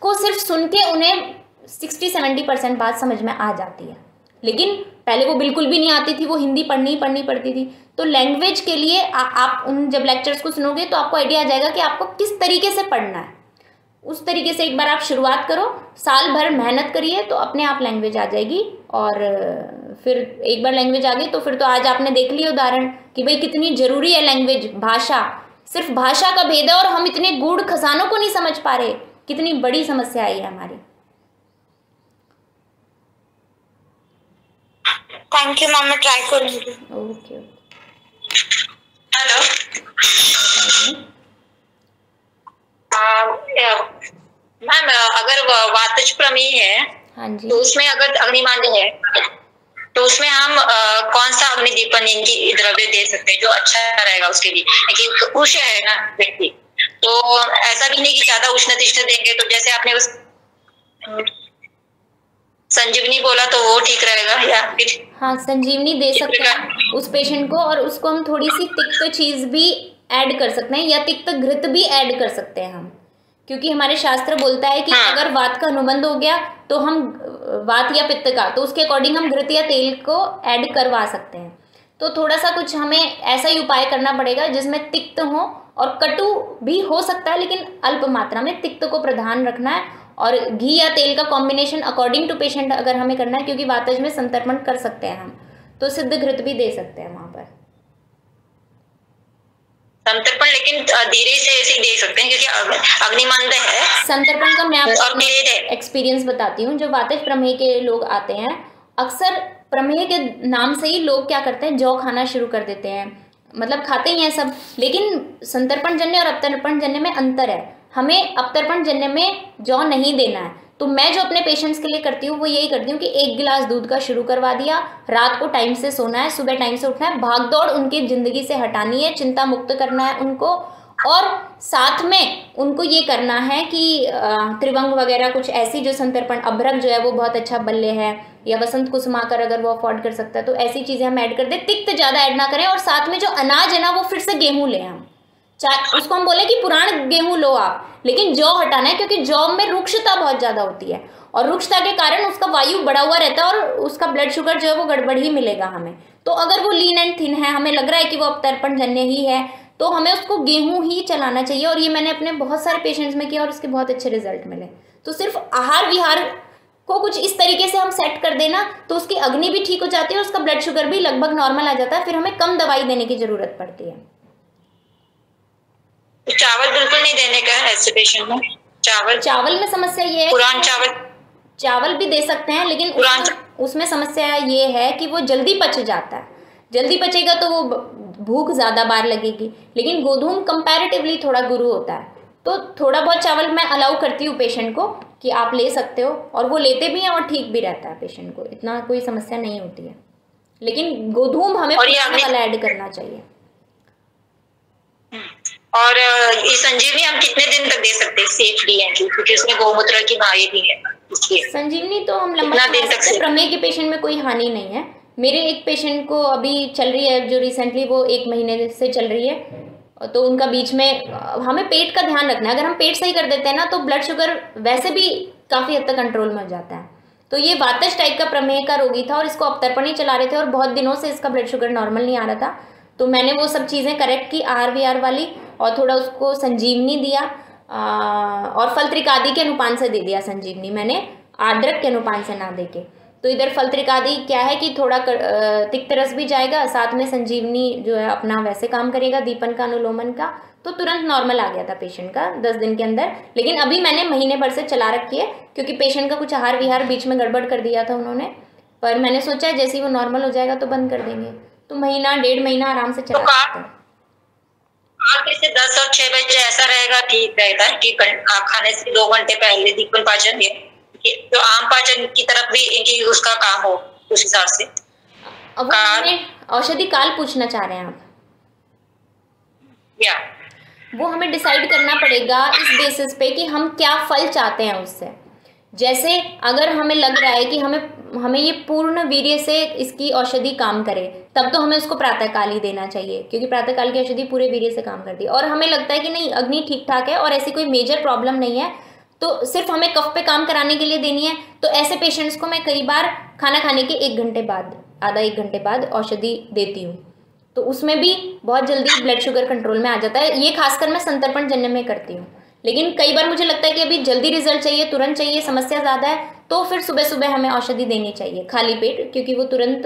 A: को सिर्फ सुन के उन्हें 60-70% बात समझ में आ जाती है। लेकिन पहले वो बिल्कुल भी नहीं आती थी, वो हिंदी पढ़नी पड़ती थी। तो लैंग्वेज के लिए आप उन जब लेक्चर्स को सुनोगे तो आपको आइडिया आ जाएगा कि आपको किस तरीके से पढ़ना है। उस तरीके से एक बार आप शुरुआत करो, साल भर मेहनत करिए तो अपने आप लैंग्वेज आ जाएगी। और फिर एक बार लैंग्वेज आ गई तो फिर तो आज आपने देख लिया उदाहरण कि भाई कितनी जरूरी है लैंग्वेज। भाषा, सिर्फ भाषा का भेद है और हम इतने गूढ़ खजानों को नहीं समझ पा रहे, कितनी बड़ी समस्या आई है हमारी।
B: थैंक यू मैम, मैं ट्राई करूंगी।
A: ओके।
B: हेलो मैम, अगर वातज प्रमेय है,
A: हाँ जी,
B: तो उसमें अगर अग्निमांद्य है तो उसमें हम कौन सा अग्निदीपन की द्रव्य दे सकते हैं जो अच्छा रहेगा उसके लिए, क्योंकि उष्ण है ना व्यक्ति, तो ऐसा भी नहीं कि ज्यादा उष्ण तिष्ण देंगे। तो जैसे आपने उस संजीवनी बोला तो वो ठीक रहेगा या फिर?
A: हाँ, संजीवनी दे सकते हैं उस पेशेंट को, और उसको हम थोड़ी सी तिक्त चीज भी ऐड कर सकते हैं या तिक्त घृत भी ऐड कर सकते हैं हम, क्योंकि हमारे शास्त्र बोलता है कि अगर वात का अनुबंध हो गया तो हम वात या पित्त का, तो उसके अकॉर्डिंग हम घृत या तेल को ऐड करवा सकते हैं। तो थोड़ा सा कुछ हमें ऐसा ही उपाय करना पड़ेगा जिसमें तिक्त हो, और कटु भी हो सकता है लेकिन अल्प मात्रा में, तिक्त को प्रधान रखना है। और घी या तेल का कॉम्बिनेशन अकॉर्डिंग टू पेशेंट अगर हमें करना है, क्योंकि वातज में संतर्पण कर सकते हैं हम, तो सिद्ध घृत भी दे सकते हैं वहां पर
B: संतर्पण, लेकिन धीरे से ऐसे ही दे सकते हैं क्योंकि अग्निमंद है।
A: संतर्पण का मैं आपको एक्सपीरियंस बताती हूँ। जो वातज प्रमेह के लोग आते हैं, अक्सर प्रमेह के नाम से ही लोग क्या करते हैं, जौ खाना शुरू कर देते हैं, मतलब खाते ही हैं सब, लेकिन संतर्पण जन्य और अवतर्पण जन्य में अंतर है। हमें अवतर्पण जन्य में जौ नहीं देना है। तो मैं जो अपने पेशेंट्स के लिए करती हूँ वो यही करती हूँ कि 1 गिलास दूध का शुरू करवा दिया, रात को टाइम से सोना है, सुबह टाइम से उठना है, भाग दौड़ उनकी जिंदगी से हटानी है, चिंता मुक्त करना है उनको, और साथ में उनको ये करना है कि त्रिभंग वगैरह कुछ ऐसी जो संतर्पण, अभ्रक जो है वो बहुत अच्छा बल्ले है, या वसंत कुसुमाकर अगर वो अफोर्ड कर सकता है तो ऐसी चीज़ें हम ऐड कर दें। तिक्त ज़्यादा ऐड ना करें, और साथ में जो अनाज है ना वो फिर से गेहूँ लें हम, चाहे उसको हम बोले कि पुरान गेहूं लो आप, लेकिन जौ हटाना है, क्योंकि जौ में रुक्षता बहुत ज्यादा होती है और रुक्षता के कारण उसका वायु बढ़ा हुआ रहता है और उसका ब्लड शुगर जो है वो गड़बड़ ही मिलेगा हमें। तो अगर वो लीन एंड थिन है, हमें लग रहा है कि वो अवतर्पण जन्य ही है, तो हमें उसको गेहूं ही चलाना चाहिए। और ये मैंने अपने बहुत सारे पेशेंट्स में किया और उसके बहुत अच्छे रिजल्ट मिले। तो सिर्फ आहार विहार को कुछ इस तरीके से हम सेट कर देना तो उसकी अग्नि भी ठीक हो जाती है और उसका ब्लड शुगर भी लगभग नॉर्मल आ जाता है, फिर हमें कम दवाई देने की जरूरत पड़ती है।
B: चावल बिल्कुल नहीं देने का है ऐसे पेशेंट में।
A: चावल में समस्या ये है,
B: पुरान
A: चावल भी दे सकते हैं, लेकिन उसमें समस्या ये है कि वो जल्दी पच जाता है। जल्दी पचेगा तो वो भूख ज़्यादा बार लगेगी, लेकिन गोधूम कंपैरेटिवली थोड़ा गुरु होता है, तो थोड़ा बहुत चावल मैं अलाउ करती हूँ पेशेंट को कि आप ले सकते हो, और वो लेते भी हैं और ठीक भी रहता है, पेशेंट को इतना कोई समस्या नहीं होती है। लेकिन गोधूम हमें वाला ऐड करना चाहिए।
B: और ये संजीवनी हम कितने दिन तक दे सकते हैं सेफली है, क्योंकि उसमें गौमूत्र की गाय भी है इसलिए।
A: संजीवनी तो हम लंबा दिन तक से, प्रमेह के पेशेंट में कोई हानि नहीं है। मेरे एक पेशेंट को अभी चल रही है जो रिसेंटली, वो 1 महीने से चल रही है, तो उनका बीच में, हमें पेट का ध्यान रखना है। अगर हम पेट सही कर देते हैं ना तो ब्लड शुगर वैसे भी काफ़ी हद तक कंट्रोल में हो जाता है। तो ये वातज टाइप का प्रमेह का रोगी था और इसको अवतर्पण ही चला रहे थे और बहुत दिनों से इसका ब्लड शुगर नॉर्मल नहीं आ रहा था। तो मैंने वो सब चीज़ें करेक्ट की, RVR वाली, और थोड़ा उसको संजीवनी दिया और फलत्रिकादि के अनुपान से दे दिया संजीवनी मैंने, आर्द्रक के अनुपान से ना देके। तो इधर फलत्रिकादि क्या है कि थोड़ा तिक्त रस भी जाएगा, साथ में संजीवनी जो है अपना वैसे काम करेगा, दीपन का, अनुलोमन का। तो तुरंत नॉर्मल आ गया था पेशेंट का 10 दिन के अंदर। लेकिन अभी मैंने महीने भर से चला रखी है क्योंकि पेशेंट का कुछ आहार विहार बीच में गड़बड़ कर दिया था उन्होंने, पर मैंने सोचा है जैसे ही वो नॉर्मल हो जाएगा तो बंद कर देंगे। तो महीना 1.5 महीना आराम से चला सकते हैं।
B: आप इसे 10 और 6 बजे ऐसा रहेगा, ठीक रहेगा कि खाने से 2 घंटे पहले दीपन पाचन तो आम पाचन की तरफ भी इनकी उसका काम हो उस हिसाब से।
A: औषधि काल पूछना चाह रहे हैं आप?
B: या
A: वो हमें डिसाइड करना पड़ेगा इस बेसिस पे कि हम क्या फल चाहते हैं उससे। जैसे अगर हमें लग रहा है कि हमें ये पूर्ण वीर्य से इसकी औषधि काम करे, तब तो हमें उसको प्रातःकाल ही देना चाहिए क्योंकि प्रातःकाल की औषधि पूरे वीर्य से काम करती है। और हमें लगता है कि नहीं, अग्नि ठीक ठाक है और ऐसी कोई मेजर प्रॉब्लम नहीं है, तो सिर्फ हमें कफ पे काम कराने के लिए देनी है, तो ऐसे पेशेंट्स को मैं कई बार खाना खाने के 1 घंटे बाद, आधा 1 घंटे बाद औषधि देती हूँ। तो उसमें भी बहुत जल्दी ब्लड शुगर कंट्रोल में आ जाता है। ये खासकर मैं संतर्पण जन्य में करती हूँ। लेकिन कई बार मुझे लगता है कि अभी जल्दी रिजल्ट चाहिए, तुरंत चाहिए, समस्या ज़्यादा है, तो फिर सुबह सुबह हमें औषधि देनी चाहिए खाली पेट, क्योंकि वो तुरंत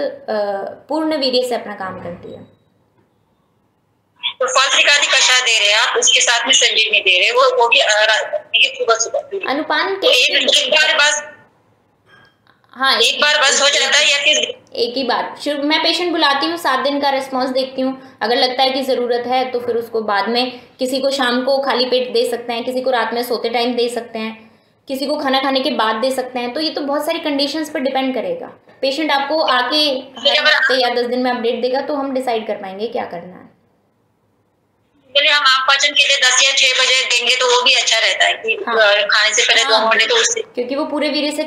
A: पूर्ण वीर्य से अपना काम करती है।
B: तो फलत्रिकादि कषाय दे रहे हैं आप, उसके साथ में संजीवनी दे रहे हैं, वो भी सुबह
A: अनुपान के
B: एक बार बस,
A: हाँ
B: एक बार बस हो जाता है या फिर
A: एक ही बार? मैं पेशेंट बुलाती हूँ, 7 दिन का रिस्पॉन्स देखती हूँ, अगर लगता है कि ज़रूरत है तो फिर उसको बाद में, किसी को शाम को खाली पेट दे सकते हैं, किसी को रात में सोते टाइम दे सकते हैं, किसी को खाना खाने के बाद दे सकते हैं। तो ये तो बहुत सारी कंडीशंस पर डिपेंड करेगा। पेशेंट आपको आके हर हफ्ते या 10 दिन में अपडेट देगा तो हम डिसाइड कर पाएंगे क्या करना है।
B: चलिए हम आम पाचन के लिए 10 या 6 बजे देंगे तो वो भी अच्छा रहता है कि खाने से पहले 2 घंटे, तो उससे,
A: क्योंकि वो पूरे वीर्य से